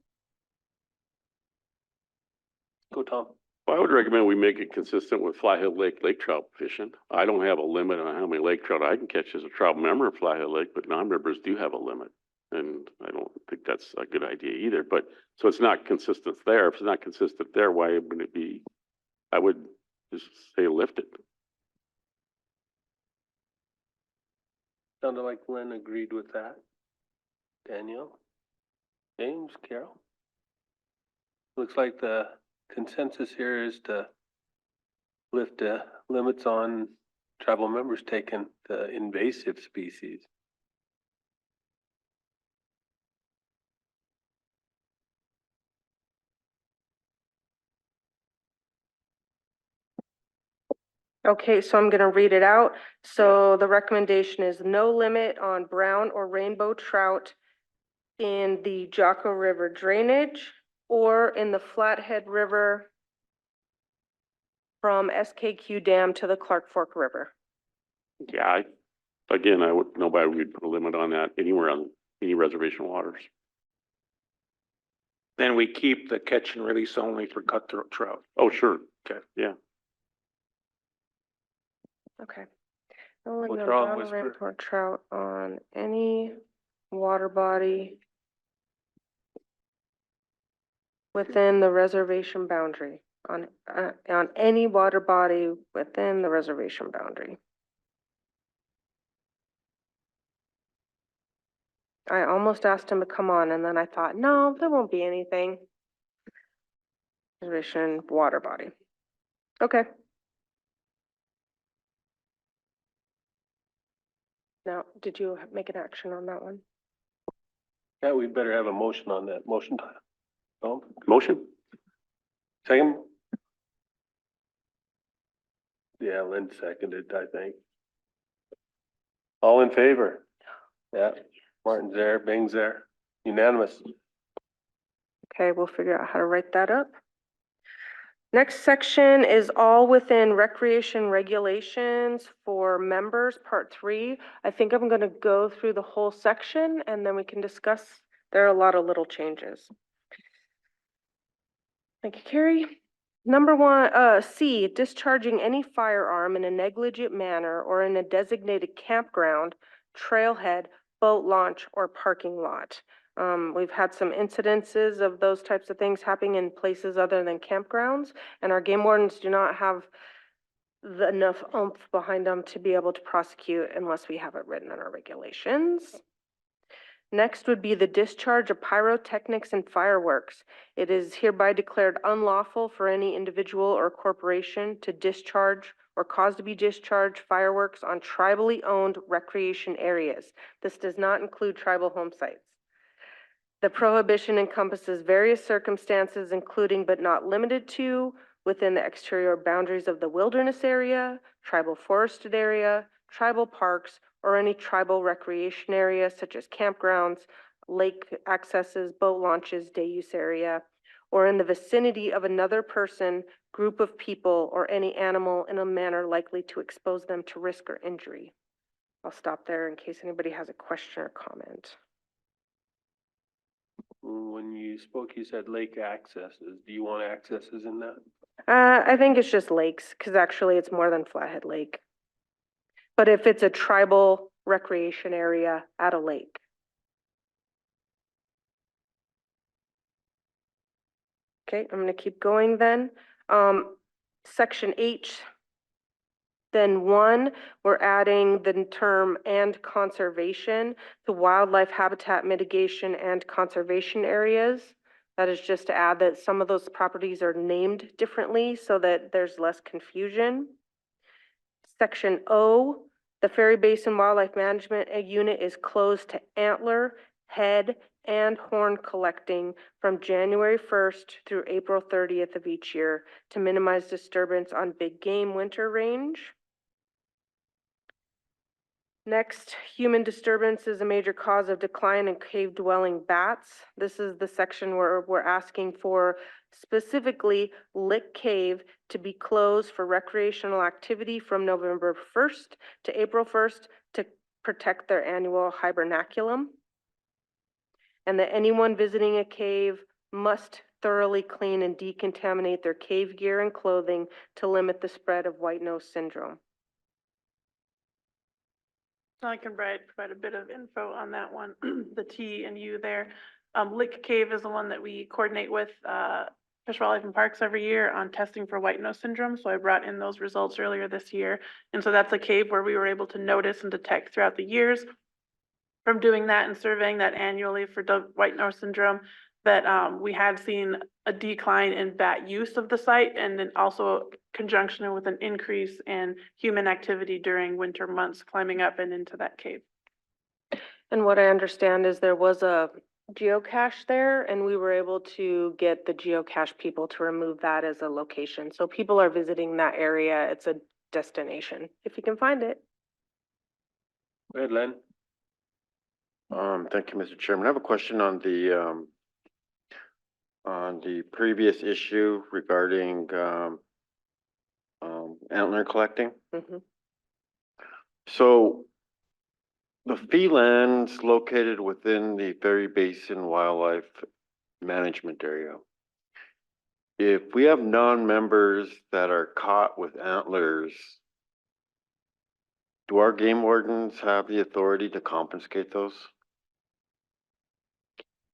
Go, Tom.
Well, I would recommend we make it consistent with Flathead Lake lake trout fishing. I don't have a limit on how many lake trout I can catch as a tribal member of Flathead Lake, but non-members do have a limit. And I don't think that's a good idea either. But so it's not consistent there. If it's not consistent there, why would it be? I would just say lift it.
Sounded like Lynn agreed with that. Danielle? James? Carol? Looks like the consensus here is to lift the limits on tribal members taking the invasive species.
Okay, so I'm gonna read it out. So the recommendation is no limit on brown or rainbow trout in the Jocko River drainage or in the Flathead River from SKQ Dam to the Clark Fork River.
Yeah, nobody would put a limit on that anywhere on any reservation waters.
Then we keep the catch and release only for cutthroat trout.
Oh, sure.
Okay.
Yeah.
Okay. No limit on
Withdraw,
brown or
whisper.
rainbow trout on any water body within the reservation boundary, on any water body within the reservation boundary. I almost asked him to come on, and then I thought, no, there won't be anything. Reservation water body. Okay. Now, did you make an action on that one?
Yeah, we better have a motion on that. Motion time. Tom?
Motion?
Second? Yeah, Lynn seconded, I think. All in favor? Yeah, Martin's there, Bing's there, unanimous.
Okay, we'll figure out how to write that up. Next section is all within recreation regulations for members, part 3. I think I'm gonna go through the whole section and then we can discuss. There are a lot of little changes. Thank you, Carrie. Number 1, C, discharging any firearm in a negligent manner or in a designated campground, trailhead, boat launch, or parking lot. We've had some incidences of those types of things happening in places other than campgrounds, and our game wardens do not have enough oomph behind them to be able to prosecute unless we have it written in our regulations. Next would be the discharge of pyrotechnics and fireworks. It is hereby declared unlawful for any individual or corporation to discharge or cause to be discharged fireworks on tribally owned recreation areas. This does not include tribal home sites. The prohibition encompasses various circumstances, including but not limited to within the exterior boundaries of the wilderness area, tribal forested area, tribal parks, or any tribal recreation area such as campgrounds, lake accesses, boat launches, day use area, or in the vicinity of another person, group of people, or any animal in a manner likely to expose them to risk or injury. I'll stop there in case anybody has a question or comment.
When you spoke, you said lake accesses. Do you want accesses in that?
I think it's just lakes, because actually it's more than Flathead Lake. But if it's a tribal recreation area at a lake. Okay, I'm gonna keep going then. Section H, then 1, we're adding the term "and conservation" to wildlife habitat mitigation and conservation areas. That is just to add that some of those properties are named differently so that there's less confusion. Section O, the Ferry Basin Wildlife Management Unit is closed to antler, head, and horn collecting from January 1st through April 30th of each year to minimize disturbance on big game winter range. Next, human disturbance is a major cause of decline in cave-dwelling bats. This is the section where we're asking for specifically Lick Cave to be closed for recreational activity from November 1st to April 1st to protect their annual hibernaculum. And that anyone visiting a cave must thoroughly clean and decontaminate their cave gear and clothing to limit the spread of white nose syndrome.
I can provide a bit of info on that one, the T and U there. Lick Cave is the one that we coordinate with Fish, Wildlife and Parks every year on testing for white nose syndrome. So I brought in those results earlier this year. And so that's a cave where we were able to notice and detect throughout the years from doing that and surveying that annually for white nose syndrome, that we had seen a decline in bat use of the site, and then also conjunction with an increase in human activity during winter months, climbing up and into that cave.
And what I understand is there was a geocache there, and we were able to get the geocache people to remove that as a location. So people are visiting that area. It's a destination, if you can find it.
Go ahead, Len.
Thank you, Mr. Chairman. I have a question on the previous issue regarding, antler collecting.
Mhm.
So the fee lands located within the Ferry Basin Wildlife Management Area. If we have non-members that are caught with antlers, do our game wardens have the authority to confiscate those?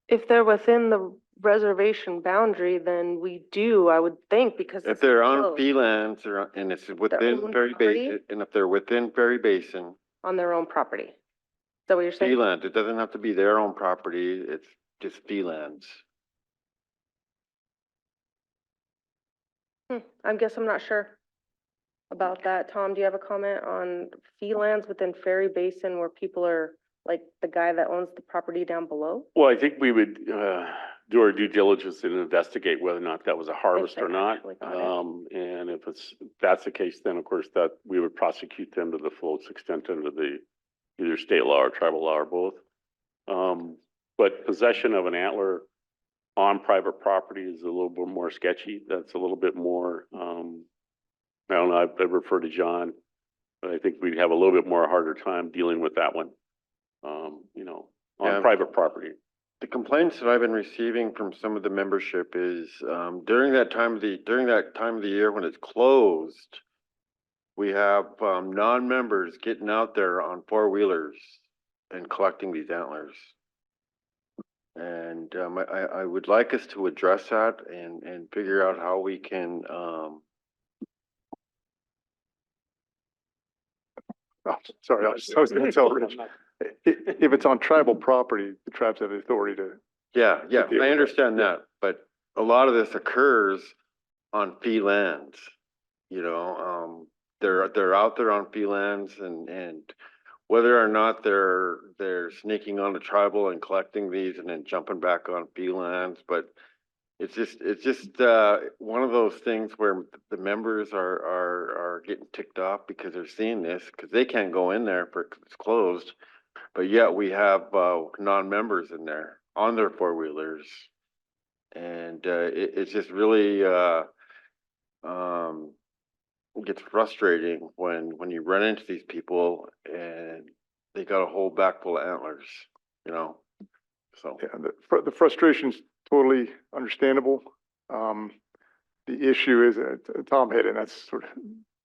If they're within the reservation boundary, then we do, I would think, because
If
it's
they're on
closed
fee lands or, and it's within
own
Ferry
property?
Basin, and if they're within Ferry Basin,
on their own property. Is that what you're
fee
saying?
lands, it doesn't have to be their own property, it's just fee lands.
I guess I'm not sure about that. Tom, do you have a comment on fee lands within Ferry Basin where people are, like the guy that owns the property down below?
Well, I think we would, do our due diligence and investigate whether or not that was a harvest
they
or not.
actually got it.
And if that's the case, then of course that we would prosecute them to the fullest extent under the either state law or tribal law or both. But possession of an antler on private property is a little bit more sketchy. That's a little bit more, I don't know, I've referred to John, but I think we'd have a little bit more harder time dealing with that one. On
Yeah.
private property.
The complaints that I've been receiving from some of the membership is, during that time of the year when it's closed, we have, non-members getting out there on four-wheelers and collecting these antlers. And, I would like us to address that and figure out how we can,
Sorry, I was gonna tell Rich, if it's on tribal property, the tribes have the authority to.
yeah,
deal with
I
that.
understand that, but a lot of this occurs on fee lands. They're out there on fee lands and whether or not they're sneaking on the tribal and collecting these and then jumping back on fee lands, but it's just one of those things where the members are getting ticked off because they're seeing this, because they can't go in there for, it's closed. But yet we have, non-members in there on their four-wheelers. And, it's just really, it gets frustrating when you run into these people and they got a whole back full of antlers, you know? So.
Yeah, the frustration's totally understandable. The issue is, Tom hit it, and that's sort of,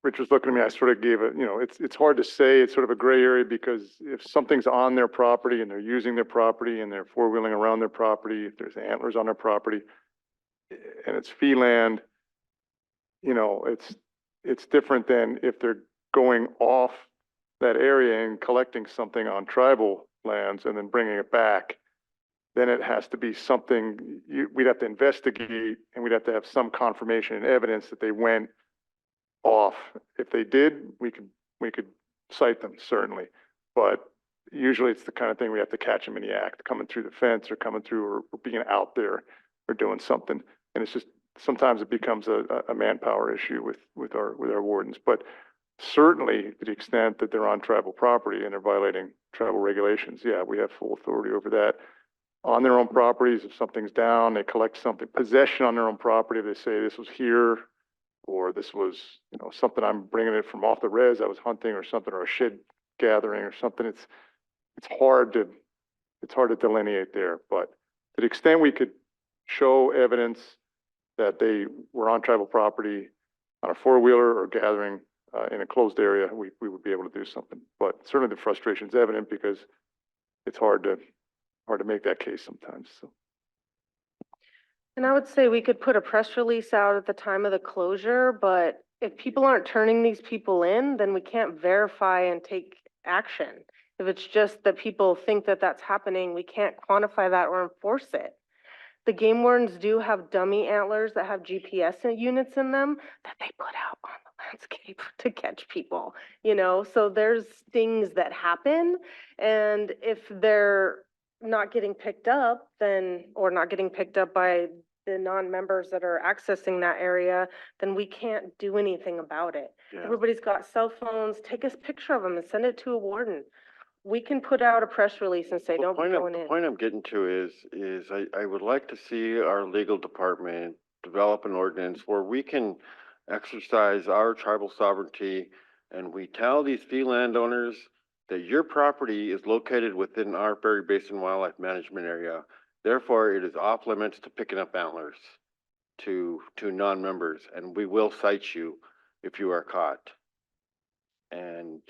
Rich was looking at me, I sort of gave it, you know, it's hard to say, it's sort of a gray area, because if something's on their property and they're using their property and they're four-wheeling around their property, if there's antlers on their property, and it's fee land, you know, it's different than if they're going off that area and collecting something on tribal lands and then bringing it back. Then it has to be something, we'd have to investigate, and we'd have to have some confirmation and evidence that they went off. If they did, we could cite them, certainly. But usually it's the kind of thing we have to catch them in the act, coming through the fence or coming through or being out there or doing something. And it's just, sometimes it becomes a manpower issue with our wardens. But certainly to the extent that they're on tribal property and they're violating tribal regulations, yeah, we have full authority over that. On their own properties, if something's down, they collect something, possession on their own property, they say this was here, or this was, you know, something, I'm bringing it from off the res, I was hunting or something, or a shed gathering or something. It's hard to delineate there, but to the extent we could show evidence that they were on tribal property on a four-wheeler or gathering in a closed area, we would be able to do something. But certainly the frustration is evident, because it's hard to make that case sometimes, so.
And I would say we could put a press release out at the time of the closure, but if people aren't turning these people in, then we can't verify and take action. If it's just that people think that that's happening, we can't quantify that or enforce it. The game wardens do have dummy antlers that have GPS units in them that they put out on the landscape to catch people, you know? So there's things that happen, and if they're not getting picked up, then, or not getting picked up by the non-members that are accessing that area, then we can't do anything about it.
Yeah.
Everybody's got cell phones, take a picture of them and send it to a warden. We can put out a press release and say, don't be going in.
The point I'm getting to is I would like to see our legal department develop an ordinance where we can exercise our tribal sovereignty, and we tell these fee landowners that your property is located within our Berry Basin Wildlife Management Area. Therefore, it is off limits to picking up antlers to non-members, and we will cite you if you are caught. And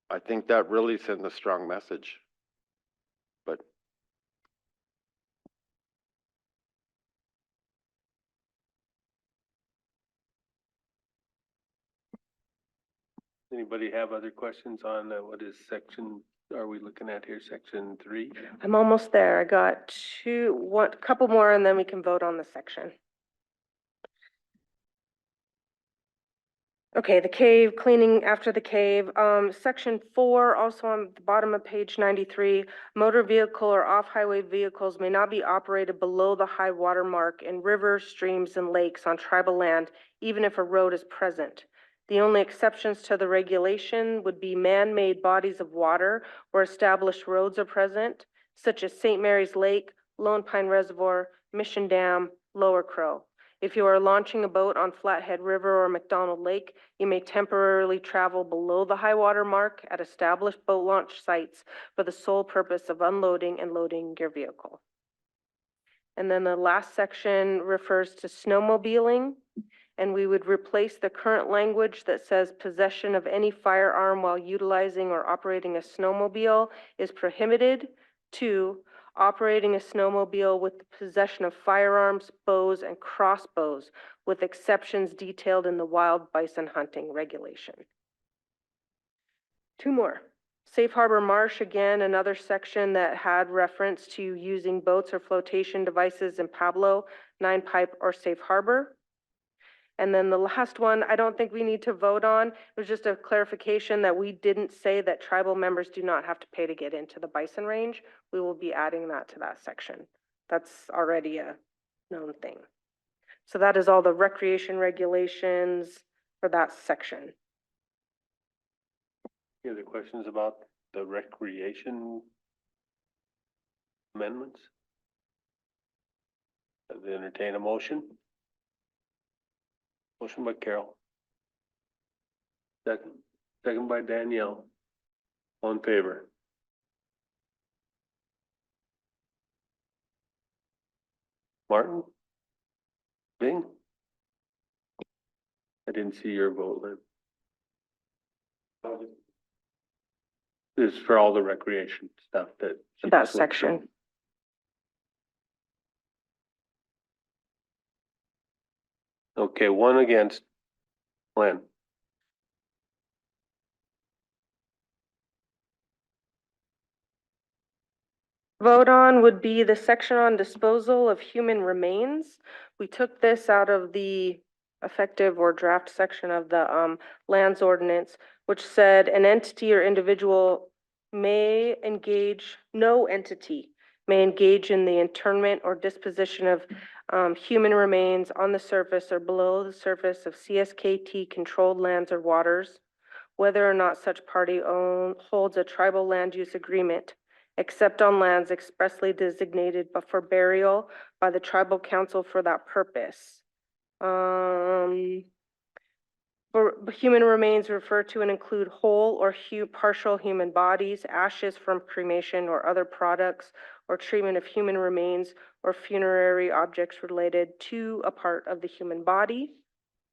I think that really sends a strong message. But
Anybody have other questions on what is section, are we looking at here, section 3?
I'm almost there. I got couple more, and then we can vote on the section. Okay, the cave, cleaning after the cave. Section 4, also on the bottom of page 93, motor vehicle or off-highway vehicles may not be operated below the high water mark in rivers, streams, and lakes on tribal land, even if a road is present. The only exceptions to the regulation would be man-made bodies of water where established roads are present, such as St. Mary's Lake, Lone Pine Reservoir, Mission Dam, Lower Crow. If you are launching a boat on Flathead River or McDonald Lake, you may temporarily travel below the high water mark at established boat launch sites for the sole purpose of unloading and loading your vehicle. And then the last section refers to snowmobiling, and we would replace the current language that says possession of any firearm while utilizing or operating a snowmobile is prohibited to operating a snowmobile with the possession of firearms, bows, and crossbows, with exceptions detailed in the wild bison hunting regulation. 2 more. Safe Harbor Marsh, again, another section that had reference to using boats or flotation devices in Pablo, 9 Pipe, or Safe Harbor. And then the last one, I don't think we need to vote on. It was just a clarification that we didn't say that tribal members do not have to pay to get into the bison range. We will be adding that to that section. That's already a known thing. So that is all the recreation regulations for that section.
Any other questions about the recreation amendments? I'd entertain a motion. Motion by Carol. Second by Danielle. All in favor? Martin? Bing? I didn't see your vote, Lynn. This is for all the recreation stuff that. she
That
just went through.
section.
Okay, one against. Lynn.
Vote on would be the section on disposal of human remains. We took this out of the effective or draft section of the lands ordinance, which said an entity or individual may engage, no entity may engage in the internment or disposition of human remains on the surface or below the surface of CSKT controlled lands or waters, whether or not such party holds a tribal land use agreement, except on lands expressly designated but for burial by the tribal council for that purpose. For human remains refer to and include whole or partial human bodies, ashes from cremation or other products, or treatment of human remains or funerary objects related to a part of the human body.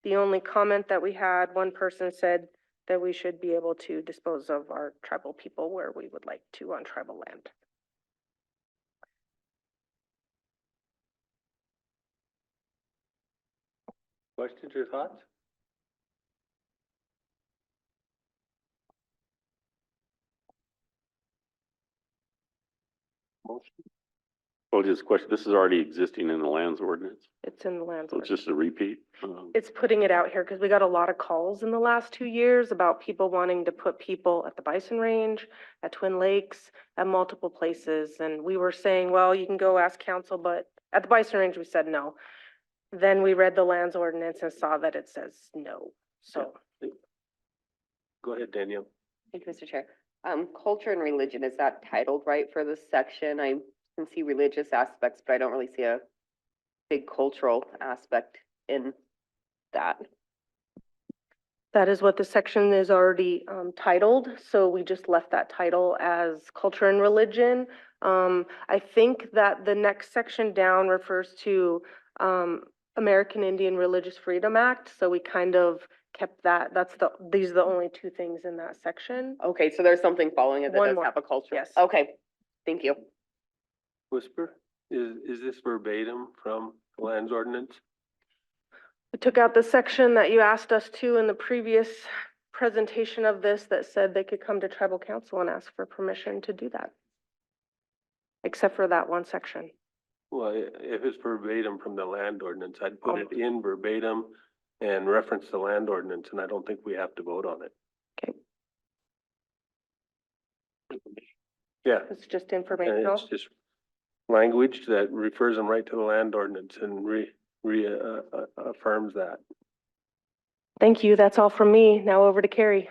The only comment that we had, one person said that we should be able to dispose of our tribal people where we would like to on tribal land.
Questions or thoughts? Motion.
Well, just a question, this is already existing in the lands ordinance,
It's in the land.
so it's just a repeat.
It's putting it out here because we got a lot of calls in the last 2 years about people wanting to put people at the Bison Range, at Twin Lakes, at multiple places. And we were saying, well, you can go ask council, but at the Bison Range, we said no. Then we read the lands ordinance and saw that it says no. So
Go ahead, Danielle.
Thank you, Mr. Chair. Culture and religion, is that titled right for this section? I can see religious aspects, but I don't really see a big cultural aspect in that.
that is what the section is already titled. So we just left that title as culture and religion. I think that the next section down refers to American Indian Religious Freedom Act. So we kind of kept that. These are the only two things in that section.
Okay, so there's something following it that
One
does
more.
have a culture.
Yes.
Okay, thank you.
Whisper, is this verbatim from the lands ordinance?
We took out the section that you asked us to in the previous presentation of this that said they could come to tribal council and ask for permission to do that. Except for that one section.
Well, if it's verbatim from the land ordinance, I'd put it in verbatim and reference the land ordinance, and I don't think we have to vote on it.
Okay.
Yeah,
It's just
and
informational.
it's just language that refers them right to the land ordinance and affirms that.
Thank you. That's all from me. Now over to Carrie.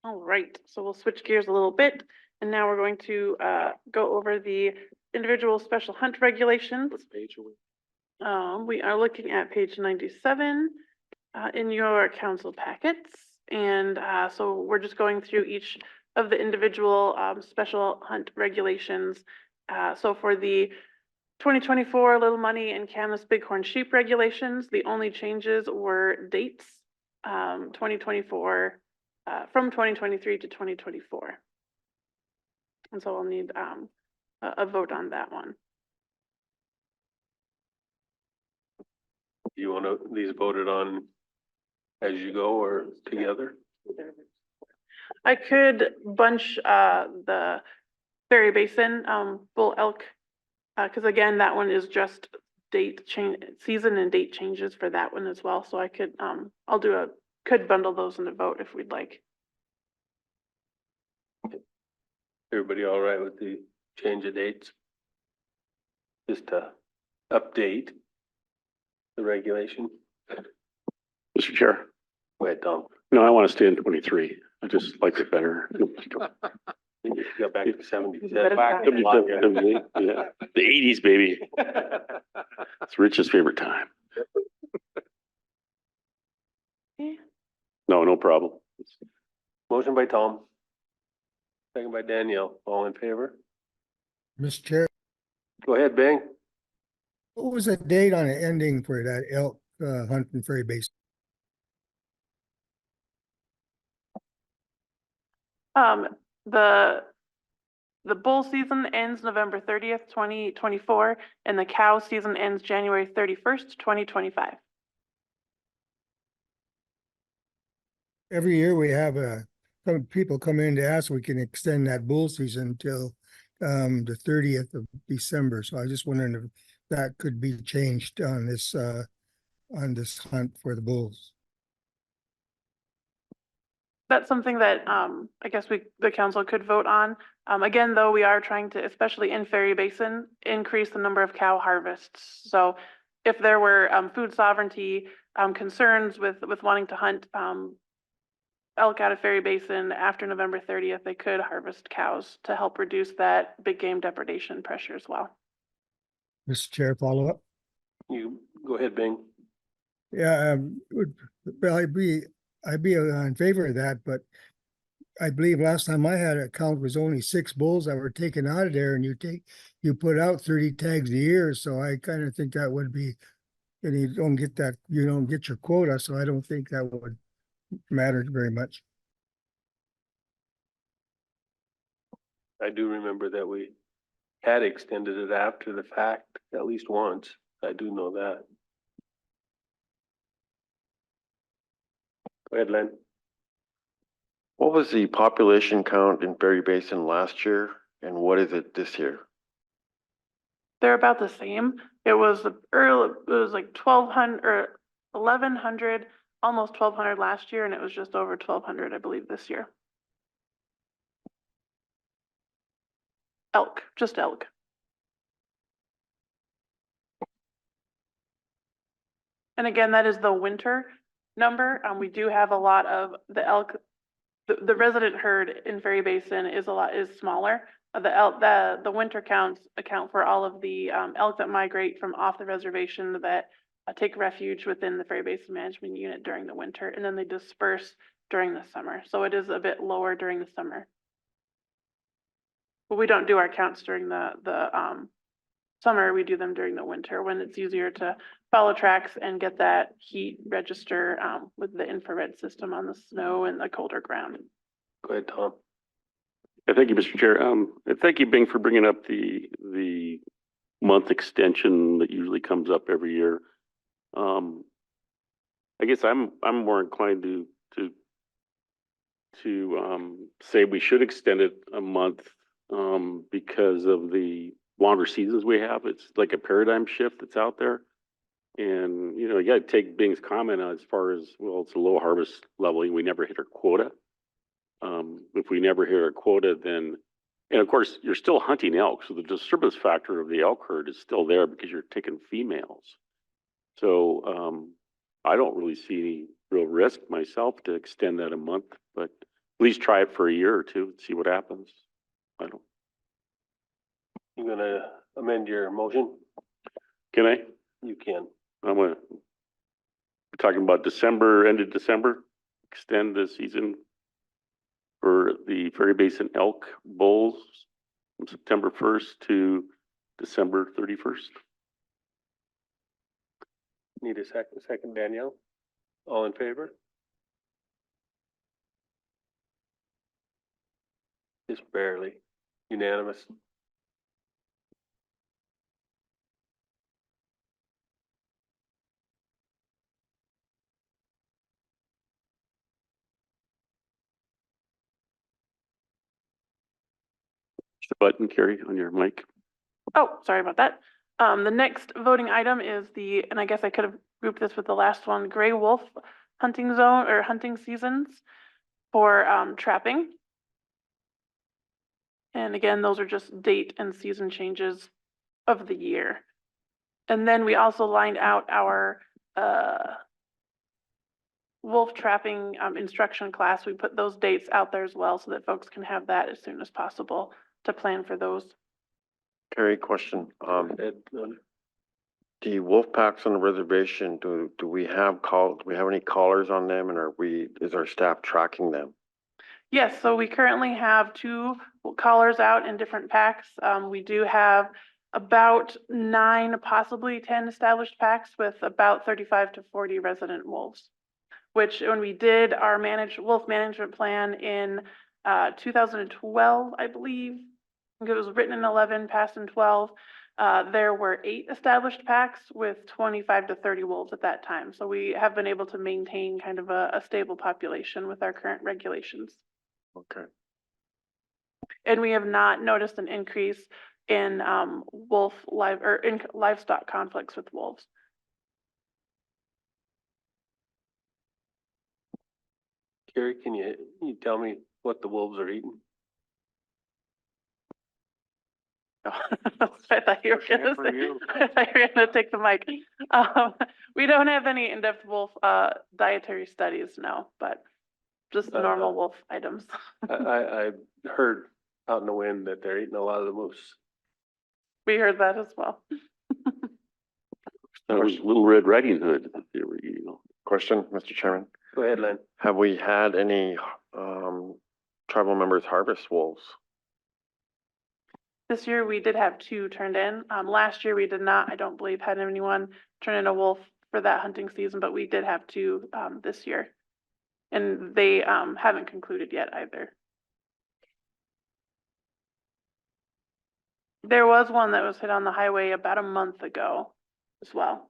All right, so we'll switch gears a little bit, and now we're going to go over the individual special hunt regulations.
What page are we?
We are looking at page 97 in your council packets. And so we're just going through each of the individual special hunt regulations. So for the 2024 Little Money and Camas Bighorn Sheep regulations, the only changes were dates, 2024, from 2023 to 2024. And so I'll need a vote on that one.
You want these voted on as you go or together?
I could bunch the Berry Basin Bull Elk, because again, that one is just date change, season and date changes for that one as well. So I could could bundle those in a vote if we'd like.
Everybody all right with the change of dates? just to update the regulation.
Mr. Chair,
Go ahead, Tom.
no, I want to stay in 23. I just like it better.
You got back to 77.
Yeah. The 80s, baby. It's Rich's favorite time. No, no problem.
Motion by Tom. Second by Danielle. All in favor?
Mr. Chair,
Go ahead, Bing.
what was the date on the ending for that elk hunt in Ferry Basin?
The bull season ends November 30th, 2024, and the cow season ends January 31st, 2025.
Every year we have some people come in to ask, we can extend that bull season till the 30th of December. So I was just wondering if that could be changed on this hunt for the bulls.
That's something that I guess the council could vote on. Again, though, we are trying to, especially in Ferry Basin, increase the number of cow harvests. So if there were food sovereignty concerns with wanting to hunt elk out of Ferry Basin after November 30th, they could harvest cows to help reduce that big game depredation pressure as well.
Mr. Chair, follow up?
You go ahead, Bing.
Yeah, well, I'd be in favor of that, but I believe last time I had a count was only 6 bulls that were taken out of there, and you put out 30 tags a year. So I kind of think that would be, and you don't get your quota. So I don't think that would matter very much.
I do remember that we had extended it after the fact at least once. I do know that. Go ahead, Len.
What was the population count in Berry Basin last year and what is it this year?
They're about the same. It was like 1,200 or 1,100, almost 1,200 last year, and it was just over 1,200, I believe, this year. Elk, just elk. And again, that is the winter number. We do have a lot of the elk. The resident herd in Ferry Basin is smaller. The winter counts account for all of the elk that migrate from off the reservation that take refuge within the Ferry Basin Management Unit during the winter, and then they disperse during the summer. So it is a bit lower during the summer. But we don't do our counts during the summer. We do them during the winter when it's easier to follow tracks and get that heat register with the infrared system on the snow and the colder ground.
Go ahead, Tom.
Thank you, Mr. Chair. And thank you, Bing, for bringing up the month extension that usually comes up every year. I guess I'm more inclined to say we should extend it a month because of the longer seasons we have. It's like a paradigm shift that's out there. And, you gotta take Bing's comment as far as, well, it's a low harvest level. We never hit our quota. If we never hit our quota, then, and of course, you're still hunting elk. So the disturbance factor of the elk herd is still there because you're taking females. So I don't really see any real risk myself to extend that a month, but at least try it for a year or two and see what happens.
You gonna amend your motion?
Can I?
You can.
We're talking about December, end of December, extend the season for the Ferry Basin elk bulls from September 1st to December 31st.
Need a second, Danielle? All in favor? Just barely unanimous.
The button, Carrie, on your mic.
Oh, sorry about that. The next voting item is and I guess I could have grouped this with the last one, gray wolf hunting zone or hunting seasons for trapping. And again, those are just date and season changes of the year. And then we also lined out our wolf trapping instruction class. We put those dates out there as well so that folks can have that as soon as possible to plan for those.
Carrie, question,
Ed,
the wolf packs on the reservation, do we have any collars on them, and is our staff tracking them?
Yes, so we currently have 2 collars out in different packs. We do have about 9, possibly 10 established packs with about 35 to 40 resident wolves. Which when we did our wolf management plan in 2012, I believe, I think it was written in 11, passed in 12. There were 8 established packs with 25 to 30 wolves at that time. So we have been able to maintain kind of a stable population with our current regulations.
Okay.
And we have not noticed an increase in in livestock conflicts with wolves.
Carrie, can you tell me what the wolves are eating?
I thought you were gonna
for
say,
you.
I thought you were gonna take the mic. We don't have any in-depth wolf dietary studies, no, but just normal wolf items.
I heard out in the wind that they're eating a lot of the moose.
We heard that as well.
That was Little Red Riding Hood that they were eating.
Question, Mr. Chairman.
Go ahead, Len.
Have we had any, tribal members harvest wolves?
This year we did have 2 turned in. Last year we did not, I don't believe, had anyone turn in a wolf for that hunting season, but we did have 2 this year. And they haven't concluded yet either. There was one that was hit on the highway about a month ago as well.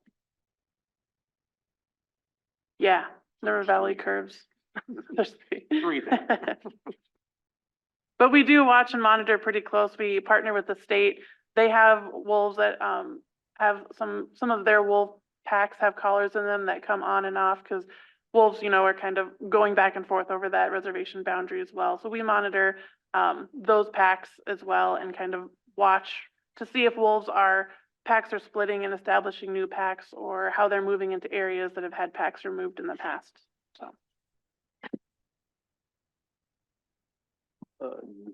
Yeah, River Valley curves. There's 3. But we do watch and monitor pretty close. We partner with the state. They have wolves that have some of their wolf packs have collars in them that come on and off because wolves, are kind of going back and forth over that reservation boundary as well. So we monitor those packs as well and kind of watch to see if packs are splitting and establishing new packs or how they're moving into areas that have had packs removed in the past. So.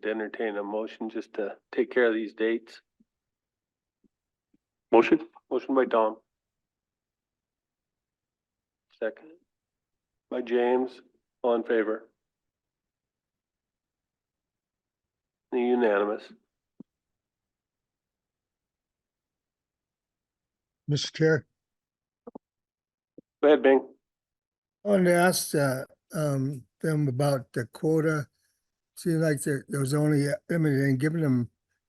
To entertain a motion just to take care of these dates.
Motion?
Motion by Tom. Second. By James, all in favor? Unanimous.
Mr. Chair,
Go ahead, Bing.
I wanted to ask them about the quota. Seems like there was only limited and giving them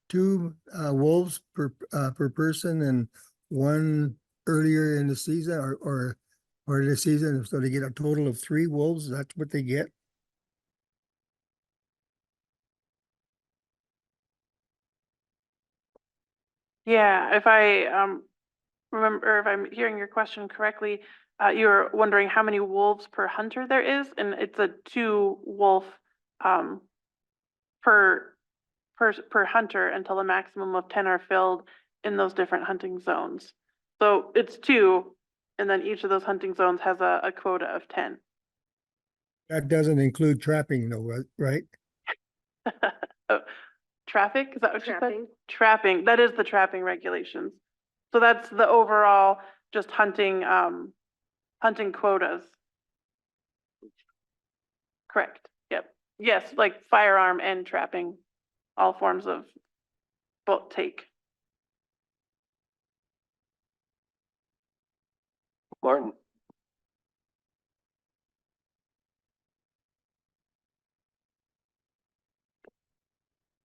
2 wolves per person and 1 earlier in the season or the season, so they get a total of 3 wolves. That's what they get.
Yeah, if I remember, if I'm hearing your question correctly, you're wondering how many wolves per hunter there is, and it's a 2 wolf per hunter until a maximum of 10 are filled in those different hunting zones. So it's 2, and then each of those hunting zones has a quota of 10.
That doesn't include trapping though, right?
Traffic, is that what you said?
Trapping.
Trapping, that is the trapping regulations. So that's the overall just hunting quotas. Correct, yep. Yes, like firearm and trapping, all forms of both take.
Martin.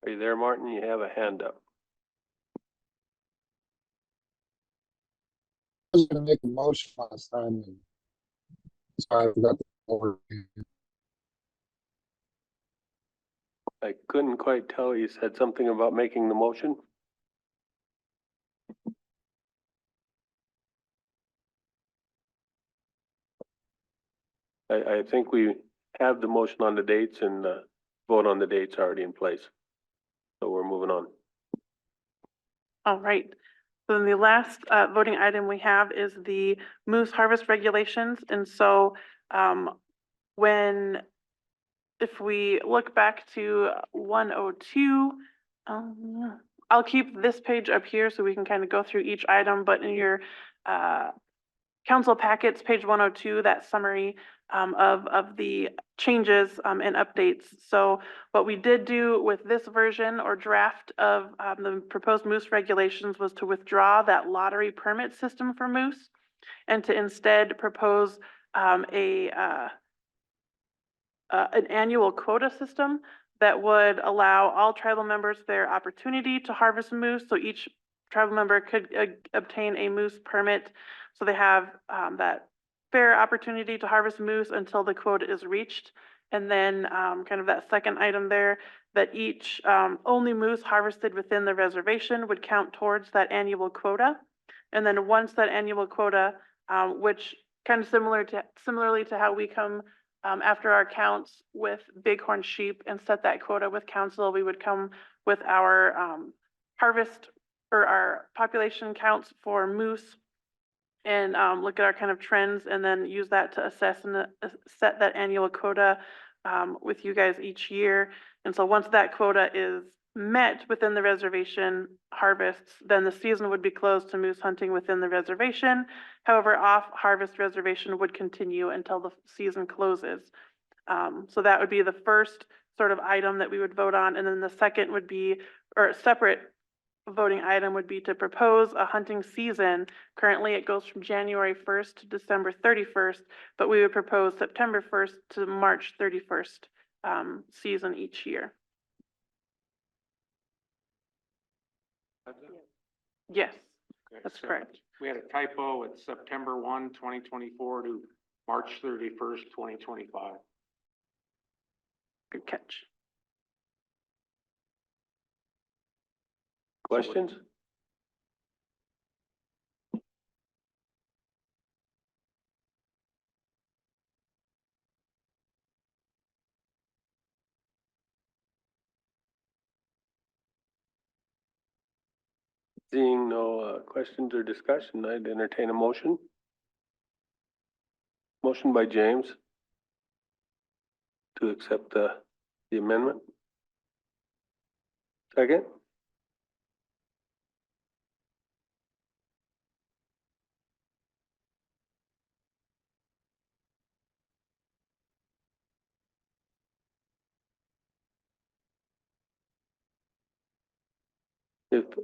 Are you there, Martin? You have a hand up.
I was gonna make a motion last time and sorry, I forgot the order.
I couldn't quite tell. You said something about making the motion. I think we have the motion on the dates and vote on the dates already in place. So we're moving on.
All right, So then the last voting item we have is the moose harvest regulations. And so if we look back to 102, I'll keep this page up here so we can kind of go through each item, but in your council packets, page 102, that summary of the changes and updates. So what we did do with this version or draft of the proposed moose regulations was to withdraw that lottery permit system for moose and to instead propose an annual quota system that would allow all tribal members their opportunity to harvest moose. So each tribal member could obtain a moose permit. So they have that fair opportunity to harvest moose until the quota is reached. And then kind of that second item there, that each only moose harvested within the reservation would count towards that annual quota. And then once that annual quota, which kind of similarly to how we come after our counts with bighorn sheep and set that quota with council, we would come with our harvest or our population counts for moose and look at our kind of trends and then use that to assess and set that annual quota with you guys each year. And so once that quota is met within the reservation harvests, then the season would be closed to moose hunting within the reservation. However, off-harvest reservation would continue until the season closes. So that would be the first sort of item that we would vote on. And then the second would be, or a separate voting item would be to propose a hunting season. Currently, it goes from January 1st to December 31st, but we would propose September 1st to March 31st season each year. Yes,
Okay,
that's
so
correct.
We had a typo. It's September 1, 2024 to March 31st, 2025.
Good catch.
Questions? Seeing no questions or discussion, I'd entertain a motion. Motion by James to accept the amendment. Second?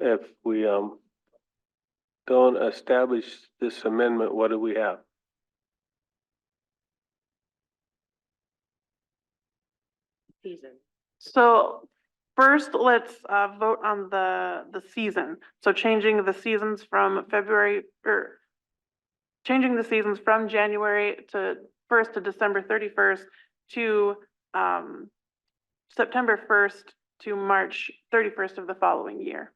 If we don't establish this amendment, what do we have?
Season.
So first, let's vote on the season. So changing the seasons from February, or changing the seasons from January to 1st to December 31st to September 1st to March 31st of the following year.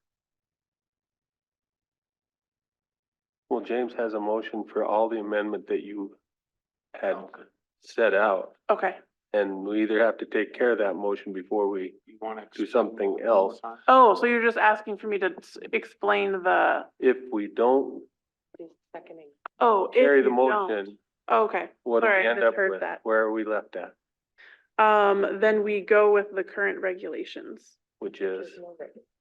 Well, James has a motion for all the amendment that you had set out.
Okay.
And we either have to take care of that motion before we
You want to
do something else.
Oh, so you're just asking for me to explain the,
If we don't
Seconding.
oh, if
carry the
you don't.
motion,
Okay,
what do we
sorry, I
end up
misheard
with?
that.
Where are we left at?
Then we go with the current regulations,
Which is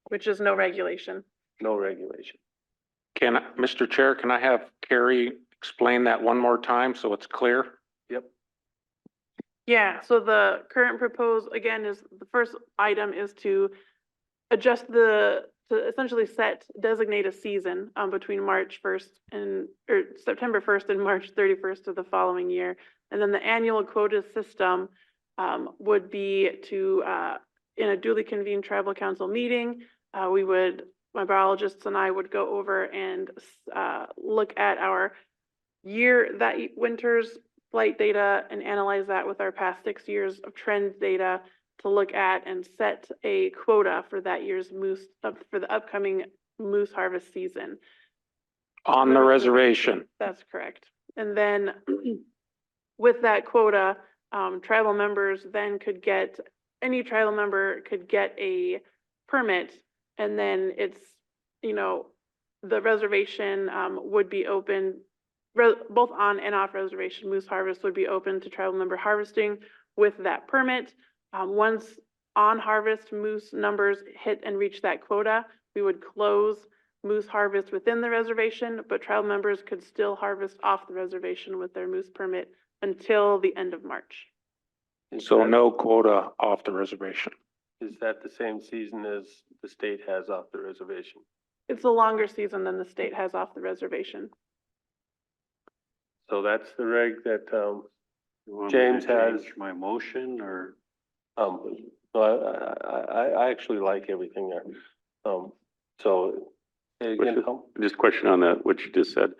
which is no regulation.
no regulation.
Mr. Chair, can I have Carrie explain that one more time so it's clear?
Yep.
Yeah, so the current proposed, again, is the first item is to adjust to essentially designate a season between March 1st or September 1st and March 31st of the following year. And then the annual quota system would be to, in a duly convened tribal council meeting, my biologists and I would go over and look at our winter's flight data and analyze that with our past 6 years of trend data to look at and set a quota for that year's moose, for the upcoming moose harvest season.
On the reservation.
That's correct. And then with that quota, tribal members then any tribal member could get a permit, and then it's, the reservation, would be open, both on and off reservation, moose harvest would be open to tribal member harvesting with that permit. Once on harvest moose numbers hit and reach that quota, we would close moose harvest within the reservation, but tribal members could still harvest off the reservation with their moose permit until the end of March.
So no quota off the reservation.
Is that the same season as the state has off the reservation?
It's a longer season than the state has off the reservation.
So that's the reg that,
You want me to
James has.
change my motion or?
no, I actually like everything there. So, say again, Tom?
Just a question on that, what you just said.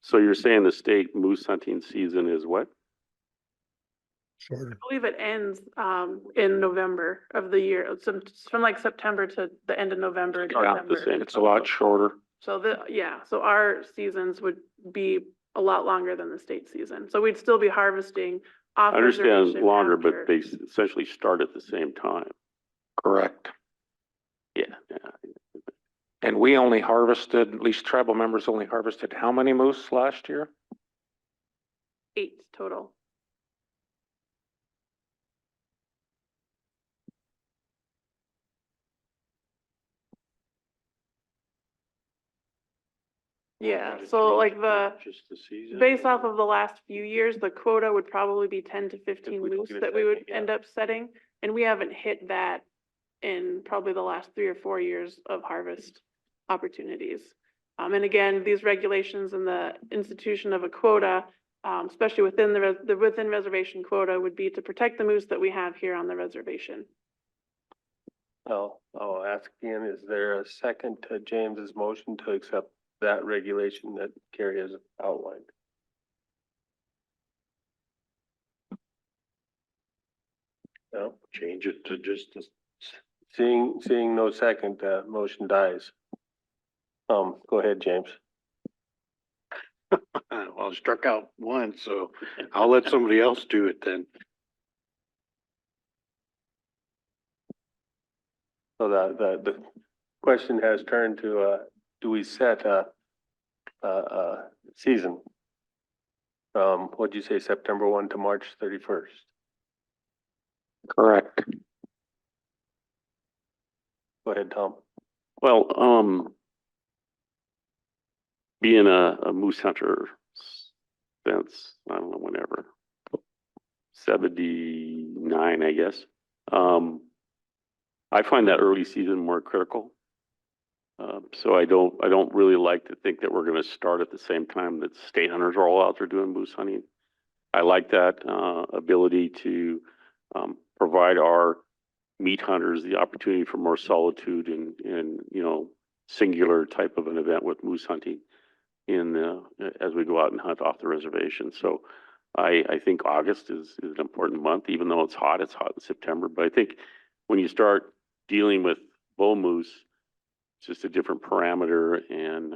So you're saying the state moose hunting season is what?
Shorter.
I believe it ends in November of the year. It's from like September to the end of November.
Yeah,
December.
the same.
It's a lot shorter.
So so our seasons would be a lot longer than the state season. So we'd still be harvesting off
I understand
reservation
longer, but
after.
they essentially start at the same time.
Correct.
Yeah.
And we only harvested, at least tribal members only harvested how many moose last year?
8 total. Yeah, so like
Just the season?
based off of the last few years, the quota would probably be 10 to 15
we don't
moose
get it
that we
that
would
big, yeah.
end up setting. And we haven't hit that in probably the last 3 or 4 years of harvest opportunities. And again, these regulations and the institution of a quota, especially within the within reservation quota, would be to protect the moose that we have here on the reservation.
I'll ask again, is there a second to James's motion to accept that regulation that Carrie has outlined? No,
Change it to just the
seeing no second, motion dies. Go ahead, James.
well, I struck out one, so I'll let somebody else do it then.
So the question has turned to, do we set a season? What'd you say, September 1 to March 31st?
Correct.
Go ahead, Tom.
Well, being a moose hunter since, I don't know, whenever, 79, I guess. I find that early season more critical. So I don't really like to think that we're gonna start at the same time that state hunters are all out there doing moose hunting. I like that, ability to, provide our meat hunters the opportunity for more solitude and, singular type of an event with moose hunting as we go out and hunt off the reservation. So I think August is an important month, even though it's hot in September. But I think when you start dealing with bull moose, it's just a different parameter. And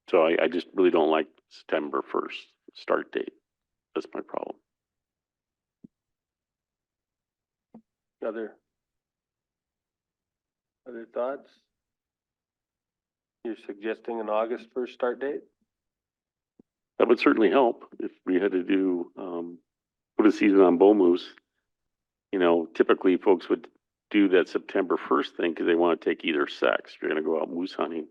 so I just really don't like September 1st start date. That's my problem.
Other thoughts? You're suggesting an August 1st start date?
That would certainly help if we had to do, put a season on bull moose. Typically folks would do that September 1st thing because they want to take either sex. You're going to go out moose hunting.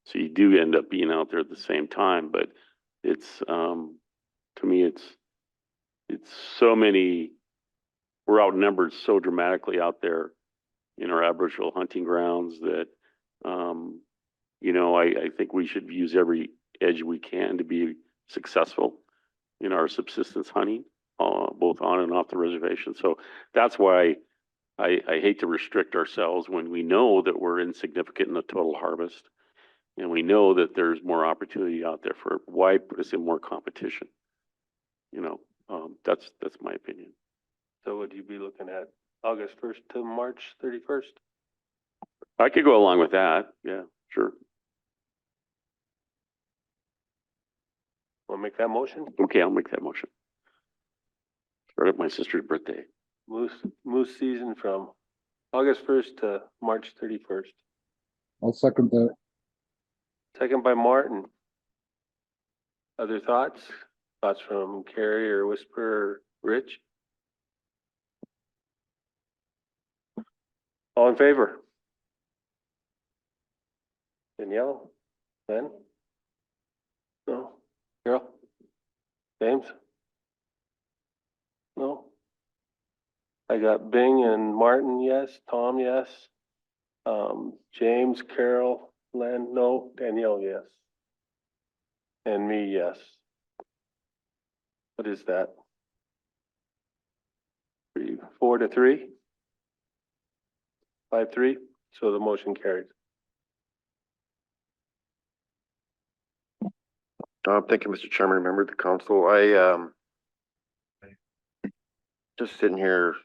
So you do end up being out there at the same time, but it's, to me, it's so many, we're outnumbered so dramatically out there in our Aboriginal hunting grounds that, I think we should use every edge we can to be successful in our subsistence hunting, both on and off the reservation. So that's why I hate to restrict ourselves when we know that we're insignificant in the total harvest. And we know that there's more opportunity out there for, why put us in more competition? That's my opinion.
So would you be looking at August 1st to March 31st?
I could go along with that. Yeah, sure.
Want to make that motion?
Okay, I'll make that motion. Start at my sister's birthday.
Moose season from August 1st to March 31st.
I'll second that.
Second by Martin. Other thoughts? Thoughts from Carrie or Whisper or Rich? All in favor? Danielle? Glenn? No? Carol? James? No? I got Bing and Martin, yes. Tom, yes. James, Carol, Len, no. Danielle, yes. And me, yes. What is that? 4-3? 5-3? So the motion carries.
Thank you, Mr. Chairman, member of the council. Just sitting here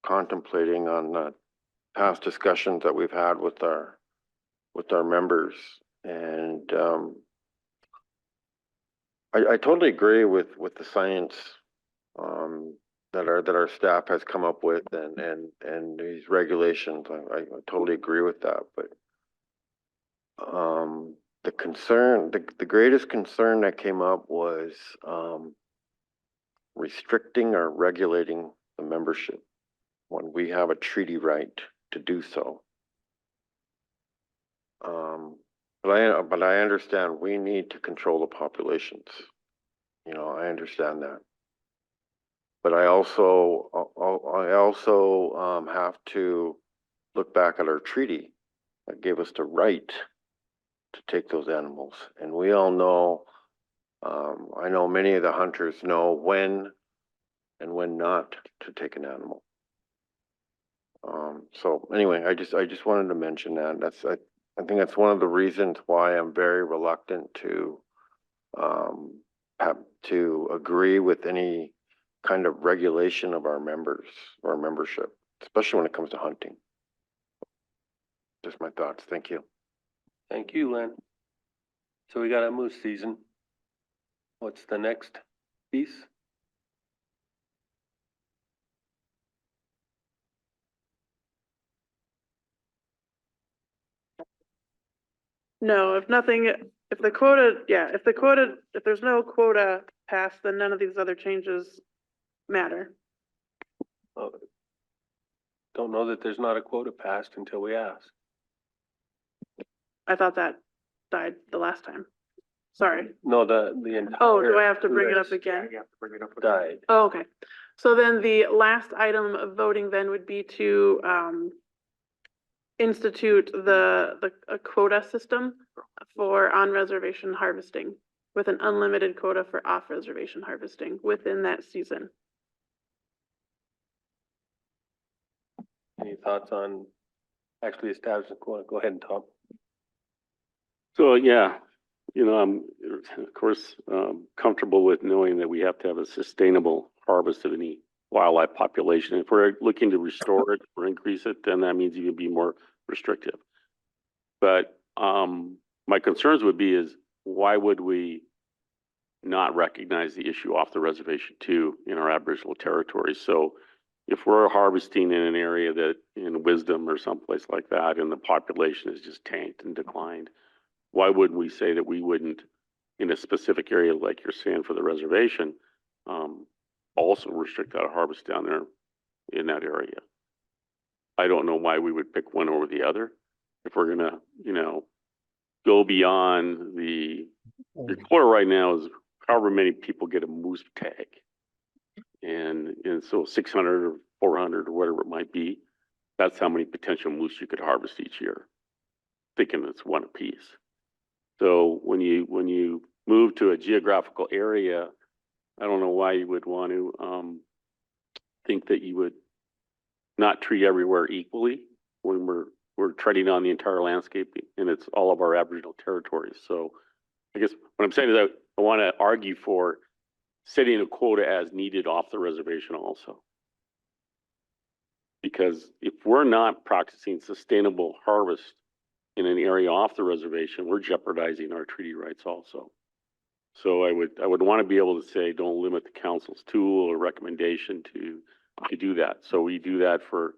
contemplating on past discussions that we've had with our members, and I totally agree with the science that our staff has come up with and these regulations. I totally agree with that, but the concern, the greatest concern that came up was restricting or regulating the membership when we have a treaty right to do so. But I understand we need to control the populations. You know, I understand that. But I also have to look back at our treaty that gave us the right to take those animals. And we all know, I know many of the hunters know when and when not to take an animal. So anyway, I just wanted to mention that. I think that's one of the reasons why I'm very reluctant to have to agree with any kind of regulation of our members or membership, especially when it comes to hunting. Just my thoughts. Thank you.
Thank you, Len. So we got a moose season. What's the next piece?
No, if there's no quota passed, then none of these other changes matter.
Don't know that there's not a quota passed until we ask.
I thought that died the last time. Sorry.
No, the entire.
Oh, do I have to bring it up
list
again?
died.
Oh, okay. So then the last item of voting then would be to institute a quota system for on-reservation harvesting with an unlimited quota for off-reservation harvesting within that season.
Any thoughts on actually establishing quota? Go ahead, Tom.
So, yeah, you know, I'm of course comfortable with knowing that we have to have a sustainable harvest of any wildlife population. If we're looking to restore it or increase it, then that means you can be more restrictive. But my concerns would be is why would we not recognize the issue off the reservation too in our Aboriginal territories? So if we're harvesting in an area that in Wisdom or someplace like that and the population is just tanked and declined, why wouldn't we say that we wouldn't in a specific area like you're saying for the reservation also restrict that harvest down there in that area? I don't know why we would pick one over the other. If we're gonna, you know, go beyond the quota right now is however many people get a moose tag. And so 600 or 400 or whatever it might be, that's how many potential moose you could harvest each year, thinking it's one apiece. So when you move to a geographical area, I don't know why you would want to think that you would not treat everywhere equally when we're treading on the entire landscape and it's all of our Aboriginal territories. So I guess what I'm saying is I want to argue for setting a quota as needed off the reservation also. Because if we're not practicing sustainable harvest in an area off the reservation, we're jeopardizing our treaty rights also. So I would want to be able to say, don't limit the council's tool or recommendation to do that. So we do that for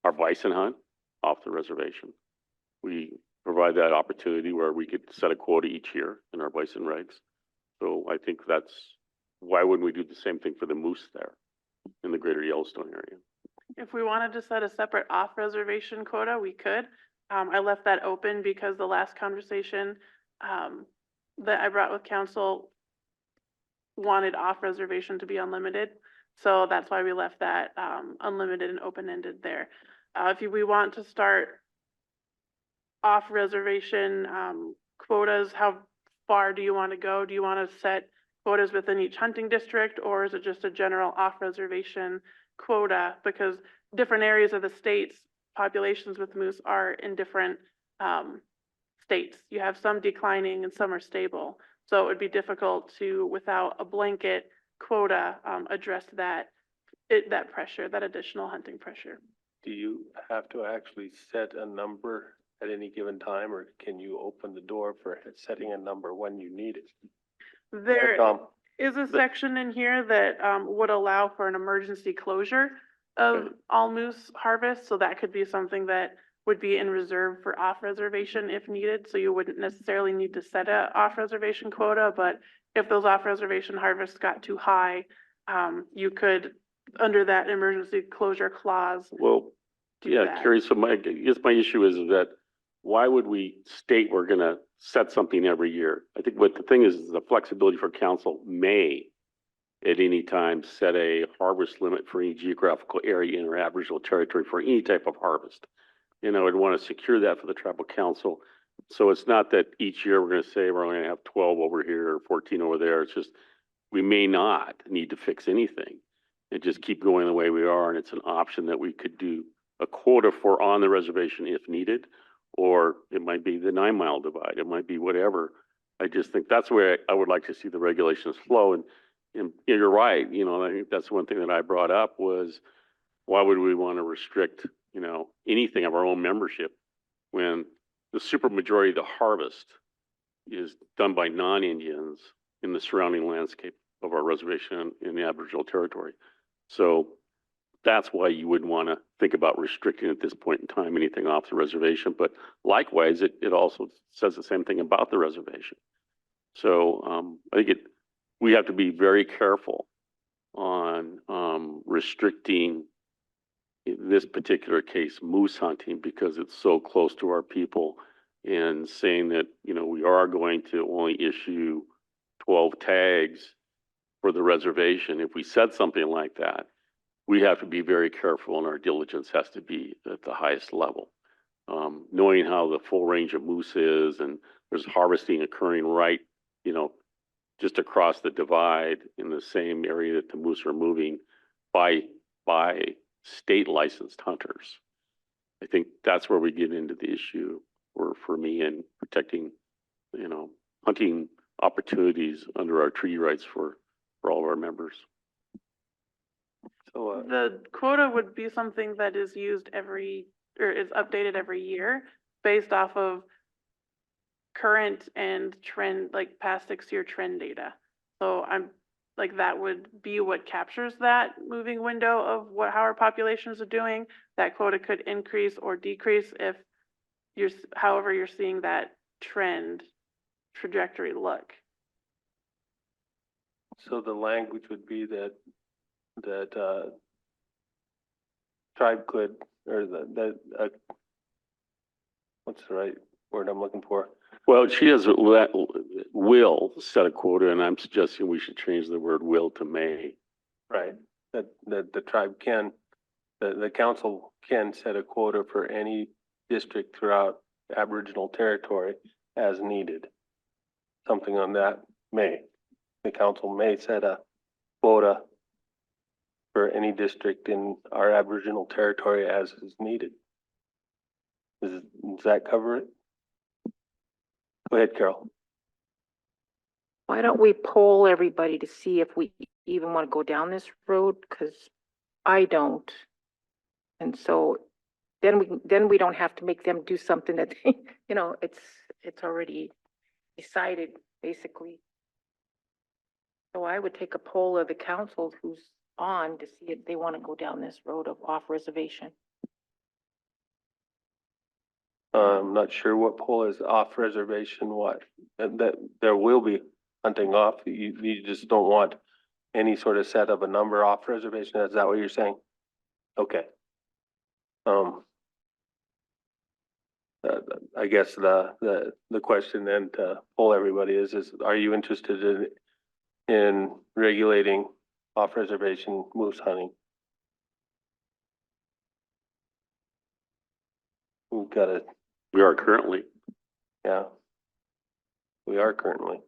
our bison hunt off the reservation. We provide that opportunity where we could set a quota each year in our bison regs. So I think that's, why wouldn't we do the same thing for the moose there in the greater Yellowstone area?
If we wanted to set a separate off-reservation quota, we could. I left that open because the last conversation, that I brought with council wanted off-reservation to be unlimited. So that's why we left that, unlimited and open-ended there. We want to start off-reservation, quotas, how far do you want to go? Do you want to set quotas within each hunting district, or is it just a general off-reservation quota? Because different areas of the states, populations with moose are in different states. You have some declining and some are stable. So it would be difficult to, without a blanket quota, address that pressure, that additional hunting pressure.
Do you have to actually set a number at any given time, or can you open the door for setting a number when you need it?
There
Tom?
is a section in here that would allow for an emergency closure of all moose harvest. So that could be something that would be in reserve for off-reservation if needed. So you wouldn't necessarily need to set a off-reservation quota, but if those off-reservation harvests got too high, you could, under that emergency closure clause.
Well, yeah,
that.
Carrie, so I guess my issue is that why would we state we're gonna set something every year? I think what the thing is the flexibility for council may at any time set a harvest limit for any geographical area in our Aboriginal territory for any type of harvest. You know, I'd want to secure that for the tribal council. So it's not that each year we're going to say we're only going to have 12 over here or 14 over there. It's just, we may not need to fix anything and just keep going the way we are. And it's an option that we could do a quota for on the reservation if needed, or it might be the 9 Mile divide. It might be whatever. I just think that's where I would like to see the regulations flow. And you're right. You know, I think that's one thing that I brought up was, why would we want to restrict, you know, anything of our own membership when the super majority of the harvest is done by non-Indians in the surrounding landscape of our reservation in the Aboriginal territory. So that's why you wouldn't want to think about restricting at this point in time anything off the reservation. But likewise, it also says the same thing about the reservation. So I think we have to be very careful on restricting, in this particular case, moose hunting, because it's so close to our people, and saying that, you know, we are going to only issue 12 tags for the reservation. If we said something like that, we have to be very careful, and our diligence has to be at the highest level. Knowing how the full range of moose is, and there's harvesting occurring right, you know, just across the divide in the same area that the moose are moving by state licensed hunters. I think that's where we get into the issue for me in protecting, you know, hunting opportunities under our treaty rights for all of our members.
So,
The quota would be something that is used is updated every year based off of current and trend, like past 6-year trend data. So that would be what captures that moving window of how our populations are doing. That quota could increase or decrease if however you're seeing that trajectory look.
so the language would be that tribe could, or what's the right word I'm looking for?
Well, she has will set a quota, and I'm suggesting we should change the word will to may.
Right, that the tribe can, the council can set a quota for any district throughout Aboriginal territory as needed. Something on that may. The council may set a quota for any district in our Aboriginal territory as is needed. Does that cover it? Go ahead, Carol.
Why don't we poll everybody to see if we even want to go down this road? Because I don't. And so then we don't have to make them do something that they, you know, it's already decided basically. So I would take a poll of the council who's on to see if they want to go down this road of off reservation.
I'm not sure what poll is off reservation, what, that there will be hunting off. You just don't want any sort of set of a number off reservation. Is that what you're saying? Okay. I guess the question then to poll everybody is are you interested in regulating off reservation moose hunting? We've got it.
We are currently.
Yeah. We are currently.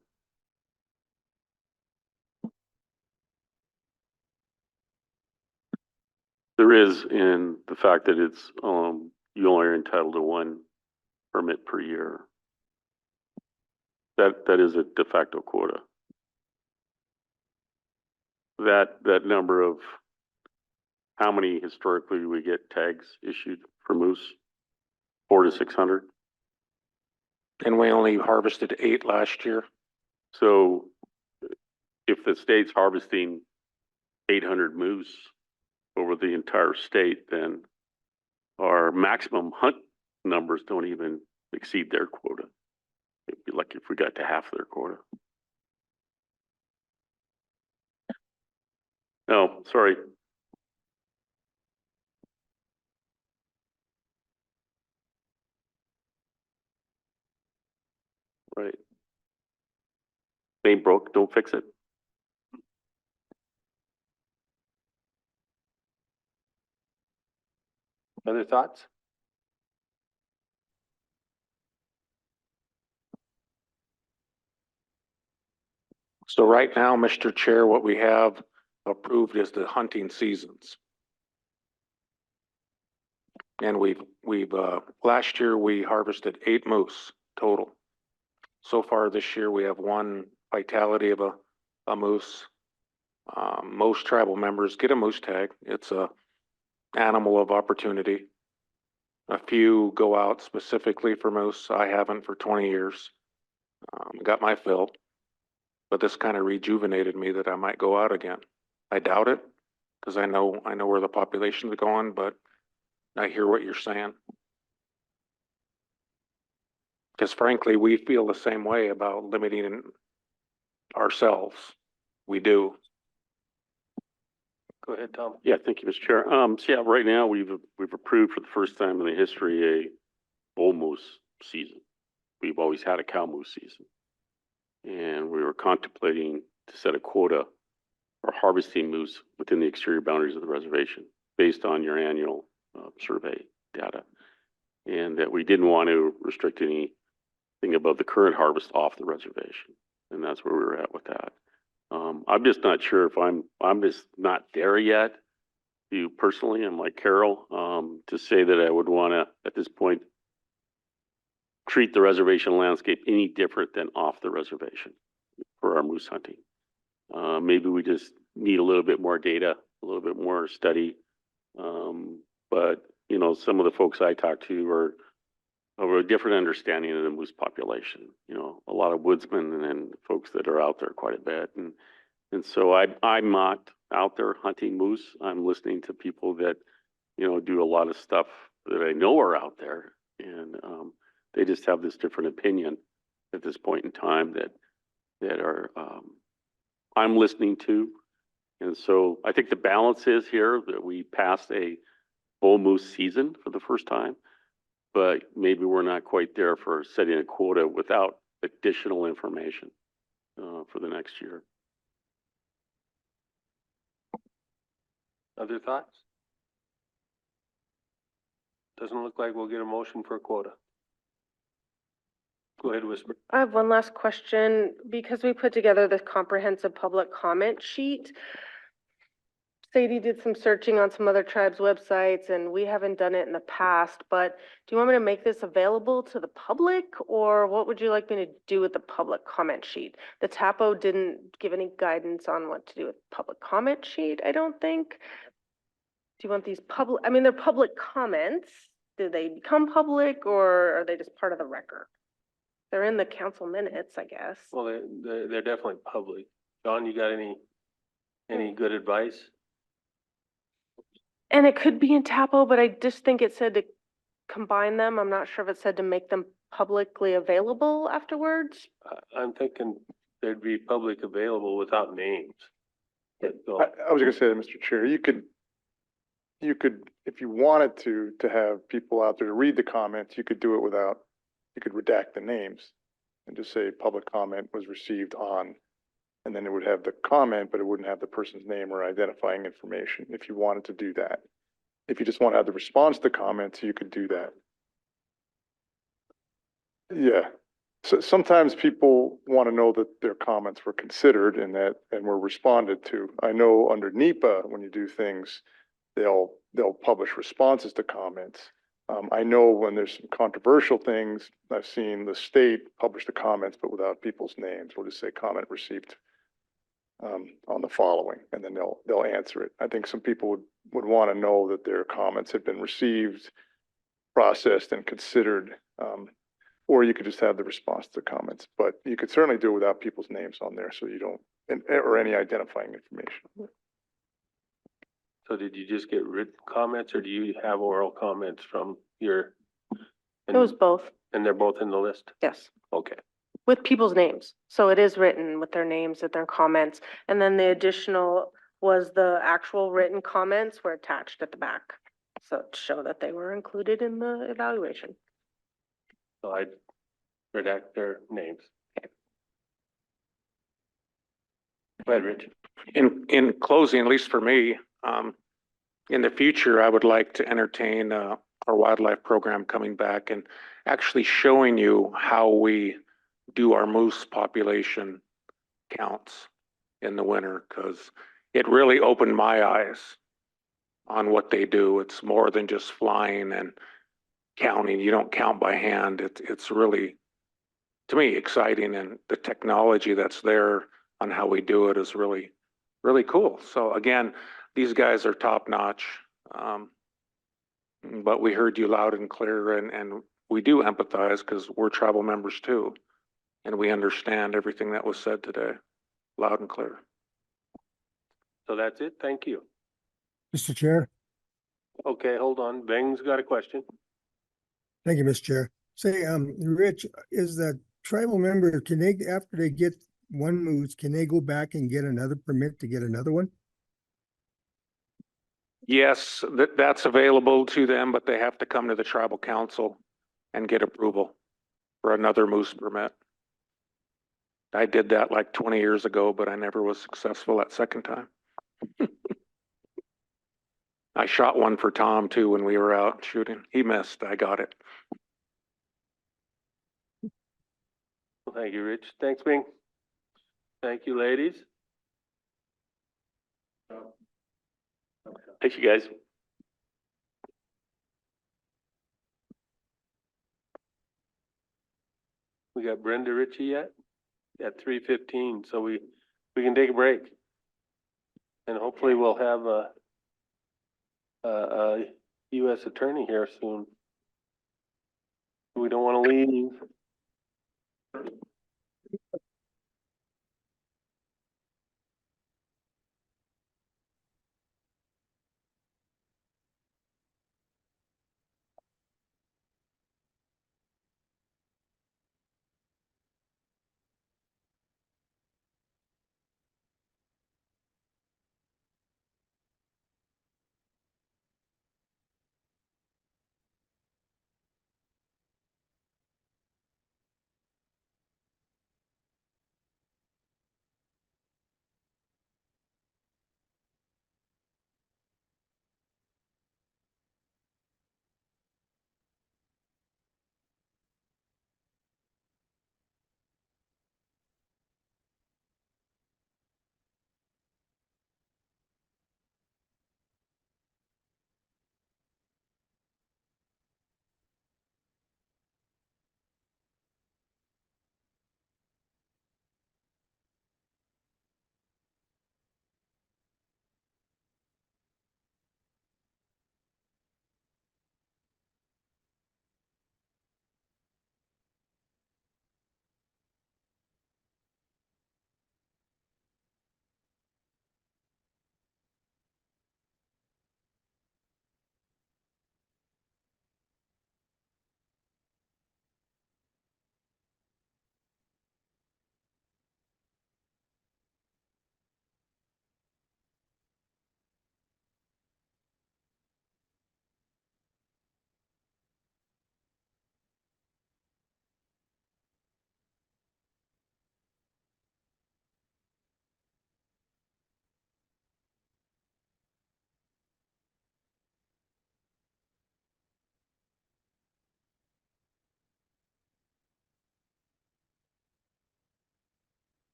There is in the fact that it's, you only are entitled to one permit per year. That is a de facto quota. That number of how many historically we get tags issued for moose, 400 to 600.
And we only harvested 8 last year.
So if the state's harvesting 800 moose over the entire state, then our maximum hunt numbers don't even exceed their quota. It'd be lucky if we got to half their quota. No, sorry. Right. Ain't broke, don't fix it.
Other thoughts?
So right now, Mr. Chair, what we have approved is the hunting seasons. And last year we harvested 8 moose total. So far this year, we have 1 vitality of a moose. Most tribal members get a moose tag. It's a animal of opportunity. A few go out specifically for moose. I haven't for 20 years. Got my fill. But this kind of rejuvenated me that I might go out again. I doubt it, because I know where the population is going, but I hear what you're saying. Because frankly, we feel the same way about limiting ourselves. We do.
Go ahead, Tom.
Yeah, thank you, Mr. Chair. So yeah, right now we've approved for the first time in the history a bull moose season. We've always had a cow moose season. And we were contemplating to set a quota for harvesting moose within the exterior boundaries of the reservation based on your annual survey data. And that we didn't want to restrict anything above the current harvest off the reservation. And that's where we were at with that. I'm just not sure if I'm just not there yet. You personally, I'm like Carol, to say that I would want to, at this point, treat the reservation landscape any different than off the reservation for our moose hunting. Maybe we just need a little bit more data, a little bit more study. But you know, some of the folks I talk to are of a different understanding of the moose population. You know, a lot of woodsmen and folks that are out there quite a bit. And so I'm not out there hunting moose. I'm listening to people that, you know, do a lot of stuff that I know are out there. And they just have this different opinion at this point in time that are I'm listening to. And so I think the balance is here that we passed a bull moose season for the first time, but maybe we're not quite there for setting a quota without additional information for the next year.
Other thoughts? Doesn't look like we'll get a motion for a quota. Go ahead, Whisper.
I have one last question. Because we put together this comprehensive public comment sheet, Sadie did some searching on some other tribes' websites, and we haven't done it in the past, but do you want me to make this available to the public, or what would you like me to do with the public comment sheet? The TAPO didn't give any guidance on what to do with public comment sheet, I don't think. Do you want these public, I mean, they're public comments. Do they become public, or are they just part of the record? They're in the council minutes, I guess.
Well, they're definitely public. John, you got any good advice?
And it could be in TAPO, but I just think it said to combine them. I'm not sure if it said to make them publicly available afterwards.
I'm thinking there'd be public available without names. So,
I was gonna say, Mr. Chair, you could, if you wanted to have people out there to read the comments, you could do it without, you could redact the names and just say public comment was received on, and then it would have the comment, but it wouldn't have the person's name or identifying information if you wanted to do that. If you just want to have the response to comments, you could do that. Yeah. So sometimes people want to know that their comments were considered and were responded to. I know under NEPA, when you do things, they'll publish responses to comments. I know when there's some controversial things, I've seen the state publish the comments, but without people's names. We'll just say comment received on the following, and then they'll answer it. I think some people would want to know that their comments have been received, processed, and considered. Or you could just have the response to comments, but you could certainly do it without people's names on there, so you don't, or any identifying information.
so did you just get written comments or do you have oral comments from your?
It was both,
And they're both in the list?
yes,
Okay.
with people's names. So it is written with their names, with their comments. And then the additional was the actual written comments were attached at the back. So to show that they were included in the evaluation.
So I'd redact their names. Go ahead, Rich.
In closing, at least for me, in the future, I would like to entertain our wildlife program coming back and actually showing you how we do our moose population counts in the winter, because it really opened my eyes on what they do. It's more than just flying and counting. You don't count by hand. It's really, to me, exciting, and the technology that's there on how we do it is really, really cool. So again, these guys are top notch. But we heard you loud and clear, and we do empathize because we're tribal members too. And we understand everything that was said today, loud and clear.
So that's it. Thank you.
Mr. Chair,
Okay, hold on. Beng's got a question.
thank you, Mr. Chair. Say, Rich, is that tribal member, can they, after they get one moose, can they go back and get another permit to get another one?
Yes, that's available to them, but they have to come to the tribal council and get approval for another moose permit. I did that like 20 years ago, but I never was successful that second time. I shot one for Tom too when we were out shooting. He missed. I got it.
Well, thank you, Rich. Thanks, Bing. Thank you, ladies.
Thank you, guys.
We got Brenda Ritchie yet? At 3:15, so we can take a break. And hopefully we'll have a US attorney here soon. We don't want to leave.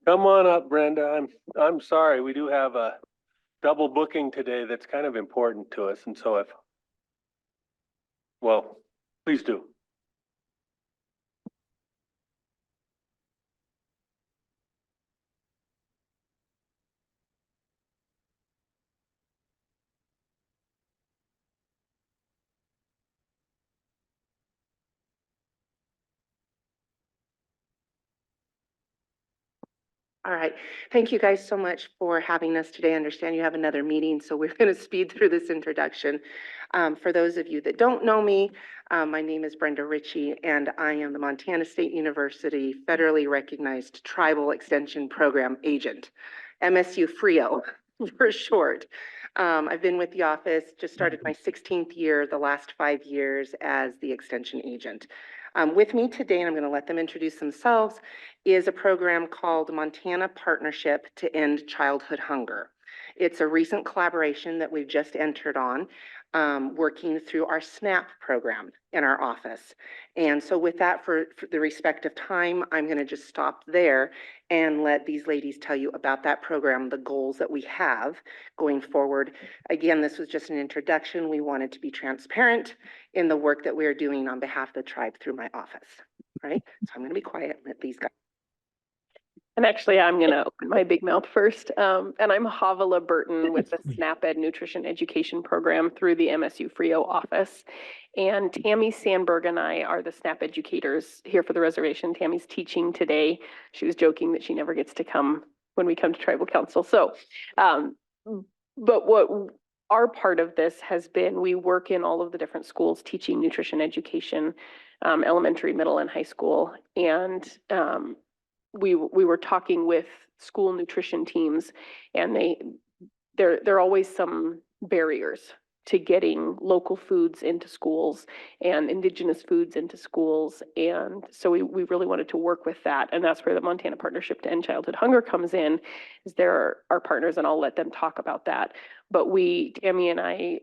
Come on up, Brenda. I'm sorry. We do have a double booking today that's kind of important to us. And so well, please do.
All right. Thank you guys so much for having us today. I understand you have another meeting, so we're going to speed through this introduction. For those of you that don't know me, my name is Brenda Ritchie, and I am the Montana State University federally recognized Tribal Extension Program Agent, MSU FRIO for short. I've been with the office, just started my 16th year, the last 5 years as the extension agent. With me today, and I'm going to let them introduce themselves, is a program called Montana Partnership to End Childhood Hunger. It's a recent collaboration that we've just entered on, working through our SNAP program in our office. And so with that, for the respect of time, I'm going to just stop there and let these ladies tell you about that program, the goals that we have going forward. Again, this was just an introduction. We wanted to be transparent in the work that we are doing on behalf of the tribe through my office. All right, so I'm going to be quiet and let these guys.
And actually, I'm going to open my big mouth first. And I'm Havala Burton with the SNAP Ed Nutrition Education Program through the MSU FRIO office. And Tammy Sandberg and I are the SNAP educators here for the reservation. Tammy's teaching today. She was joking that she never gets to come when we come to tribal council. So, but what our part of this has been, we work in all of the different schools teaching nutrition education, elementary, middle, and high school. And we were talking with school nutrition teams, and there are always some barriers to getting local foods into schools and indigenous foods into schools. And so we really wanted to work with that. And that's where the Montana Partnership to End Childhood Hunger comes in, is they're our partners, and I'll let them talk about that. But Tammy and I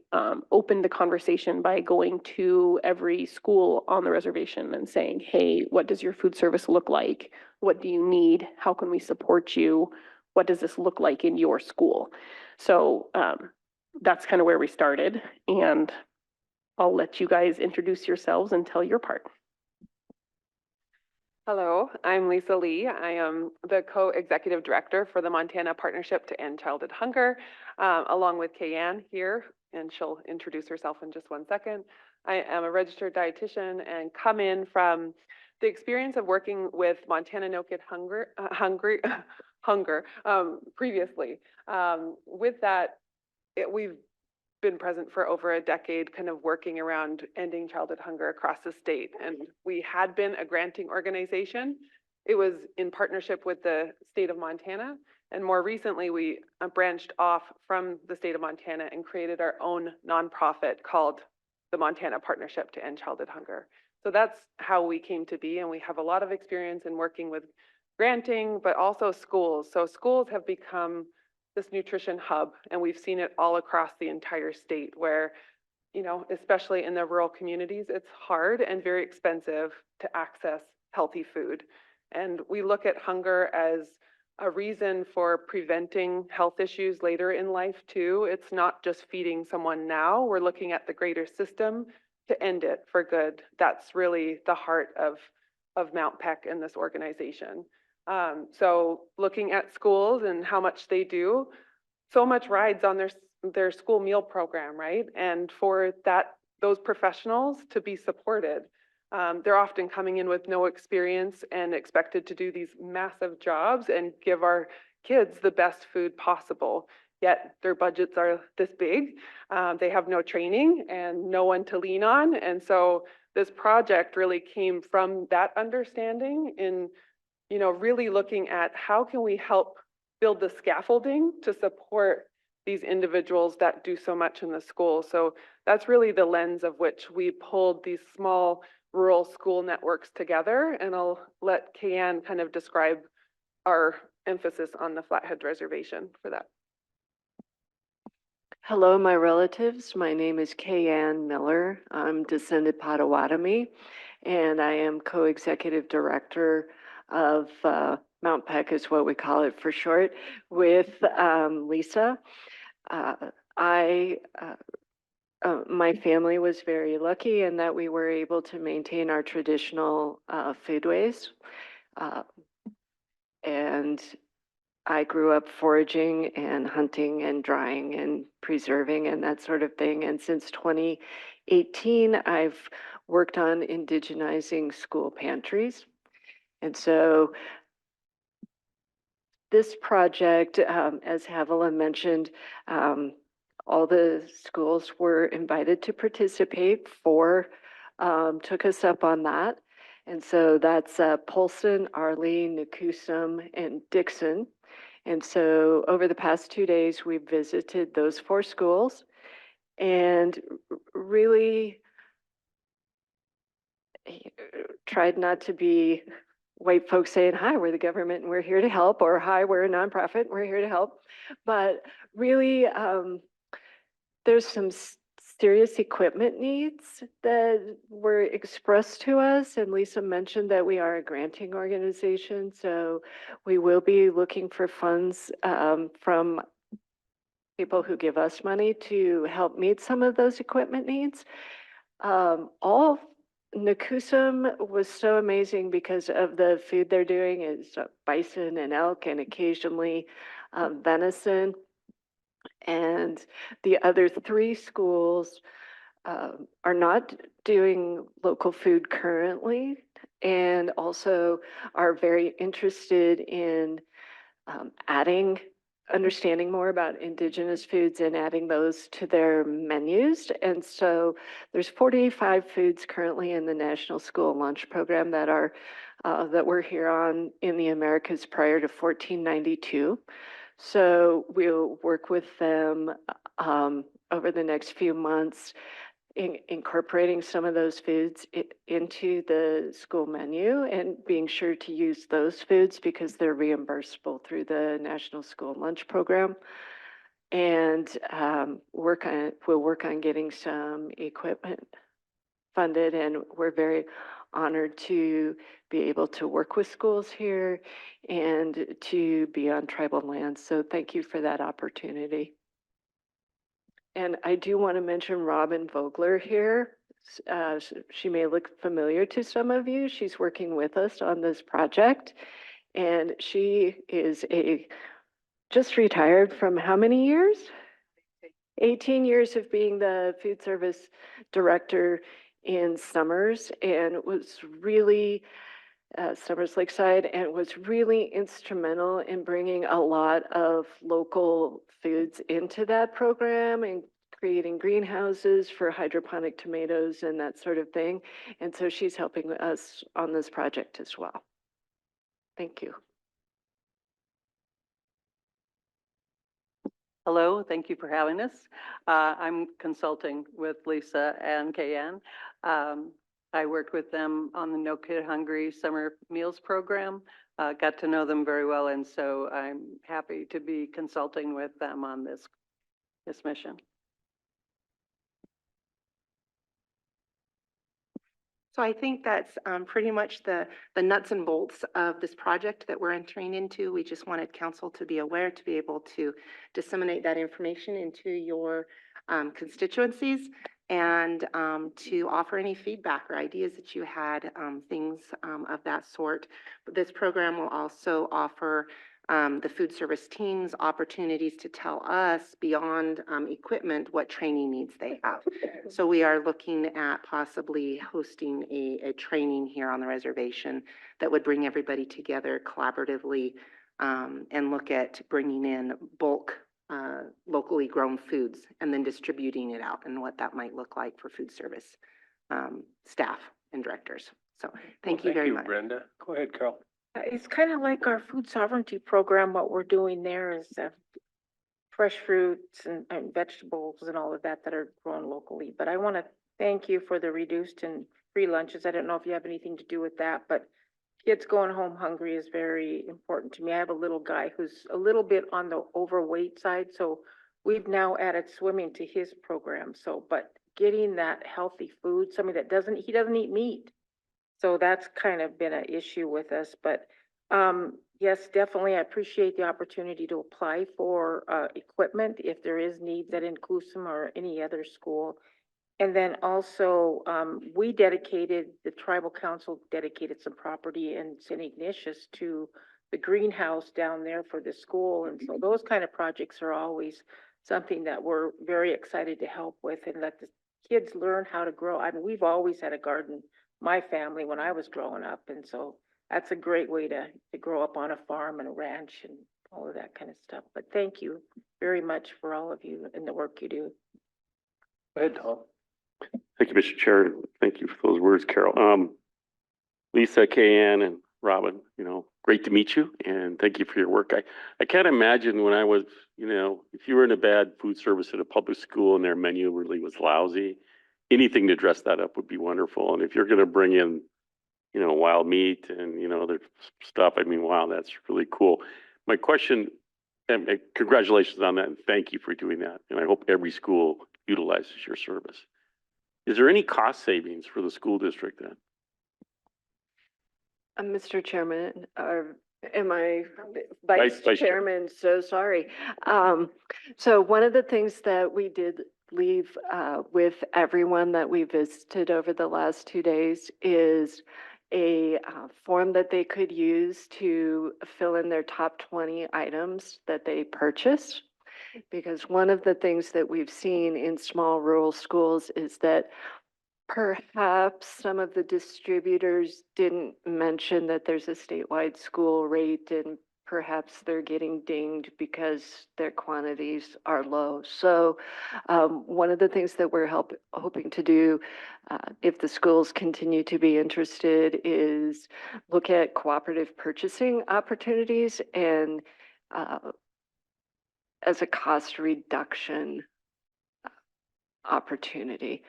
opened the conversation by going to every school on the reservation and saying, hey, what does your food service look like? What do you need? How can we support you? What does this look like in your school? So that's kind of where we started, and I'll let you guys introduce yourselves and tell your part.
Hello, I'm Lisa Lee. I am the co-executive director for the Montana Partnership to End Childhood Hunger, along with Kayanne here, and she'll introduce herself in just one second. I am a registered dietitian and come in from the experience of working with Montana No Kid Hunger previously. With that, we've been present for over a decade, kind of working around ending childhood hunger across the state. And we had been a granting organization. It was in partnership with the state of Montana. And more recently, we branched off from the state of Montana and created our own nonprofit called the Montana Partnership to End Childhood Hunger. So that's how we came to be. And we have a lot of experience in working with granting, but also schools. So schools have become this nutrition hub, and we've seen it all across the entire state where, you know, especially in the rural communities, it's hard and very expensive to access healthy food. And we look at hunger as a reason for preventing health issues later in life too. It's not just feeding someone now, we're looking at the greater system to end it for good. That's really the heart of Mount Peck and this organization. So looking at schools and how much they do, so much rides on their school meal program, right? And for those professionals to be supported, they're often coming in with no experience and expected to do these massive jobs and give our kids the best food possible. Yet their budgets are this big. They have no training and no one to lean on. And so this project really came from that understanding in, you know, really looking at how can we help build the scaffolding to support these individuals that do so much in the school. So that's really the lens of which we pulled these small rural school networks together. And I'll let Kayanne kind of describe our emphasis on the Flathead Reservation for that.
Hello, my relatives. My name is Kayanne Miller. I'm descended Potawatomi,
and I am co-executive director of Mount Peck is what we call it for short, with Lisa. My family was very lucky in that we were able to maintain our traditional foodways. And I grew up foraging and hunting and drying and preserving and that sort of thing. And since 2018, I've worked on indigenizing school pantries. And so this project, as Havilah mentioned, all the schools were invited to participate. Four took us up on that. And so that's Polson, Arlene, Nakusum, and Dixon. And so over the past 2 days, we've visited those four schools and really tried not to be white folks saying, hi, we're the government and we're here to help, or hi, we're a nonprofit and we're here to help. But really, there's some serious equipment needs that were expressed to us. And Lisa mentioned that we are a granting organization. So we will be looking for funds from people who give us money to help meet some of those equipment needs. All Nakusum was so amazing because of the food they're doing is bison and elk and occasionally venison. And the other three schools are not doing local food currently, and also are very interested in understanding more about indigenous foods and adding those to their menus. And so there's 45 foods currently in the National School Lunch Program that are that were here on in the Americas prior to 1492. So we'll work with them over the next few months, incorporating some of those foods into the school menu and being sure to use those foods because they're reimbursable through the National School Lunch Program. And we'll work on getting some equipment funded, and we're very honored to be able to work with schools here and to be on tribal land. So thank you for that opportunity. And I do want to mention Robin Vogler here. She may look familiar to some of you. She's working with us on this project, and she is just retired from how many years? 18 years of being the food service director in Summers, and was really Summers Lakeside, and was really instrumental in bringing a lot of local foods into that program and creating greenhouses for hydroponic tomatoes and that sort of thing. And so she's helping us on this project as well. Thank you.
Hello, thank you for having us. I'm consulting with Lisa and Kayan. I worked with them on the No Kid Hungry Summer Meals Program, got to know them very well, and so I'm happy to be consulting with them on this mission.
So I think that's pretty much the nuts and bolts of this project that we're entering into. We just wanted council to be aware, to be able to disseminate that information into your constituencies, and to offer any feedback or ideas that you had, things of that sort. But this program will also offer the food service teams opportunities to tell us beyond equipment what training needs they have. So we are looking at possibly hosting a training here on the reservation that would bring everybody together collaboratively and look at bringing in bulk locally grown foods and then distributing it out, and what that might look like for food service staff and directors. So thank you very much.
Brenda. Go ahead, Carol.
It's kind of like our food sovereignty program. What we're doing there is fresh fruits and vegetables and all of that that are grown locally. But I want to thank you for the reduced and free lunches. I don't know if you have anything to do with that, but kids going home hungry is very important to me. I have a little guy who's a little bit on the overweight side, so we've now added swimming to his program. So, but getting that healthy food, somebody that doesn't eat meat. So that's kind of been an issue with us, but, yes, definitely, I appreciate the opportunity to apply for, equipment if there is needs at Inclusum or any other school. And then also, we dedicated, the tribal council dedicated some property in St. Ignatius to the greenhouse down there for the school. And so those kind of projects are always something that we're very excited to help with and let the kids learn how to grow. I mean, we've always had a garden, my family, when I was growing up. And so that's a great way to grow up on a farm and a ranch and all of that kind of stuff. But thank you very much for all of you and the work you do.
Go ahead, Tom.
Thank you, Mr. Chair. Thank you for those words, Carol. Lisa, Kayanne, and Robin, great to meet you and thank you for your work. I can't imagine when I was, if you were in a bad food service at a public school and their menu really was lousy, anything to dress that up would be wonderful. And if you're going to bring in, wild meat and, other stuff, I mean, wow, that's really cool. My question, and congratulations on that and thank you for doing that. And I hope every school utilizes your service. Is there any cost savings for the school district then?
Mr. Chairman, or am I
Vice
Vice Chairman? So sorry. So one of the things that we did leave with everyone that we visited over the last 2 days is a form that they could use to fill in their top 20 items that they purchased. Because one of the things that we've seen in small rural schools is that perhaps some of the distributors didn't mention that there's a statewide school rate and perhaps they're getting dinged because their quantities are low. So one of the things that we're hoping to do, if the schools continue to be interested, is look at cooperative purchasing opportunities and as a cost reduction opportunity.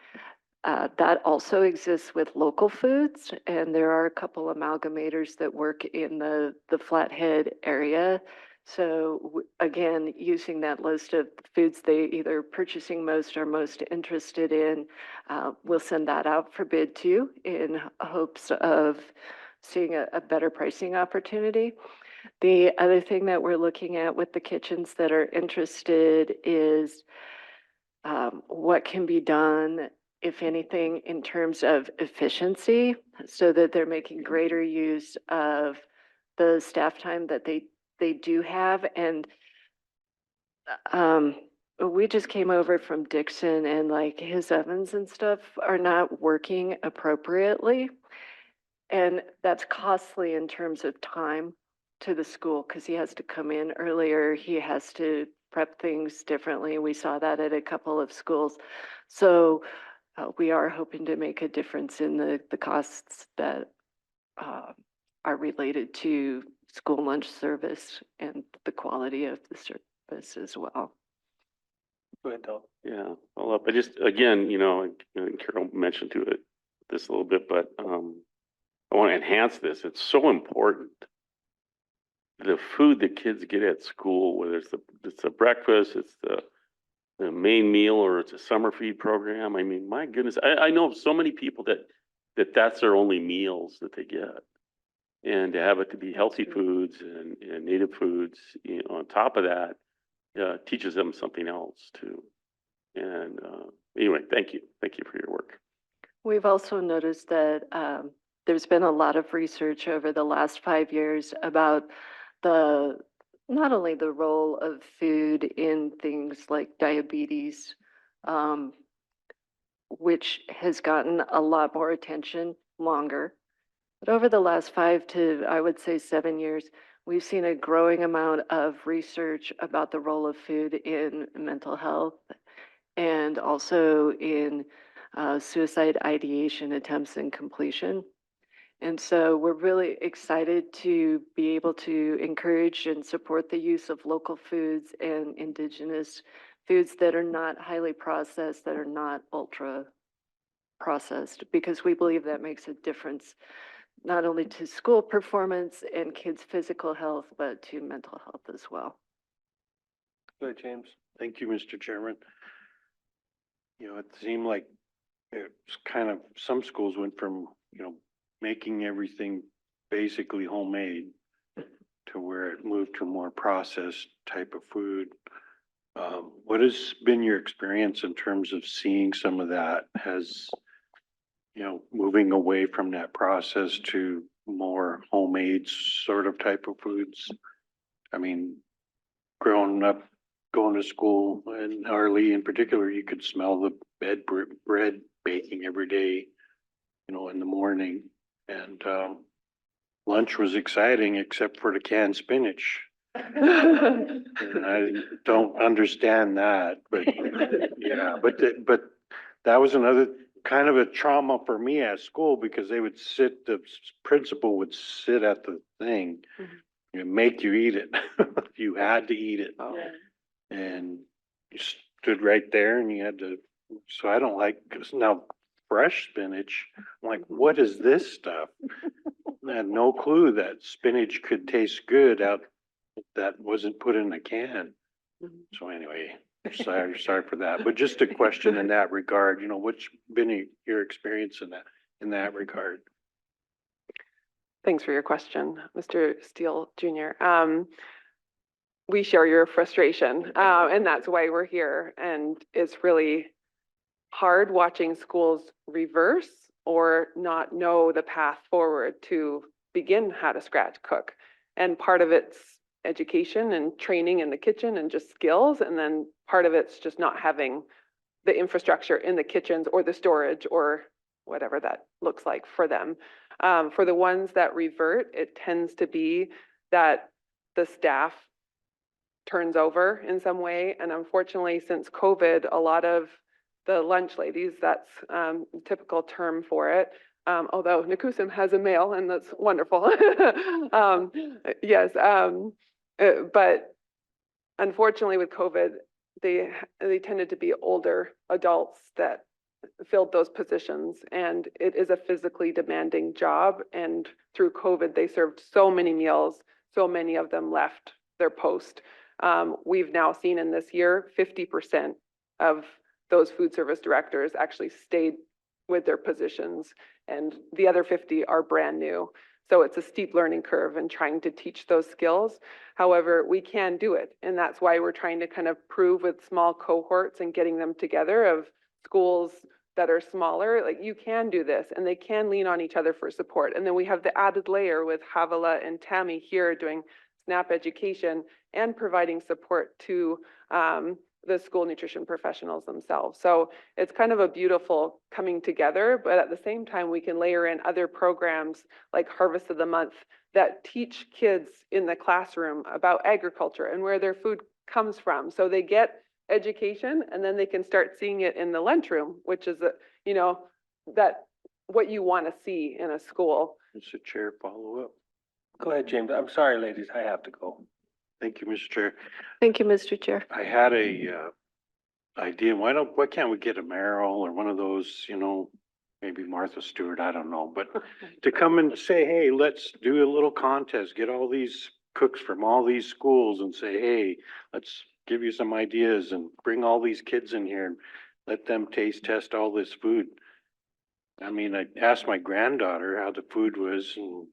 That also exists with local foods, and there are a couple amalgamators that work in the Flathead area. So again, using that list of foods they either purchasing most or most interested in, we'll send that out for bid too in hopes of seeing a better pricing opportunity. The other thing that we're looking at with the kitchens that are interested is what can be done, if anything, in terms of efficiency, so that they're making greater use of the staff time that they do have. And we just came over from Dixon and like his ovens and stuff are not working appropriately. And that's costly in terms of time to the school because he has to come in earlier. He has to prep things differently. We saw that at a couple of schools. So we are hoping to make a difference in the costs that are related to school lunch service and the quality of the service as well.
Go ahead, Tom.
Yeah, well, I just, again, and Carol mentioned this a little bit, but I want to enhance this. It's so important. The food that kids get at school, whether it's the breakfast, it's the main meal, or it's a summer feed program. I mean, my goodness, I know so many people that's their only meals that they get. And to have it to be healthy foods and native foods, on top of that, teaches them something else too. And anyway, thank you. Thank you for your work.
We've also noticed that there's been a lot of research over the last 5 years about not only the role of food in things like diabetes, which has gotten a lot more attention longer. But over the last 5 to, I would say, 7 years, we've seen a growing amount of research about the role of food in mental health and also in suicide ideation attempts and completion. And so we're really excited to be able to encourage and support the use of local foods and indigenous foods that are not highly processed, that are not ultra processed, because we believe that makes a difference not only to school performance and kids' physical health, but to mental health as well.
Good, James.
Thank you, Mr. Chairman. It seemed like it's kind of, some schools went from, making everything basically homemade to where it moved to more processed type of food. What has been your experience in terms of seeing some of that has, moving away from that process to more homemade sort of type of foods? I mean, growing up, going to school in Harley in particular, you could smell the bread baking every day, in the morning. And lunch was exciting except for the canned spinach. And I don't understand that, but yeah, but that was another kind of a trauma for me at school because the principal would sit at the thing and make you eat it. You had to eat it. And you stood right there and you had to, so I don't like, 'cause now fresh spinach, I'm like, what is this stuff? I had no clue that spinach could taste good out that wasn't put in a can. So anyway, sorry for that, but just a question in that regard, what's been your experience in that regard?
Thanks for your question, Mr. Steele Jr. We share your frustration, and that's why we're here. And it's really hard watching schools reverse or not know the path forward to begin how to scratch cook. And part of it's education and training in the kitchen and just skills. And then part of it's just not having the infrastructure in the kitchens or the storage or whatever that looks like for them. For the ones that revert, it tends to be that the staff turns over in some way. And unfortunately, since COVID, a lot of the lunch ladies, that's typical term for it. Although Nakusim has a male and that's wonderful. Yes, but unfortunately with COVID, they tended to be older adults that filled those positions, and it is a physically demanding job. And through COVID, they served so many meals, so many of them left their post. We've now seen in this year, 50% of those food service directors actually stayed with their positions, and the other 50 are brand new. So it's a steep learning curve in trying to teach those skills. However, we can do it. And that's why we're trying to kind of prove with small cohorts and getting them together of schools that are smaller, like you can do this and they can lean on each other for support. And then we have the added layer with Havilah and Tammy here doing SNAP education and providing support to the school nutrition professionals themselves. So it's kind of a beautiful coming together, but at the same time, we can layer in other programs like Harvest of the Month that teach kids in the classroom about agriculture and where their food comes from. So they get education and then they can start seeing it in the lunchroom, which is, that what you want to see in a school.
Mr. Chair, follow up.
Go ahead, James. I'm sorry, ladies, I have to go.
Thank you, Mr. Chair.
Thank you, Mr. Chair.
I had a idea. Why can't we get a Merrill or one of those, maybe Martha Stewart, I don't know, but to come and say, hey, let's do a little contest, get all these cooks from all these schools and say, hey, let's give you some ideas and bring all these kids in here and let them taste test all this food. I mean, I asked my granddaughter how the food was and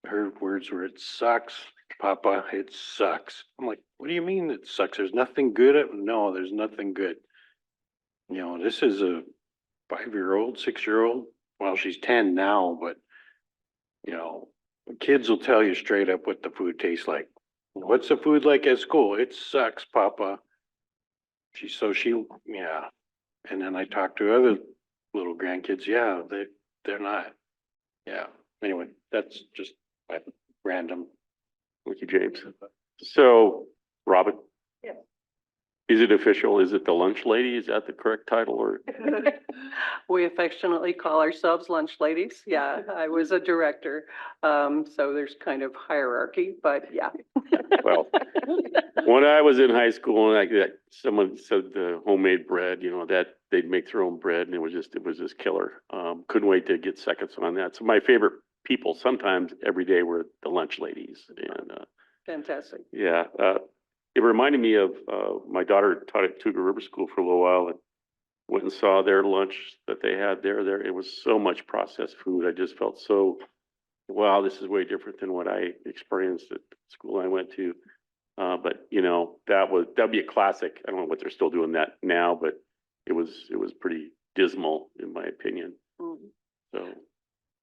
her words were, it sucks, Papa, it sucks. I'm like, what do you mean it sucks? There's nothing good at, no, there's nothing good. This is a 5-year-old, 6-year-old. Well, she's 10 now, but kids will tell you straight up what the food tastes like. What's the food like at school? It sucks, Papa. Yeah. And then I talked to other little grandkids. Yeah, they're not. Yeah. Anyway, that's just random.
Thank you, James. So, Robin?
Yes.
Is it official? Is it the lunch lady? Is that the correct title or?
We affectionately call ourselves lunch ladies. Yeah, I was a director. So there's kind of hierarchy, but yeah.
Well, when I was in high school, like that, someone said the homemade bread, that they'd make their own bread and it was just killer. Couldn't wait to get seconds on that. So my favorite people sometimes every day were the lunch ladies and,
Fantastic.
yeah, it reminded me of my daughter taught at Tuga River School for a little while and went and saw their lunch that that they had there, it was so much processed food. I just felt so, wow, this is way different than what I experienced at the school I went to. But you know, that'd be a classic. I don't know what they're still doing that now, but it was pretty dismal in my opinion. So,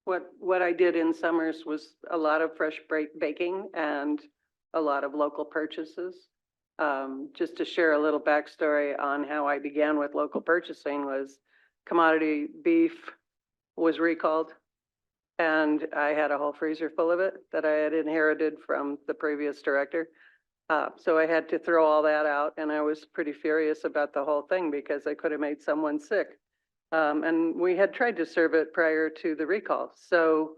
What I did in summers was a lot of fresh baking and a lot of local purchases. Just to share a little backstory on how I began with local purchasing was commodity beef was recalled. And I had a whole freezer full of it that I had inherited from the previous director. So I had to throw all that out, and I was pretty furious about the whole thing because I could have made someone sick. And we had tried to serve it prior to the recall. So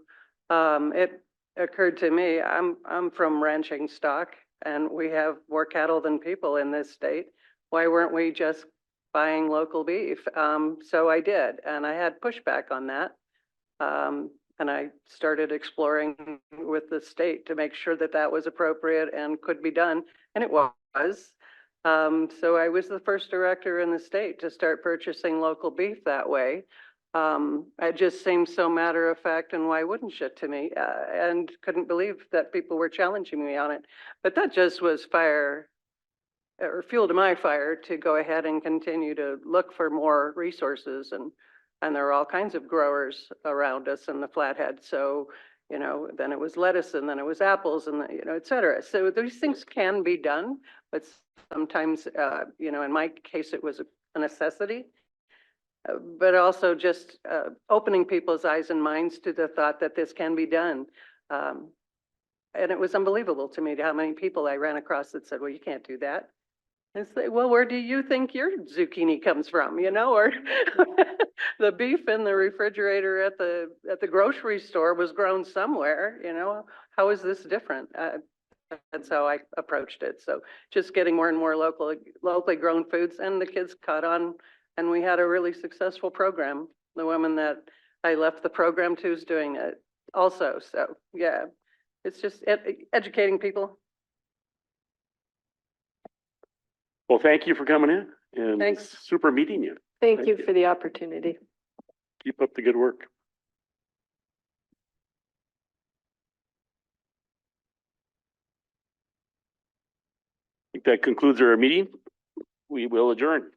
it occurred to me, I'm from ranching stock, and we have more cattle than people in this state. Why weren't we just buying local beef? So I did, and I had pushback on that. And I started exploring with the state to make sure that that was appropriate and could be done, and it was. So I was the first director in the state to start purchasing local beef that way. It just seemed so matter of fact, and why wouldn't you to me? And couldn't believe that people were challenging me on it. But that just was fire or fuel to my fire to go ahead and continue to look for more resources. And there are all kinds of growers around us in the Flathead. So, you know, then it was lettuce, and then it was apples, and, you know, et cetera. So these things can be done, but sometimes, you know, in my case, it was a necessity. But also just opening people's eyes and minds to the thought that this can be done. And it was unbelievable to me how many people I ran across that said, well, you can't do that. And say, well, where do you think your zucchini comes from? You know, or the beef in the refrigerator at the grocery store was grown somewhere. You know, how is this different? That's how I approached it. So just getting more and more locally grown foods, and the kids caught on, and we had a really successful program. The woman that I left the program to is doing it also. So yeah, it's just educating people.
well, thank you for coming in, and
Thanks.
super meeting you.
Thank you for the opportunity.
Keep up the good work. I think that concludes our meeting. We will adjourn.